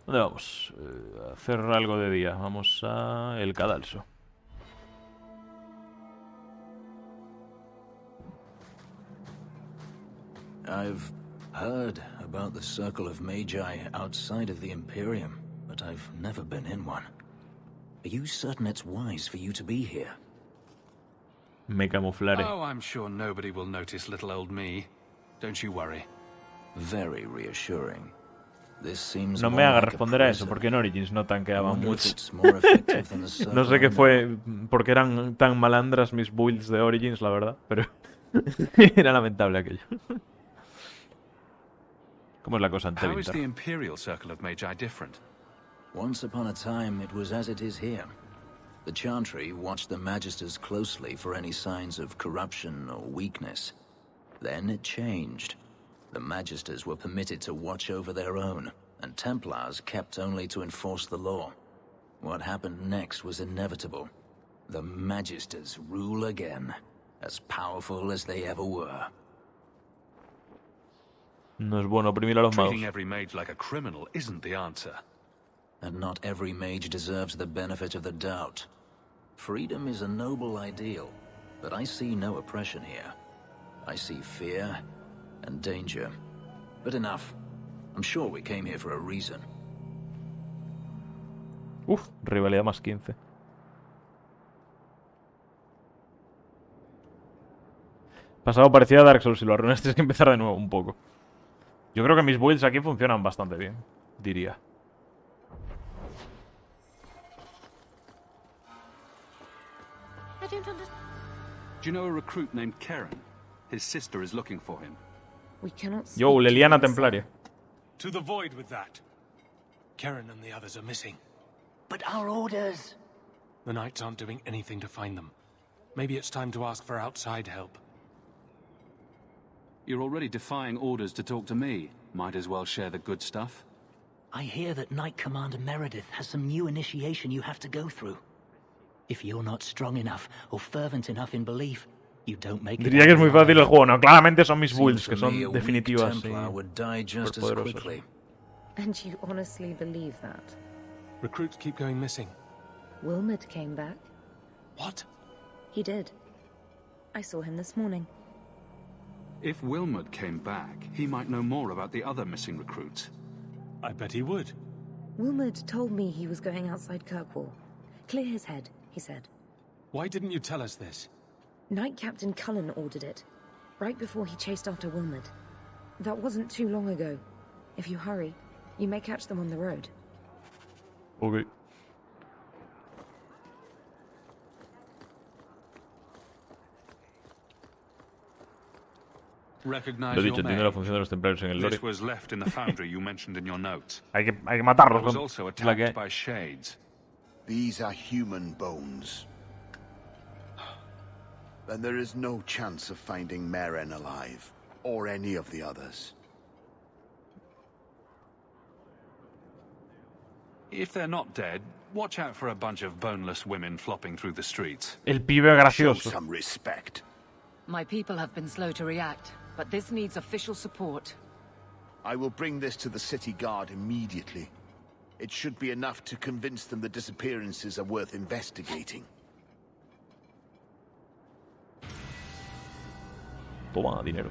¿Dónde vamos? A hacer algo de día. Vamos a el cadalso. I've heard about the Circle of Magi outside of the Imperium, but I've never been in one. Are you certain it's wise for you to be here? Me camuflaré. Oh, I'm sure nobody will notice little old me. Don't you worry. Very reassuring. No me haga responder a eso, porque en Origins no tanqueaban mucho. No sé qué fue, porque eran tan malandras mis builds de Origins, la verdad, pero era lamentable aquello. ¿Cómo es la cosa en How is Tevinter? the Imperial Circle of Magi different? Once upon a time, it was as it is here. The Chantry watched the Magisters closely for any signs of corruption or weakness. Then it changed. The Magisters were permitted to watch over their own, and Templars kept only to enforce the law. What happened next was inevitable. The Magisters rule again, as powerful as they ever were. No es bueno oprimir a los magos. Treating every mage like a criminal isn't the answer. And not every mage deserves the benefit of the doubt. Freedom is a noble ideal, but I see no oppression here. I see fear and danger. But enough. I'm sure we came here for a reason. Uf, rivalidad más 15. Pasado parecía Dark Souls, si lo arruinas tienes que empezar de nuevo un poco. Yo creo que mis builds aquí funcionan bastante bien, diría. Do you know a recruit named Karen? His sister is looking for him. Yo, Leliana Templaria. To the void with that. Karen and the others are missing. But our orders... The Knights aren't doing anything to find them. Maybe it's time to ask for outside help. You're already defying orders to talk to me. Might as well share the good stuff. I hear that Knight Commander Meredith has some new initiation you have to go through. If you're not strong enough or fervent enough in belief, you don't make it. Diría que es muy fácil el juego. No, claramente son mis builds, que son definitivas y superpoderosas. And you honestly believe that? Recruits keep going missing. Wilmot came back. What? He did. I saw him this morning. If Wilmot came back, he might know more about the other missing recruits. I bet he would. Wilmot told me he was going outside Kirkwall. Clear his head, he said. Why didn't you tell us this? Knight Captain Cullen ordered it, right before he chased after Wilmot. That wasn't too long ago. If you hurry, you may catch them on the road. Okay. Recognize Lo he dicho, your entiendo la función de los templarios en el lore. This was left in the foundry you mentioned in your notes. Hay que matarlos. I was also attacked by shades. These are human bones. Then there is no chance of finding Meren alive, or any of the others. If they're not dead, watch out for a bunch of boneless women flopping through the streets. El pibe gracioso. Show some respect. My people have been slow to react, but this needs official support. I will bring this to the city guard immediately. It should be enough to convince them the disappearances are worth investigating. Toma, dinero.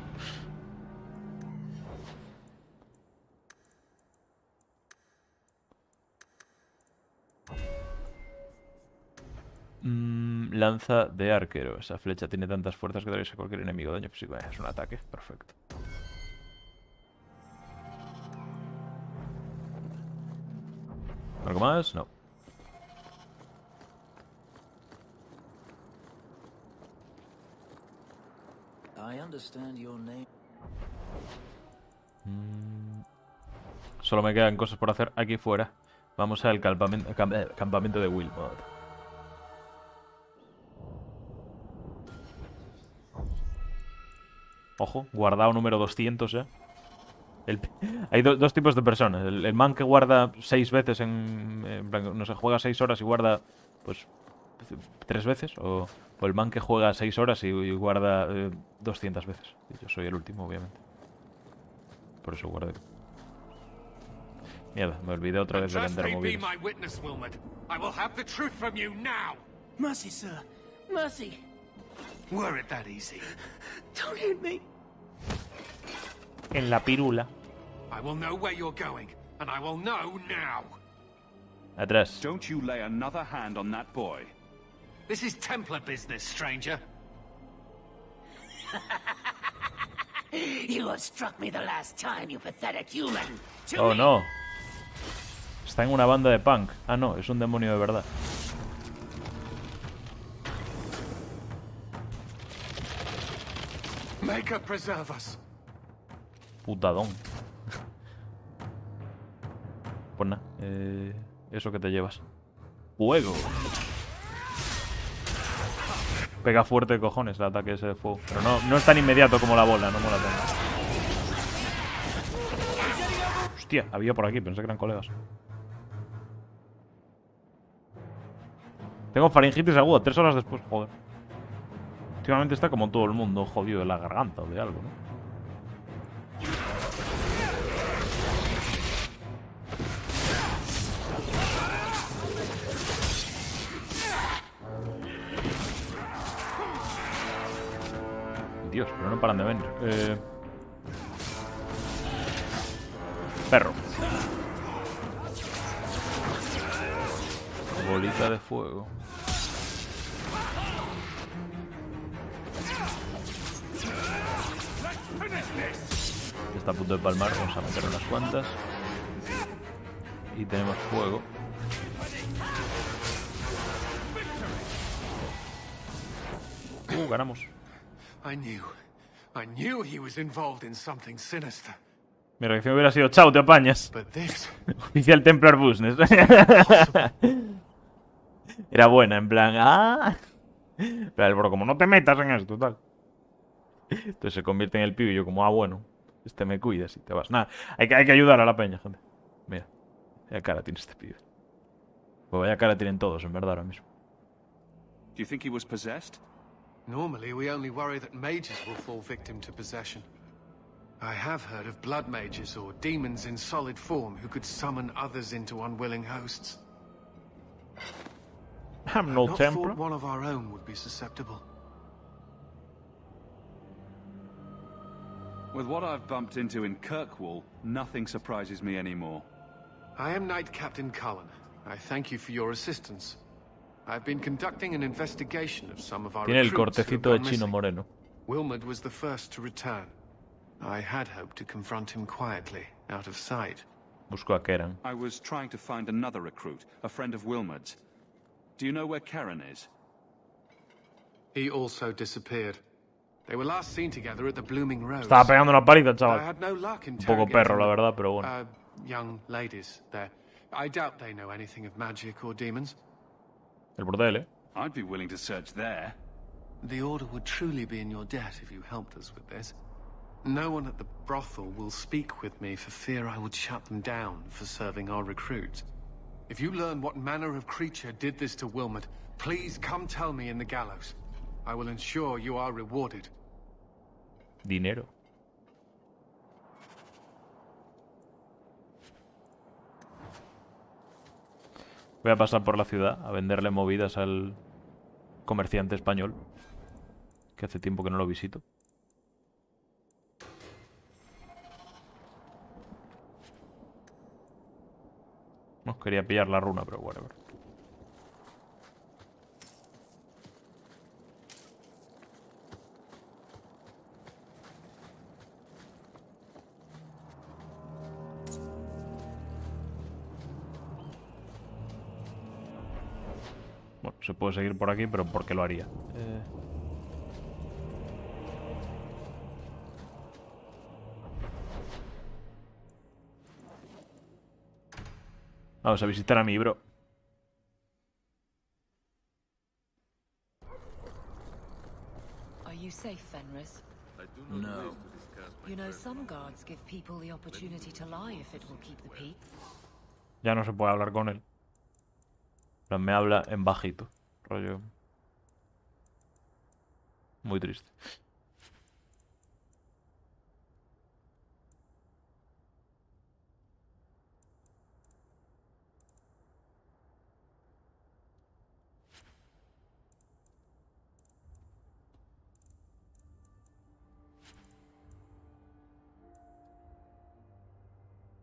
Lanza de arquero. Esa flecha tiene tantas fuerzas que atraviesa cualquier enemigo. Daño físico. Es un ataque. Perfecto. ¿Algo más? No. Solo me quedan cosas por hacer aquí fuera. Vamos al campamento de Wilmot. Ojo, guardado número 200 ya. Hay dos tipos de personas. El man que guarda 6 veces en plan, no sé, juega 6 horas y guarda pues 3 veces. O el man que juega 6 horas y guarda 200 veces. Yo soy el último, obviamente. Por eso guardé. Mierda, me olvidé otra vez de vender móviles. Mercy, sir. Mercy. Were it that easy? Don't hit me. En la pirula. I will know where you're going, and I will know now. Atrás. Don't you lay another hand on that boy. This is Templar business, stranger. You have struck me the last time, you pathetic human. Oh no. Está en una banda de punk. Ah, no, es un demonio de verdad. Make her preserve us. Putadón. Pues nada, eso que te llevas. Fuego. Pega fuerte de cojones el ataque ese de fuego. Pero no es tan inmediato como la bola, no mola tanto. Hostia, había por aquí, pensé que eran colegas. Tengo faringitis aguda, 3 horas después, joder. Últimamente está como todo el mundo jodido de la garganta o de algo, ¿no? Dios, pero no paran de venir. Perro. Bolita de fuego. Está a punto de palmar, vamos a meter unas cuantas. Y tenemos fuego. Ganamos. I knew he was involved in something sinister. Mi reacción hubiera sido, chao, te apañas. Oficial Templar Business. Era buena, en plan, Pero el bro, como no te metas en esto, tal. Entonces se convierte en el pibe y yo como, bueno, me cuidas y te vas. Nada, hay que ayudar a la peña, gente. Mira, vaya cara tiene este pibe. Pues vaya cara tienen todos, en verdad, ahora mismo. Do you think he was possessed? Normally, we only worry that mages will fall victim to possession. I have heard of blood mages or demons in solid form who could summon others into unwilling hosts. I'm no Templar. Thought one of our own would be susceptible. With what I've bumped into in Kirkwall, nothing surprises me anymore. I am Knight Captain Cullen. I thank you for your assistance. I've been conducting an investigation of some of our Tiene el recruits who have cortecito de gone chino missing. moreno. Wilmot was the first to return. I had hoped to confront him quietly, out of sight. Busco a Karen. I was trying to find another recruit, a friend of Wilmot's. Do you know where Karen is? He also disappeared. They were last seen together at the Blooming Rose. Estaba pegando una paliza, I chaval. had no luck Un poco perro, la verdad, pero bueno. Young ladies there. I doubt they know anything of magic or demons. El bordel, ¿eh? I'd be willing to search there. The Order would truly be in your debt if you helped us with this. No one at the brothel will speak with me for fear I would shut them down for serving our recruits. If you learn what manner of creature did this to Wilmot, please come tell me in the gallows. I will ensure you are rewarded. Dinero. Voy a pasar por la ciudad a venderle movidas al comerciante español, que hace tiempo que no lo visito. No, quería pillar la runa, pero whatever. Bueno, se puede seguir por aquí, pero ¿por qué lo haría? Vamos a visitar a mi bro. Are you safe, Fenris? No. You know, some guards give people the opportunity to lie if it will keep the peace. Ya no se puede hablar con él. Pero me habla en bajito. Rollo. Muy triste.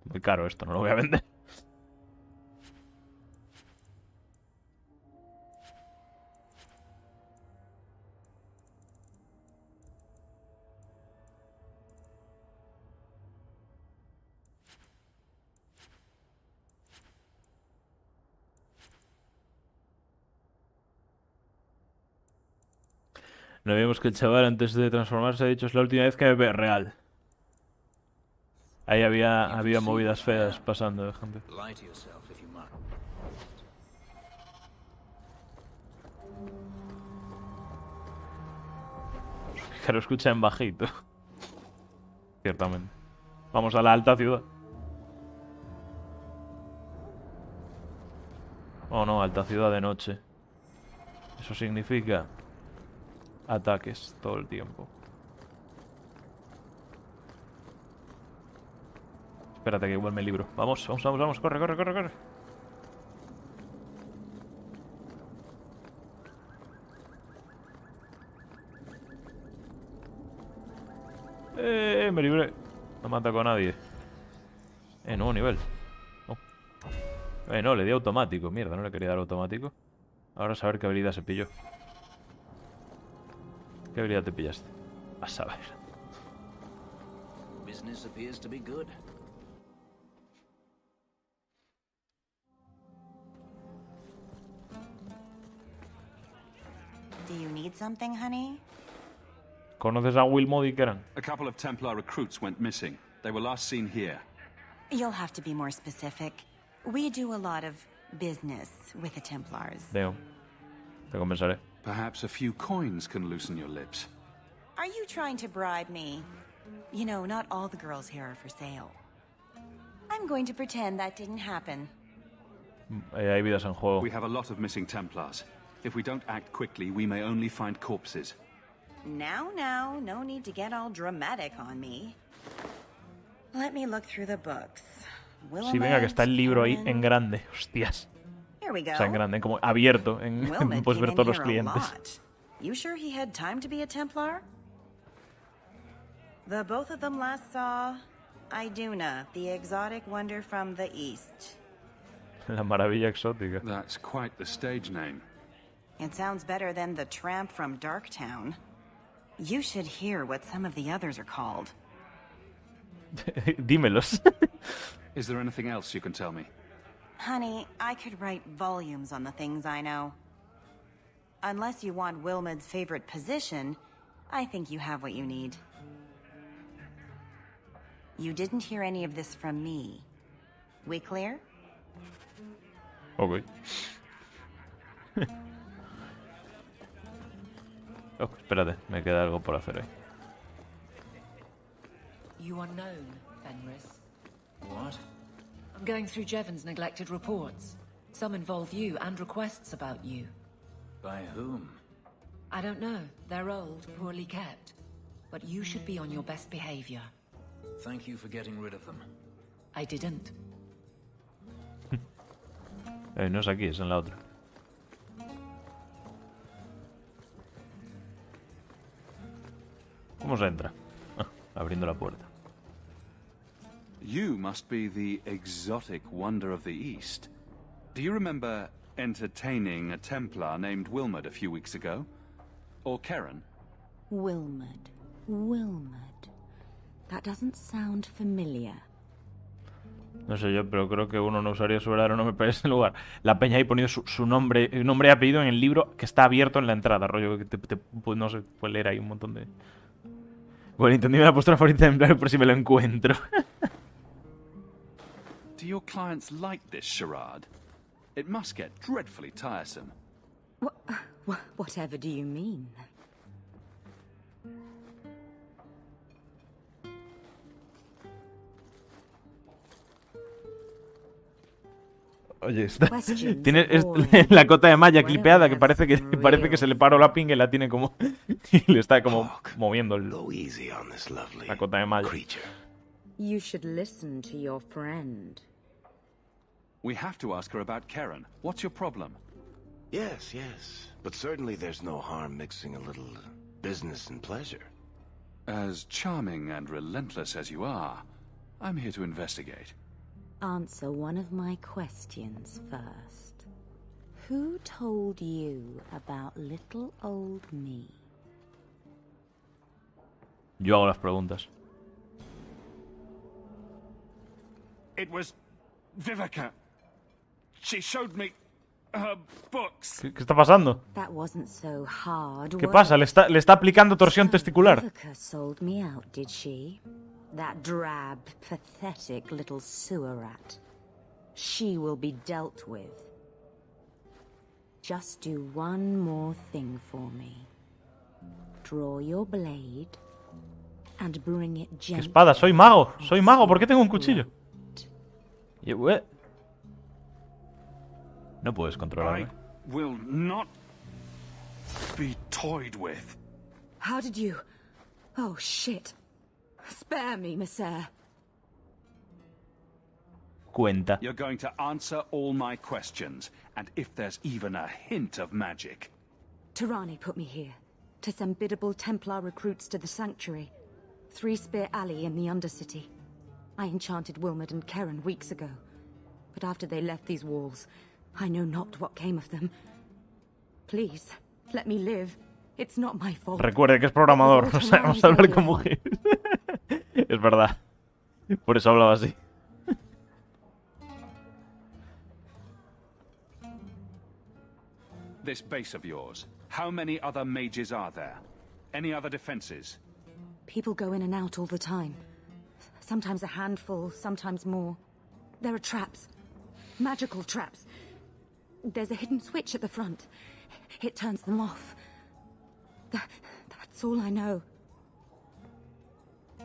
Muy caro esto, no lo voy a vender. No vemos que el chaval antes de transformarse ha dicho es la última vez que me ve real. Ahí había movidas feas pasando de gente. Que lo escucha en bajito. Ciertamente. Vamos a la alta ciudad. Oh no, alta ciudad de noche. Eso significa ataques todo el tiempo. Espérate que igual me libro. Vamos, corre, corre, corre, corre. Me libré. No me atacó a nadie. Nuevo nivel. No, le di automático. Mierda, no le quería dar automático. Ahora a saber qué habilidad se pilló. ¿Qué habilidad te pillaste? A saber. Business appears to be good. Do you need something, honey? ¿Conoces a Will Modiqueran? A couple of Templar recruits went missing. They were last seen here. You'll have to be more specific. We do a lot of business with the Templars. Deo. Te compensaré. Perhaps a few coins can loosen your lips. Are you trying to bribe me? You know, not all the girls here are for sale. I'm going to pretend that didn't happen. Hay vidas en juego. We have a lot of missing Templars. If we don't act quickly, we may only find corpses. Now, no need to get all dramatic on me. Let me look through the books. Sí, venga, que está el libro ahí en grande. Hostias. Here we go. O sea, en grande, como abierto. Puedes ver todos los clientes. You sure he had time to be a Templar? The both of them last saw Iduna, the exotic wonder from the east. La maravilla exótica. That's quite the stage name. It sounds better than the tramp from Darktown. You should hear what some of the others are called. Dímelos. Is there anything else you can tell me? Honey, I could write volumes on the things I know. Unless you want Wilmed's favorite position, I think you have what you need. You didn't hear any of this from me. We clear? Ok. Oh, espérate, me queda algo por hacer ahí. You are known, Fenris. What? I'm going through Jevon's neglected reports. Some involve you and requests about you. By whom? I don't know. They're old, poorly kept. But you should be on your best behavior. Thank you for getting rid of them. I didn't. No es aquí, es en la otra. ¿Cómo se entra? Abriendo la puerta. You must be the exotic wonder of the East. Do you remember entertaining a Templar named Wilmed a few weeks ago? Or Karen? Wilmed. That doesn't sound familiar. No sé yo, pero creo que uno no usaría su verdadero nombre para ese lugar. La peña ahí poniendo su nombre y apellido en el libro que está abierto en la entrada, rollo que pues no sé, puede leer ahí un montón de... Bueno, entendí la postura favorita de emplear por si me lo encuentro. Do your clients like this charade? It must get dreadfully tiresome. Whatever do you mean? Oye, tiene la cota de malla clipeada que parece que se le paró la pinga y la tiene como... y le está como moviendo la cota de malla. You should listen to your friend. We have to ask her about Karen. What's your problem? Yes. But certainly there's no harm mixing a little business and pleasure. As charming and relentless as you are, I'm here to investigate. Answer one of my questions first. Who told you about little old me? Yo hago las preguntas. It was Vivica. She showed me... ¿Qué está pasando? That wasn't so hard, ¿Qué was pasa? it? Le está aplicando torsión testicular. Vivica sold me out, did she? That drab, pathetic little sewer rat. She will be dealt with. Just do one more thing for me. Draw your blade and bring it ¿Qué gently. espada? Soy mago. Soy mago. ¿Por qué tengo un cuchillo? No puedes controlarme. Will not be toyed with. How did you... Oh, shit. Spare me, Messer. Cuenta. You're going to answer all my questions, and if there's even a hint of magic. Tirani put me here, to send biddable Templar recruits to the Sanctuary. 3 Spear Alley in the Undercity. I enchanted Wilmot and Keren weeks ago. But after they left these walls, I know not what came of them. Please, let me live. It's not my fault. Recuerde que es programador, no sabemos hablar con mujeres. Es verdad. Por eso hablaba así. This base of yours, how many other mages are there? Any other defenses? People go in and out all the time. Sometimes a handful, sometimes more. There are traps. Magical traps. There's a hidden switch at the front. It turns them off. That's all I know.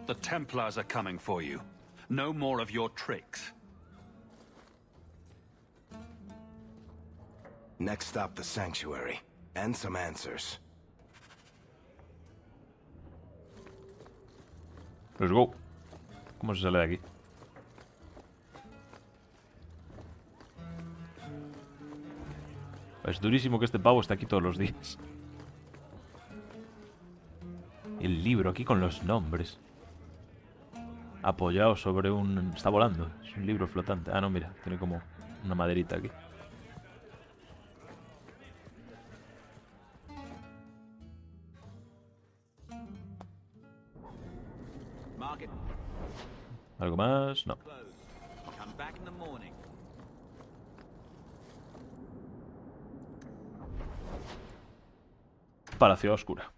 The Templars are coming for you. No more of your tricks. Next stop, the Sanctuary. And some answers. Let's go. ¿Cómo se sale de aquí? Es durísimo que este pavo esté aquí todos los días. El libro aquí con los nombres. Apoyado sobre un... Está volando. Es un libro flotante. Ah, no, mira. Tiene como una maderita aquí. ¿Algo más? No. Palacio Oscura.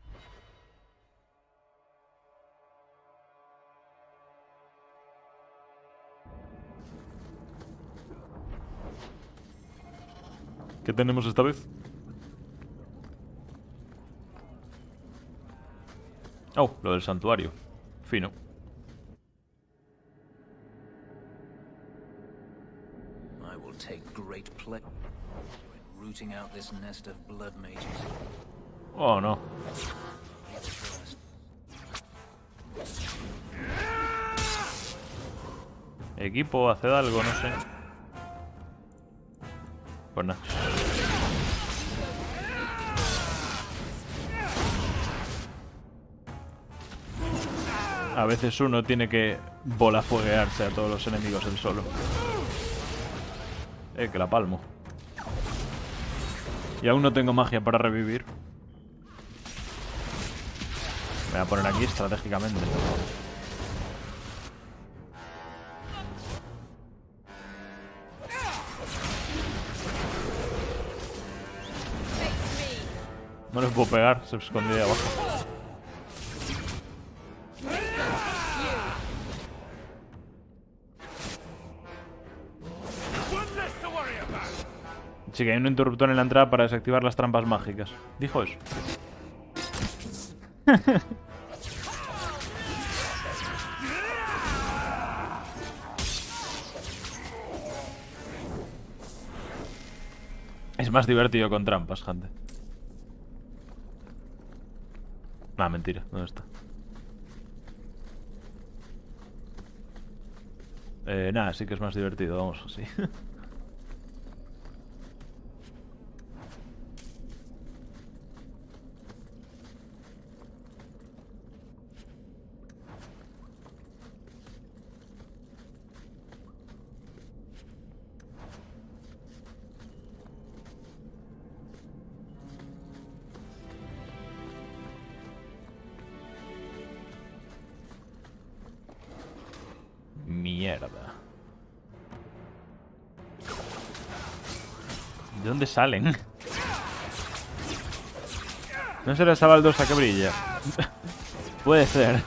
¿Qué tenemos esta vez? Oh, lo del santuario. Fino. I will take great pleasure in rooting out this nest of blood mages. Oh, no. Equipo, haced algo, no sé. Pues nada. A veces uno tiene que volafueguearse a todos los enemigos él solo. Que la palmo. Y aún no tengo magia para revivir. Me voy a poner aquí estratégicamente. No les puedo pegar, se esconde ahí abajo. Sí, que hay un interruptor en la entrada para desactivar las trampas mágicas. Dijo eso. Es más divertido con trampas, gente. Ah, mentira. ¿Dónde está? Nada, sí que es más divertido, vamos así. Mierda. ¿De dónde salen? ¿No será esa baldosa que brilla? Puede ser.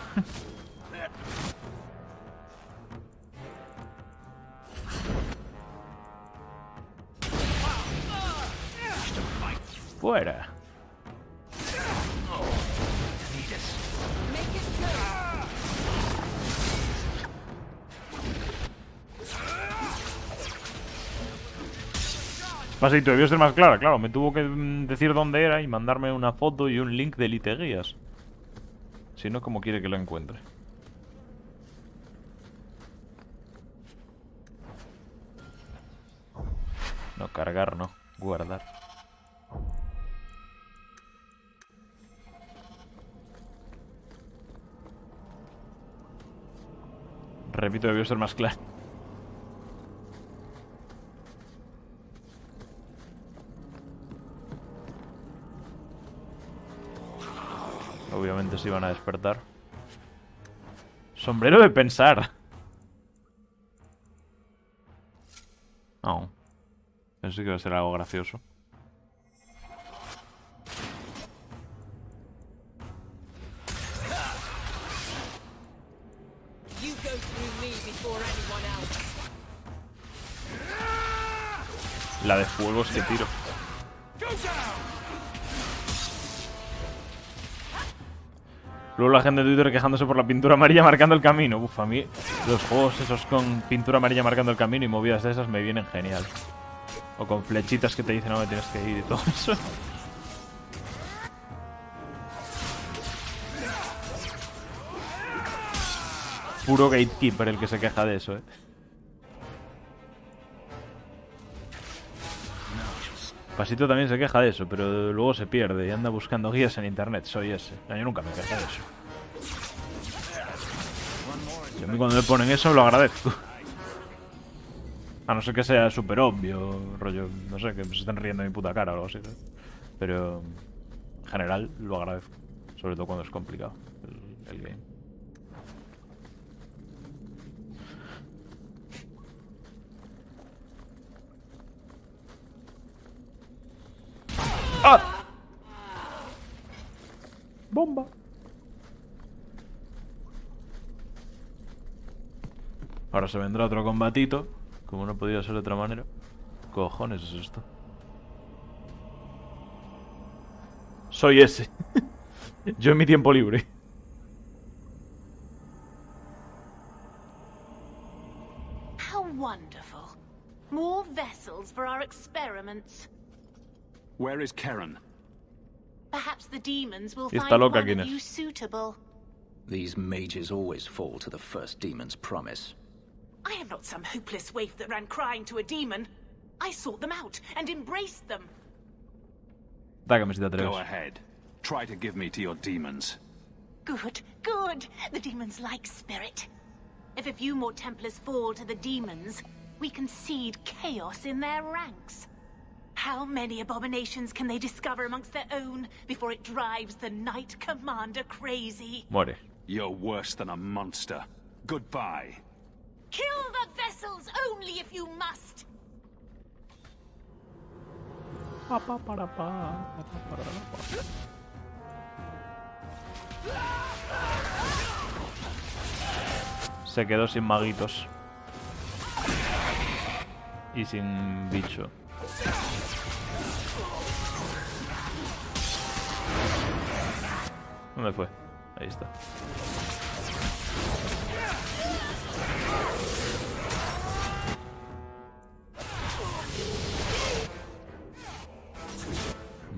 Fuera. Pasito, debió ser más clara, claro. Me tuvo que decir dónde era y mandarme una foto y un link de Elite Guías. Si no, ¿cómo quiere que lo encuentre? No, cargar no. Guardar. Repito, debió ser más claro. Obviamente se iban a despertar. Sombrero de pensar. Oh. Eso sí que va a ser algo gracioso. La de fuegos que tiro. Luego la gente de Twitter quejándose por la pintura amarilla marcando el camino. Uf, a mí los juegos esos con pintura amarilla marcando el camino y movidas de esas me vienen genial. O con flechitas que te dicen no me tienes que ir y todo eso. Puro gatekeeper el que se queja de eso, ¿eh? Pasito también se queja de eso, pero luego se pierde y anda buscando guías en internet. Soy ese. Yo nunca me quejo de eso. Y a mí cuando me ponen eso lo agradezco. A no ser que sea súper obvio, rollo, no sé, que se estén riendo de mi puta cara o algo así, ¿sabes? Pero en general lo agradezco. Sobre todo cuando es complicado el game. ¡Ah! ¡Bomba! Ahora se vendrá otro combatito. Como no podía ser de otra manera. ¿Qué cojones es esto? Soy ese. Yo en mi tiempo libre. How wonderful. More vessels for our experiments. Where is Karen? Perhaps the demons will Está find loca, one ¿quién of es? you suitable. These mages always fall to the first demon's promise. I am not some hopeless waif that ran crying to a demon. I sought them out and embraced them. Dágame si te atreves. Go ahead. Try to give me to your demons. Good, good. The demons like spirit. If a few more Templars fall to the demons, we can seed chaos in their ranks. How many abominations can they discover amongst their own before it drives the Knight Commander crazy? Muere. You're worse than a monster. Goodbye. Kill the vessels only if you must. Se quedó sin maguitos. Y sin bicho. ¿Dónde fue? Ahí está.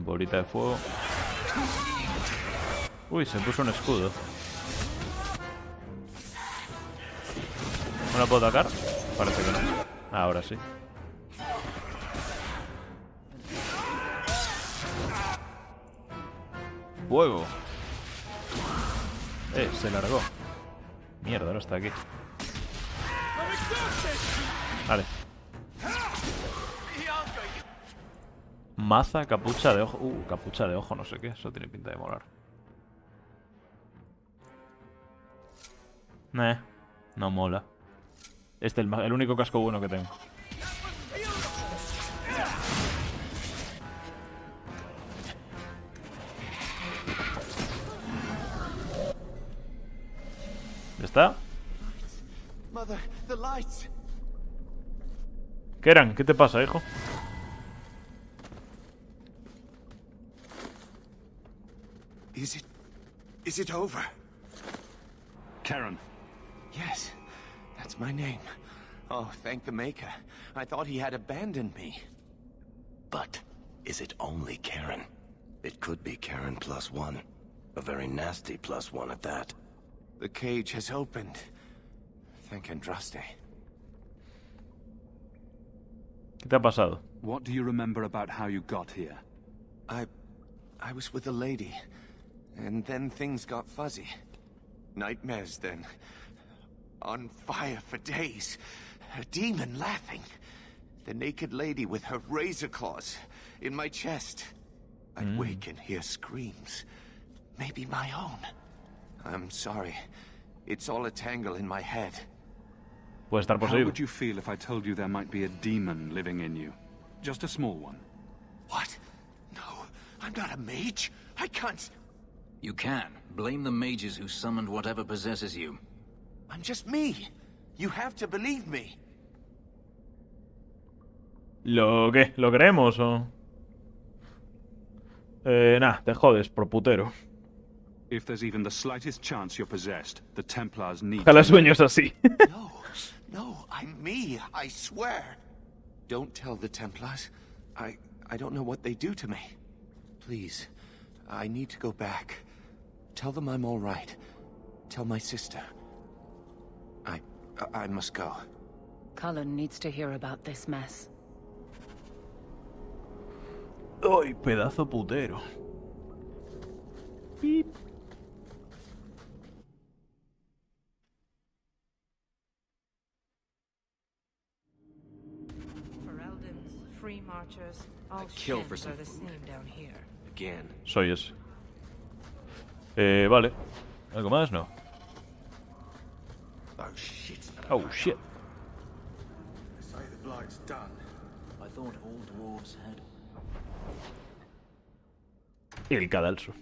Bolita de fuego. Uy, se puso un escudo. ¿No la puedo atacar? Parece que no. Ahora sí. Fuego. Se largó. Mierda, ahora está aquí. Vale. Maza, capucha de ojo. Capucha de ojo, no sé qué. Eso tiene pinta de molar. No mola. Este es el único casco bueno que tengo. ¿Ya está? Mother, the lights. Keran, ¿qué te pasa, hijo? Is it over? Karen. Yes, that's my name. Oh, thank the Maker. I thought he had abandoned me. But is it only Karen? It could be Karen +1. A very nasty +1 at that. The cage has opened. Thank Andraste. ¿Qué te ha pasado? What do you remember about how you got here? I was with a lady, and then things got fuzzy. Nightmares then. On fire for days. A demon laughing. The naked lady with her razor claws in my chest. I'd wake and hear screams. Maybe my own. I'm sorry. It's all a tangle in my head. Puede estar How poseído. would you feel if I told you there might be a demon living in you? Just a small one. What? No, I'm not a mage. I can't... You can. Blame the mages who summoned whatever possesses you. I'm just me. You have to believe me. ¿Lo qué? ¿Lo creemos o...? Nah, te jodes, por putero. If there's even the slightest chance you're possessed, the Templars need Ojalá to... sueños así. No, I'm me. I swear. Don't tell the Templars. I don't know what they do to me. Please, I need to go back. Tell them I'm all right. Tell my sister. I must go. Cullen needs to hear about this mess. ¡Ay, pedazo putero! Pip. Free marchers, all kill for shins some are the food. same down here. Again. Soy ese. Vale. ¿Algo más? No. Oh shit. Oh shit. They say the blight's done. I thought all dwarves had... El cadalso.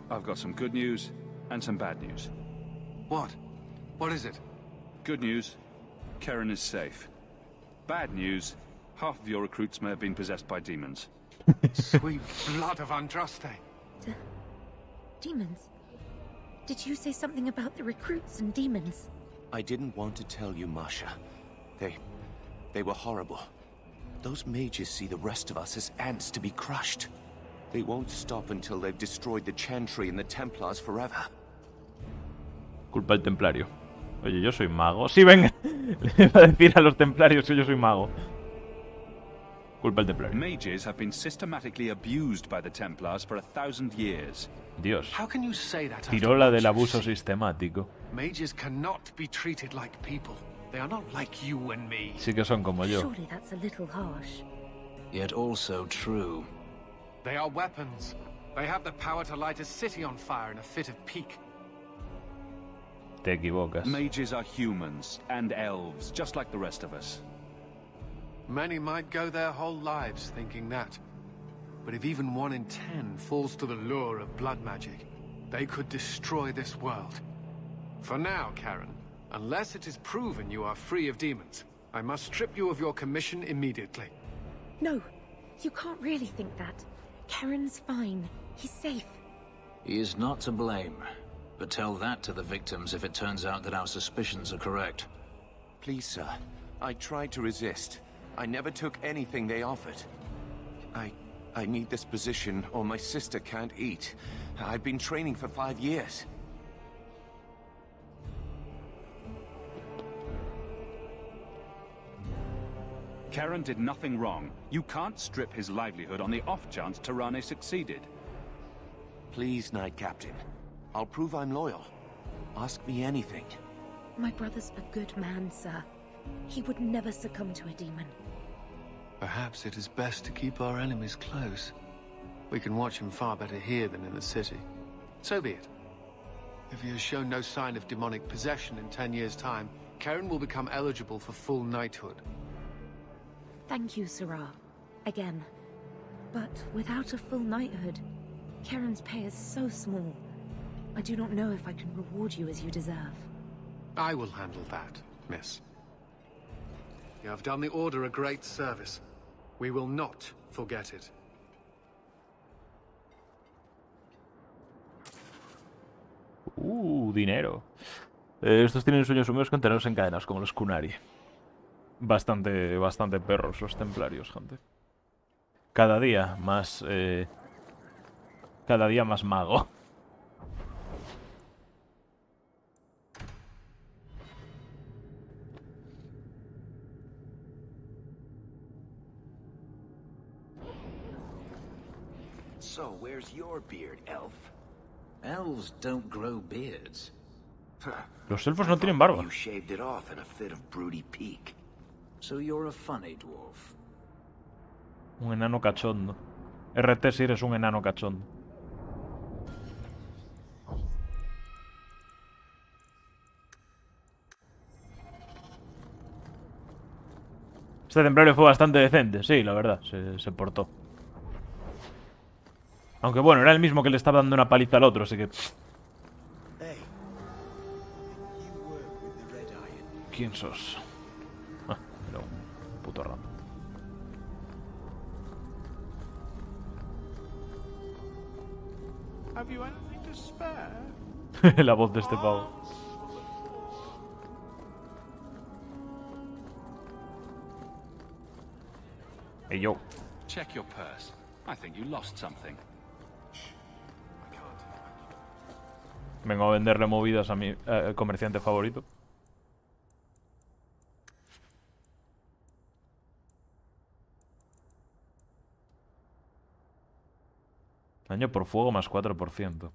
I've got some good news and some bad news. What? What is it? Good news, Karen is safe. Bad news, half of your recruits may have been possessed by demons. Sweet blood of Andraste. Demons? Did you say something about the recruits and demons? I didn't want to tell you, Masha. They were horrible. Those mages see the rest of us as ants to be crushed. They won't stop until they've destroyed the Chantry and the Templars forever. Culpa al templario. Oye, yo soy mago. Sí, venga. Le va a decir a los templarios que yo soy mago. Culpa al templario. Mages have been systematically abused by the Templars for 1,000 years. Dios. How can you say that? Tiró la del abuso sistemático. Mages cannot be treated like people. They are not like you and me. Sí que son como yo. Surely that's a little harsh. Yet also true. They are weapons. They have the power to light a city on fire in a fit of pique. Te equivocas. Mages are humans and elves, just like the rest of us. Many might go their whole lives thinking that. But if even 1 in 10 falls to the lure of blood magic, they could destroy this world. For now, Karen, unless it is proven you are free of demons, I must strip you of your commission immediately. No, you can't really think that. Karen's fine. He's safe. He is not to blame. But tell that to the victims if it turns out that our suspicions are correct. Please, sir. I tried to resist. I never took anything they offered. I need this position or my sister can't eat. I've been training for 5 years. Karen did nothing wrong. You can't strip his livelihood on the off chance Tirane succeeded. Please, Knight Captain. I'll prove I'm loyal. Ask me anything. My brother's a good man, sir. He would never succumb to a demon. Perhaps it is best to keep our enemies close. We can watch him far better here than in the city. So be it. If he has shown no sign of demonic possession in 10 years' time, Karen will become eligible for full knighthood. Thank you, Sirrah. Again. But without a full knighthood, Karen's pay is so small. I do not know if I can reward you as you deserve. I will handle that, miss. You have done the Order a great service. We will not forget it. Dinero. Estos tienen sueños húmedos con tenerlos en cadenas, como los Kunari. Bastante perros los templarios, gente. Cada día más mago. So, where's your beard, elf? Elves don't grow beards. Los elfos no tienen barba. You shaved it off in a fit of broody pique. So you're a funny dwarf. Un enano cachondo. RT si eres un enano cachondo. Este templario fue bastante decente, sí, la verdad, se portó. Aunque bueno, era el mismo que le estaba dando una paliza al otro, así que... ¿Quién sos? Ah, era un puto ramo. La voz de este pavo. Hey, yo. Check your purse. I think you lost something. Vengo a venderle movidas a mi comerciante favorito. Daño por fuego más 4%.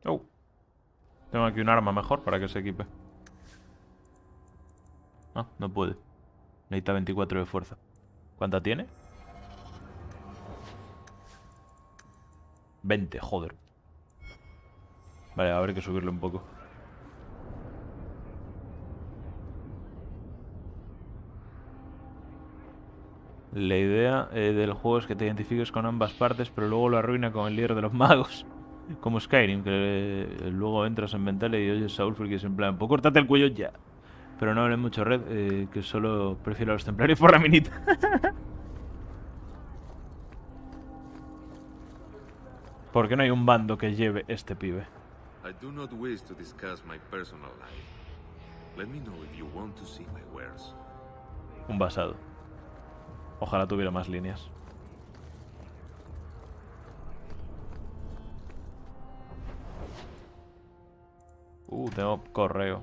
Oh. Tengo aquí un arma mejor para que se equipe. Ah, no puede. Necesita 24 de fuerza. ¿Cuánta tiene? 20, joder. Vale, habrá que subirle un poco. La idea del juego es que te identifiques con ambas partes, pero luego lo arruina con el líder de los magos. Como Skyrim, que luego entras en Ventale y oyes a Ulfric y es en plan, pues córtate el cuello ya. Pero no hables mucho, Red, que solo prefiero a los templarios por la minita. ¿Por qué no hay un bando que lleve este pibe? I do not wish to discuss my personal life. Let me know if you want to see my wares. Un basado. Ojalá tuviera más líneas. Tengo correo.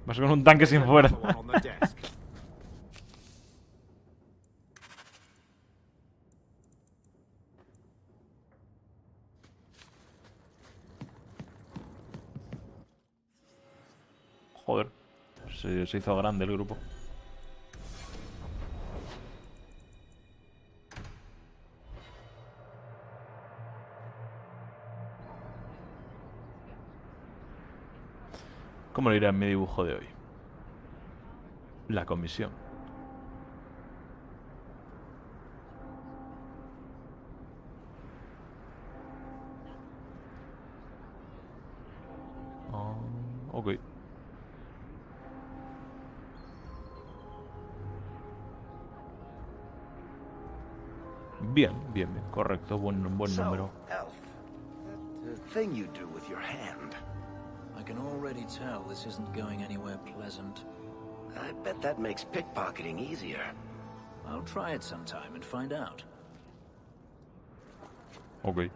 Vas con un tanque sin fuerza. Joder, se hizo grande el grupo. ¿Cómo le irá en mi dibujo de hoy? La comisión. Ok. Bien, bien, bien, correcto, buen número. Elf, that thing you do with your hand. I can already tell this isn't going anywhere pleasant. I bet that makes pickpocketing easier. I'll try it sometime and find out. Ok.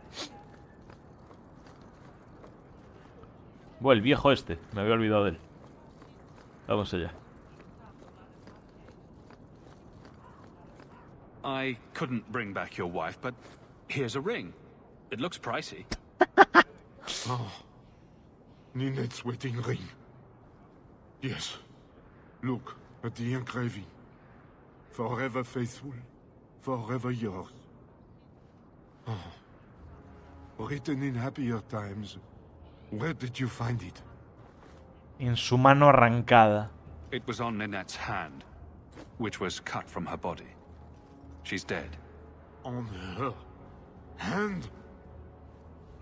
Buah, el viejo este. Me había olvidado de él. Vamos allá. I couldn't bring back your wife, but here's a ring. It looks pricey. Oh, Ninette's wedding ring. Yes. Look at the engraving. Forever faithful, forever yours. Oh. Written in happier times. Where did you find it? En su mano arrancada. It was on Ninette's hand, which was cut from her body. She's dead. On her hand?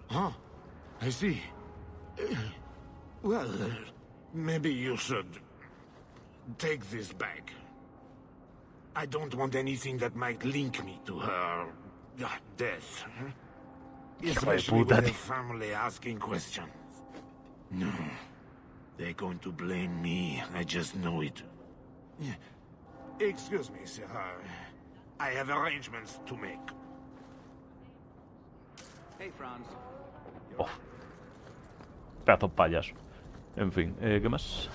Huh. I see. Well, maybe you should take this back. I don't want anything that might link me to her death. Especially with her family asking questions. No. They're going to blame me. I just know it. Excuse me, sir. I have arrangements to make. Hey, Franz. Oh. Pedazo payaso. En fin, ¿qué más?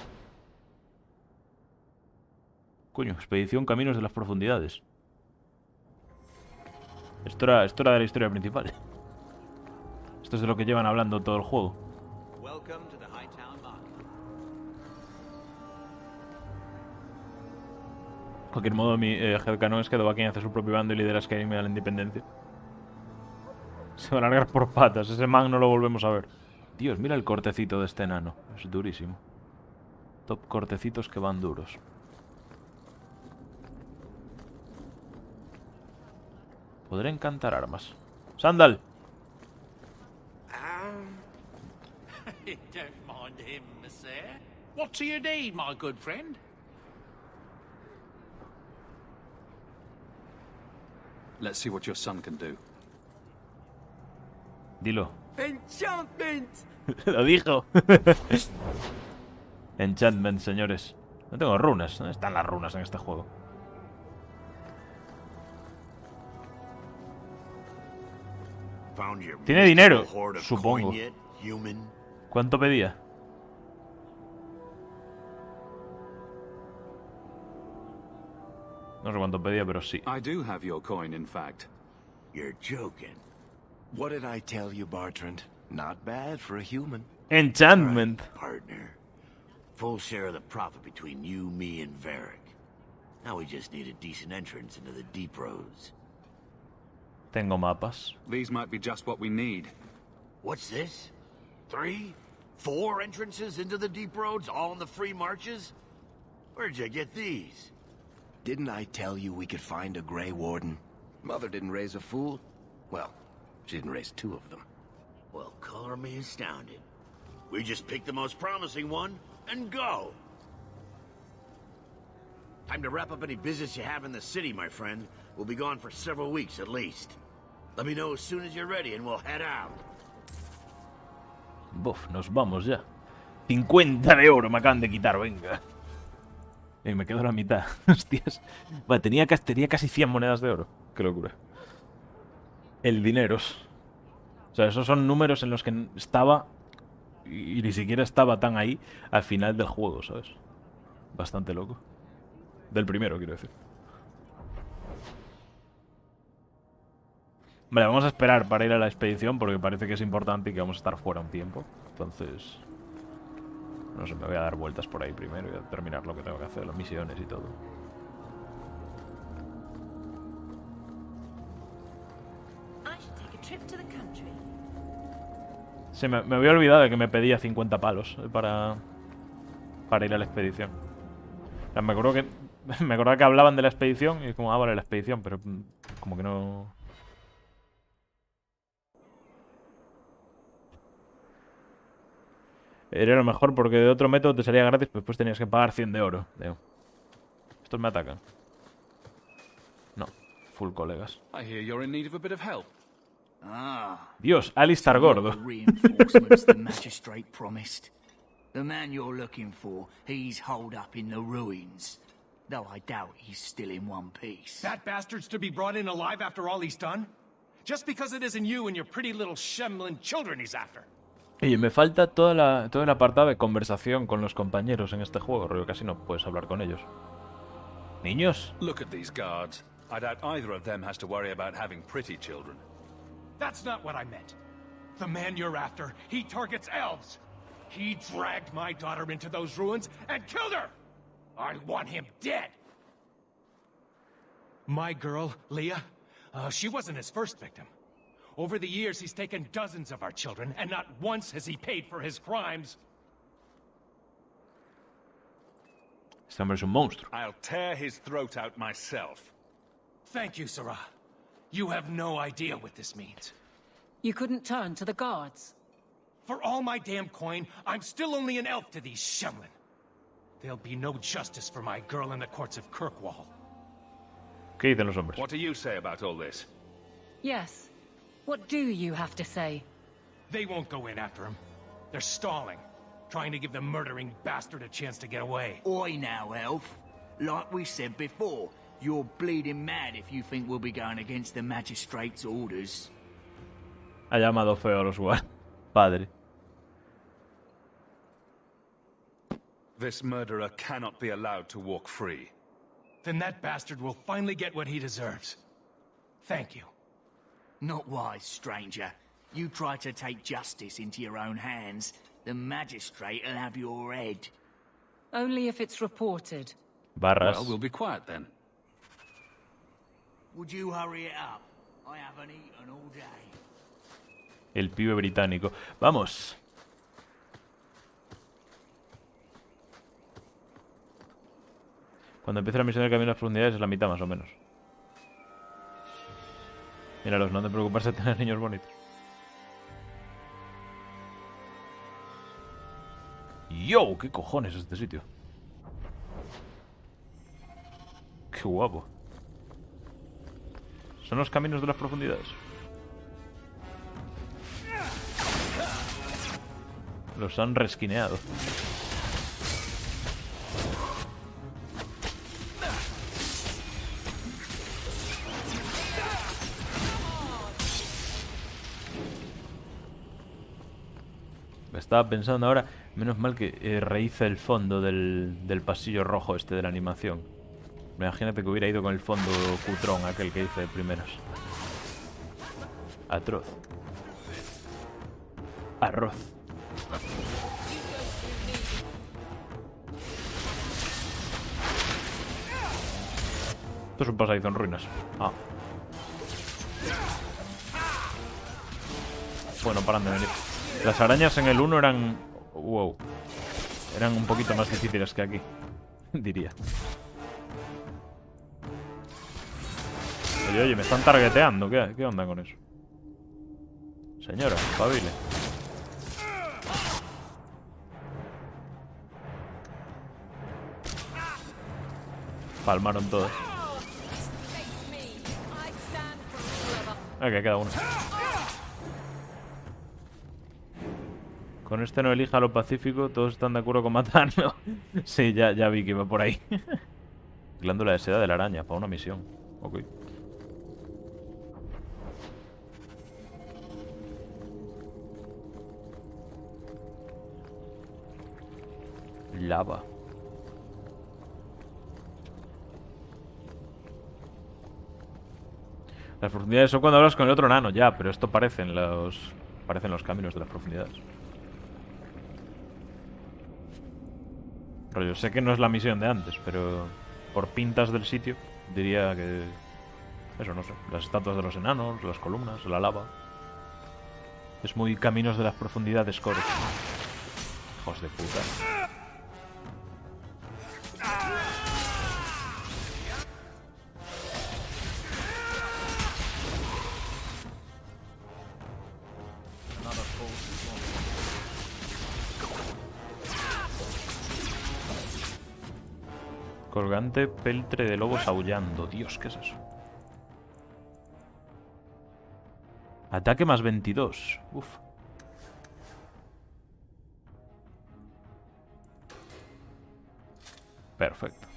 Coño, expedición Caminos de las Profundidades. Esto era de la historia principal. Esto es de lo que llevan hablando todo el juego. De cualquier modo, mi headcanon es que Dagurinn hace su propio bando y lidera Skyrim a la independencia. Se va a largar por patas. Ese man no lo volvemos a ver. Dios, mira el cortecito de este enano. Es durísimo. Top cortecitos que van duros. Podré encantar armas. ¡Sandal! Don't mind him, sir. What do you need, my good friend? Let's see what your son can do. Dilo. Enchantment. Lo dijo. Enchantment, señores. No tengo runas. ¿Dónde están las runas en este juego? Tiene dinero, supongo. ¿Cuánto pedía? No sé cuánto pedía, pero sí. I do have your coin, in fact. You're joking. What did I tell you, Bartrand? Not bad for a human. Enchantment. Right, partner. Full share of the profit between you, me, and Varric. Now we just need a decent entrance into the deep roads. Tengo mapas. These might be just what we need. What's this? 3, 4 entrances into the deep roads, all in the free marches? Where'd you get these? Didn't I tell you we could find a Grey Warden? Mother didn't raise a fool. Well, she didn't raise 2 of them. Well, color me astounded. We just pick the most promising one and go. Time to wrap up any business you have in the city, my friend. We'll be gone for several weeks at least. Let me know as soon as you're ready and we'll head out. Buf, nos vamos ya. 50 de oro me acaban de quitar, venga. Y me quedo la mitad. Hostias. Vale, tenía casi 100 monedas de oro. Qué locura. El dineros. O sea, esos son números en los que estaba y ni siquiera estaba tan ahí al final del juego, ¿sabes? Bastante loco. Del primero, quiero decir. Vale, vamos a esperar para ir a la expedición porque parece que es importante y que vamos a estar fuera un tiempo. Entonces... no sé, me voy a dar vueltas por ahí primero y a terminar lo que tengo que hacer, las misiones y todo. Sí, me había olvidado de que me pedía 50 palos para ir a la expedición. O sea, me acuerdo que hablaban de la expedición y es como, ah, vale, la expedición, pero como que no... Era lo mejor porque de otro método te salía gratis, pero después tenías que pagar 100 de oro. Estos me atacan. No, full colegas. I hear you're in need of a bit of help. Dios, Alistar gordo. Reinforcements the magistrate promised. The man you're looking for, he's holed up in the ruins. Though I doubt he's still in one piece. That bastard's to be brought in alive after all he's done? Just because it isn't you and your pretty little shemlin children he's after? Oye, me falta todo el apartado de conversación con los compañeros en este juego, rollo, casi no puedes hablar con ellos. ¿Niños? Look at these guards. I doubt either of them has to worry about having pretty children. That's not what I meant. The man you're after, he targets elves. He dragged my daughter into those ruins and killed her! I want him dead! My girl, Leah, she wasn't his first victim. Over the years, he's taken dozens of our children, and not once has he paid for his crimes. Este hombre es un monstruo. I'll tear his throat out myself. Thank you, Sarah. You have no idea what this means. You couldn't turn to the guards? For all my damn coin, I'm still only an elf to these Shemlin. There'll be no justice for my girl in the courts of Kirkwall. ¿Qué dicen los hombres? What do you say about all this? Yes. What do you have to say? They won't go in after him. They're stalling, trying to give the murdering bastard a chance to get away. Oi now, elf. Like we said before, you're bleeding mad if you think we'll be going against the magistrate's orders. Ha llamado feo a los guardias. Padre. This murderer cannot be allowed to walk free. Then that bastard will finally get what he deserves. Thank you. Not wise, stranger. You try to take justice into your own hands, the magistrate'll have your head. Only if it's reported. Barras. Well, we'll be quiet then. Would you hurry it up? I haven't eaten all day. El pibe británico. Vamos. Cuando empiece la misión del camino a las profundidades es la mitad más o menos. Míralos, no te preocupes de tener niños bonitos. ¡Yo! ¿Qué cojones es este sitio? ¡Qué guapo! Son los caminos de las profundidades. Los han resquineado. Estaba pensando ahora, menos mal que rehice el fondo del pasillo rojo este de la animación. Imagínate que hubiera ido con el fondo cutrón aquel que hice de primeras. Atroz. Arroz. Esto es un pasadizo en ruinas. Ah. Bueno, paran de venir. Las arañas en el 1 eran... Wow. Eran un poquito más difíciles que aquí. Diría. Oye, oye, me están targeteando. ¿Qué onda con eso? Señora, espabile. Palmaron todos. Que queda uno. Con este no elija lo pacífico, todos están de acuerdo con matarlo. Sí, ya vi que iba por ahí. Glándula de seda de la araña, para una misión. Ok. Lava. Las profundidades son cuando hablas con el otro nano, ya, pero esto parecen los caminos de las profundidades. Rollo, sé que no es la misión de antes, pero por pintas del sitio diría que... Eso, no sé. Las estatuas de los enanos, las columnas, la lava. Es muy caminos de las profundidades, core. Hijos de puta. Colgante peltre de lobos aullando. Dios, ¿qué es eso? Ataque más 22. Uf. Perfecto.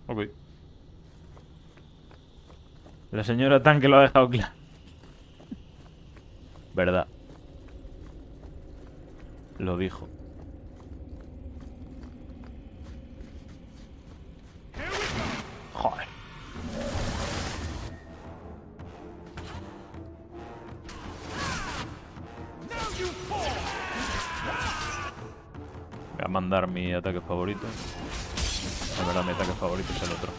Ok. La señora Tanque lo ha dejado claro. Verdad. Lo dijo. Joder. Voy a mandar mi ataque favorito. La verdad, mi ataque favorito es el otro.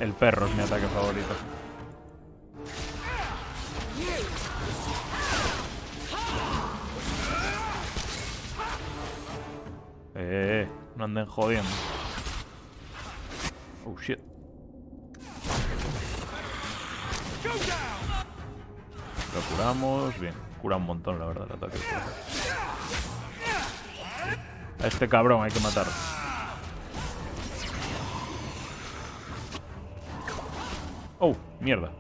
El perro es mi ataque favorito. No anden jodiendo. Oh shit. Lo curamos. Bien. Cura un montón, la verdad, el ataque. A este cabrón hay que matarlo. Oh, mierda.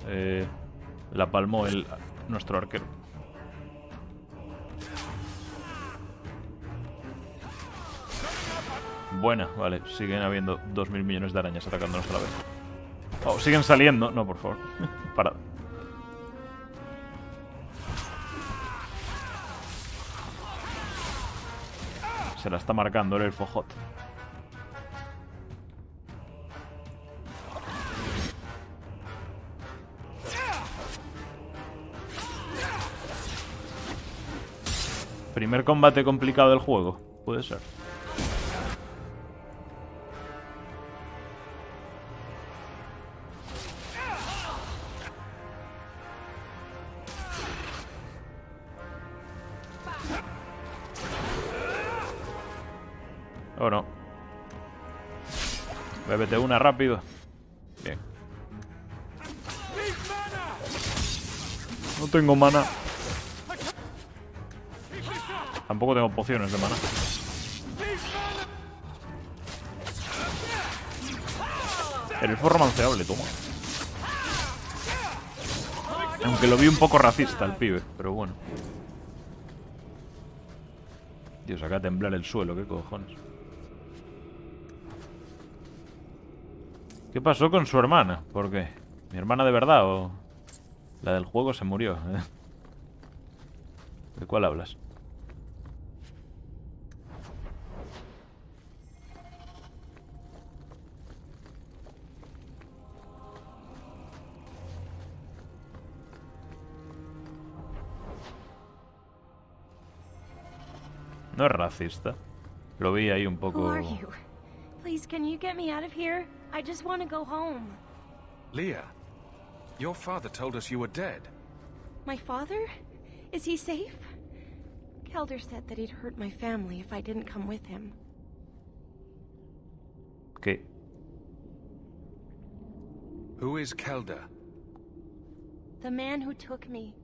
La palmó nuestro arquero. Buena, vale. Siguen habiendo 2000 millones de arañas atacándonos a la vez. Oh, siguen saliendo. No, por favor. Parad. Se la está marcando el elfo hot. Primer combate complicado del juego. Puede ser. ¿O no? Bébete una rápido. Bien. No tengo mana. Tampoco tengo pociones de mana. El elfo romanceable, toma. Aunque lo vi un poco racista el pibe, pero bueno. Dios, acá a temblar el suelo, qué cojones. ¿Qué pasó con su hermana? ¿Por qué? ¿Mi hermana de verdad o...? La del juego se murió. ¿De cuál hablas? No es racista. Lo vi ahí un poco... Who are you? Please, can you get me out of here? I just want to go home. Leah, your father told us you were dead. My father? Is he safe? Kelder said that he'd hurt my family if I didn't come with him. ¿Qué? Who is Kelder? The man who took me.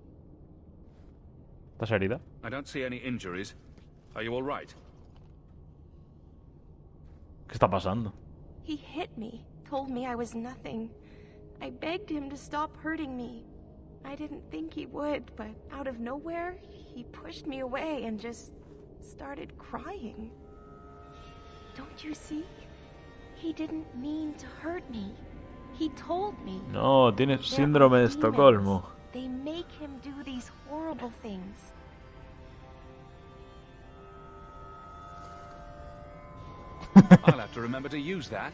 ¿Estás herida? I don't see any injuries. Are you all right? ¿Qué está pasando? He hit me, told me I was nothing. I begged him to stop hurting me. I didn't think he would, but out of nowhere, he pushed me away and just started crying. Don't you see? He didn't mean to hurt me. He told me. No, tienes síndrome de Estocolmo. They make him do these horrible things. I'll have to remember to use that.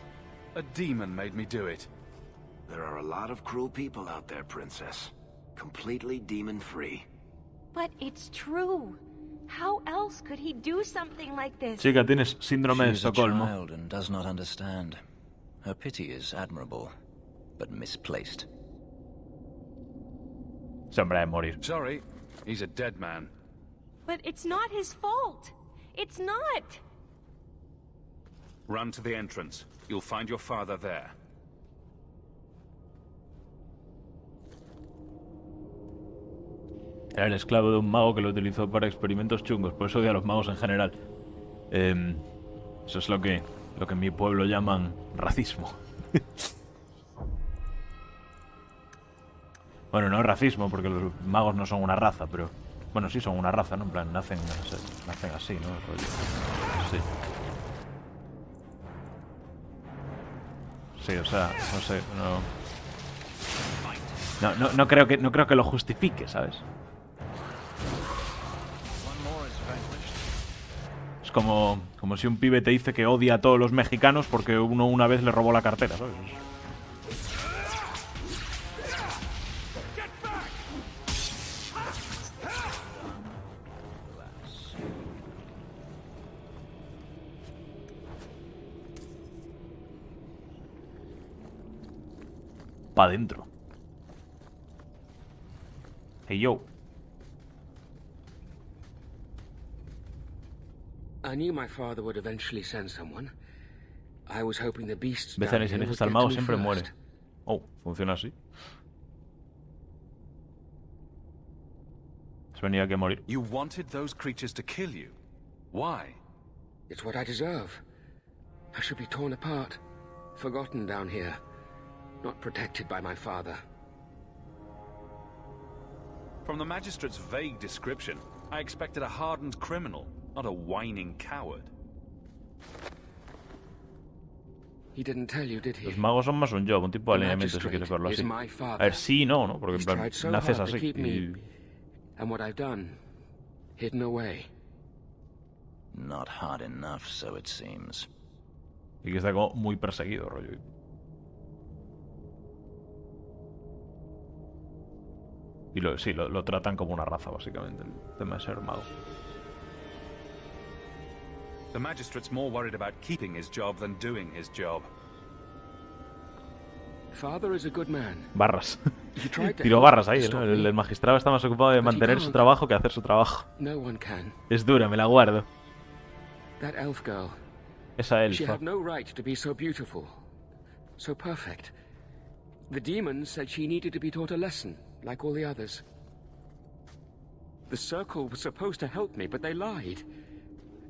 A demon made me do it. There are a lot of cruel people out there, Princess. Completely demon-free. But it's true. How else could he do something like this? Chica, tienes síndrome de She's a Estocolmo. child and does not understand. Her pity is admirable, but misplaced. Se hombre de morir. Sorry, he's a dead man. But it's not his fault. It's not. Run to the entrance. You'll find your father there. Era el esclavo de un mago que lo utilizó para experimentos chungos. Por eso odio a los magos en general. Eso es lo que en mi pueblo llaman racismo. Bueno, no es racismo porque los magos no son una raza, pero... Bueno, sí son una raza, ¿no? En plan, nacen así, ¿no? Sí. Sí, o sea, no sé, no creo que lo justifique, ¿sabes? Es como si un pibe te dice que odia a todos los mexicanos porque uno una vez le robó la cartera, ¿sabes? Pa' dentro. Hey, yo. I knew my father would eventually send someone. I was hoping the beasts Veces down si here eliges would al get mago to me siempre muere. first. Oh, funciona así. ¿Has venido aquí a morir? You wanted those creatures to kill you. Why? It's what I deserve. I should be torn apart, forgotten down here, not protected by my father. From the Magistrate's vague description, I expected a hardened criminal, not a whining coward. He didn't tell you, did he? Los magos son más un job, un tipo de The alineamiento si quieres verlo así. Magistrate is my A father. ver, sí y no, ¿no? Porque en He's plan, tried so naces hard to así. keep me, Y... and what I've done, hidden away. Not hard enough, so it seems. y que está como muy perseguido, rollo. Y sí, lo tratan como una raza, básicamente, el tema de ser mago. The magistrate's more worried about keeping his job than doing his job. Father is a good man. Barras. He tried to Tiró help barras ahí, stop ¿no? me, El magistrado está más ocupado de but he mantener su can't. trabajo que hacer su trabajo. No one can. Es dura, me la guardo. That elf girl. Esa She elfa. had no right to be so beautiful, so perfect. The demons said she needed to be taught a lesson, like all the others. The Circle was supposed to help me, but they lied.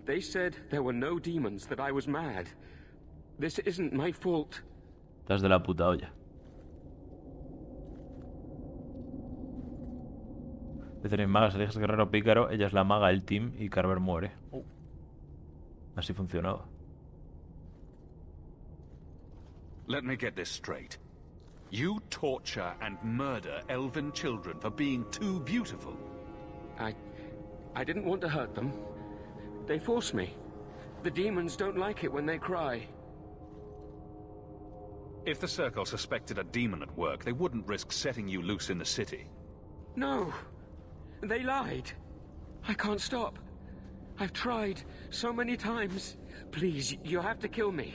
They said there were no demons, that I was mad. This isn't my fault. Estás de la puta olla. Dice maga, si dejas guerrero pícaro, ella es la maga, el team y Carver muere. Así funcionaba. Let me get this straight. You torture and murder elven children for being too beautiful. I didn't want to hurt them. They forced me. The demons don't like it when they cry. If the Circle suspected a demon at work, they wouldn't risk setting you loose in the city. No. They lied. I can't stop. I've tried so many times. Please, you have to kill me.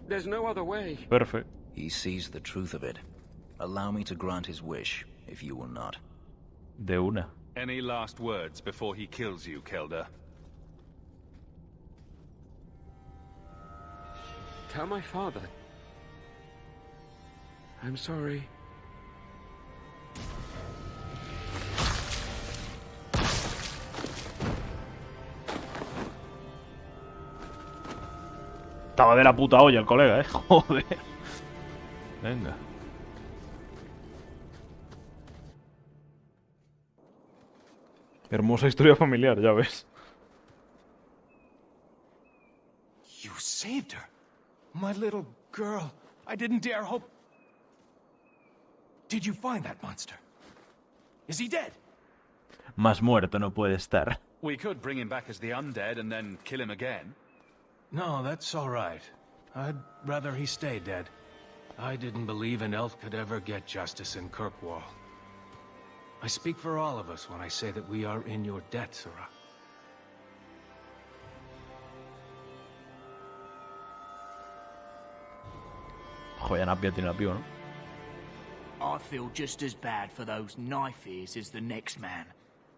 There's no other way. Perfect. He sees the truth of it. Allow me to grant his wish, if you will not. De una. Any last words before he kills you, Kelda? Tell my father. I'm sorry. Estaba de la puta olla el colega, joder. Venga. Hermosa historia familiar, ya ves. You saved her. My little girl. I didn't dare hope... Did you find that monster? Is he dead? Más muerto no puede estar. We could bring him back as the undead and then kill him again. No, that's all right. I'd rather he stay dead. I didn't believe an elf could ever get justice in Kirkwall. I speak for all of us when I say that we are in your debt, Sirrah. Joder, Napia tiene apio, ¿no? I feel just as bad for those knife ears as the next man.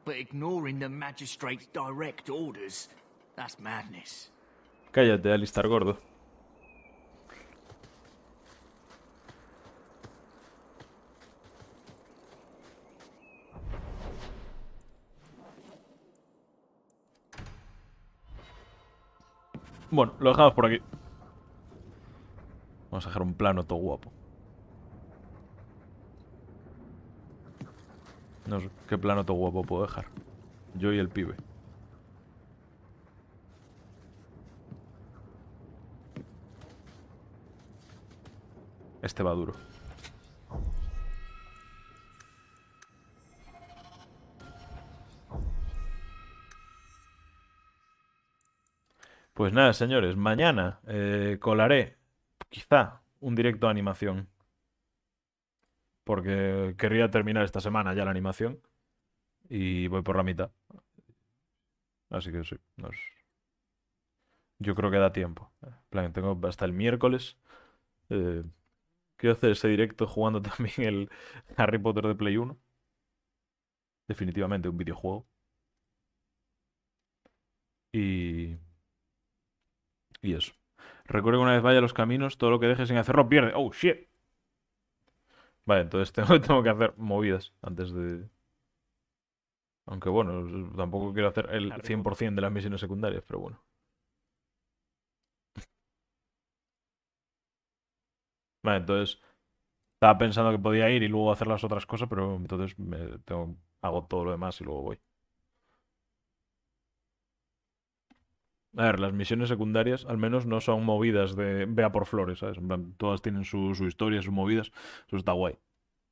But ignoring the magistrate's direct orders, that's madness. Cállate, Alistar gordo. Bueno, lo dejamos por aquí. Vamos a dejar un plano todo guapo. No sé, ¿qué plano todo guapo puedo dejar? Yo y el pibe. Este va duro. Pues nada, señores, mañana colaré quizá un directo de animación. Porque querría terminar esta semana ya la animación. Y voy por la mitad. Así que sí, yo creo que da tiempo. En plan, tengo hasta el miércoles. Eh, quiero hacer ese directo jugando también el Harry Potter de Play 1. Definitivamente un videojuego. Y... Y eso. Recuerda que una vez vaya a los caminos, todo lo que deje sin hacerlo pierde. ¡Oh, shit! Vale, entonces tengo que hacer movidas antes de... Aunque bueno, tampoco quiero hacer el 100% de las misiones secundarias, pero bueno. Vale, entonces estaba pensando que podía ir y luego hacer las otras cosas, pero entonces hago todo lo demás y luego voy. A ver, las misiones secundarias al menos no son movidas de vea por flores, ¿sabes? En plan, todas tienen su historia, sus movidas. Eso está guay.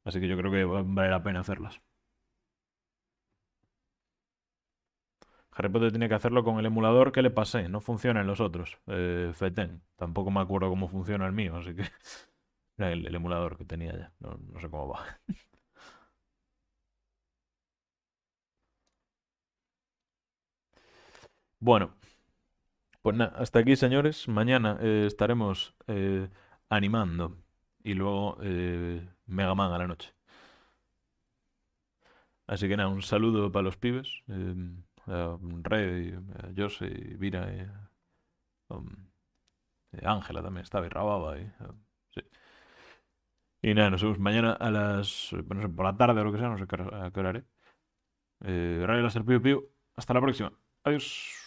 Así que yo creo que vale la pena hacerlas. Harry Potter tiene que hacerlo con el emulador que le pasé. No funciona en los otros. Feten. Tampoco me acuerdo cómo funciona el mío, así que... Era el emulador que tenía ya. No sé cómo va. Bueno. Pues nada, hasta aquí, señores. Mañana estaremos animando. Y luego Mega Man a la noche. Así que nada, un saludo para los pibes. A Red, a Jose, Vira, Ángela también estaba y Rababa. Sí. Y nada, nos vemos mañana a las... No sé, por la tarde o lo que sea, no sé a qué hora haré. Radio Láser Piu Piu. Hasta la próxima. Adiós.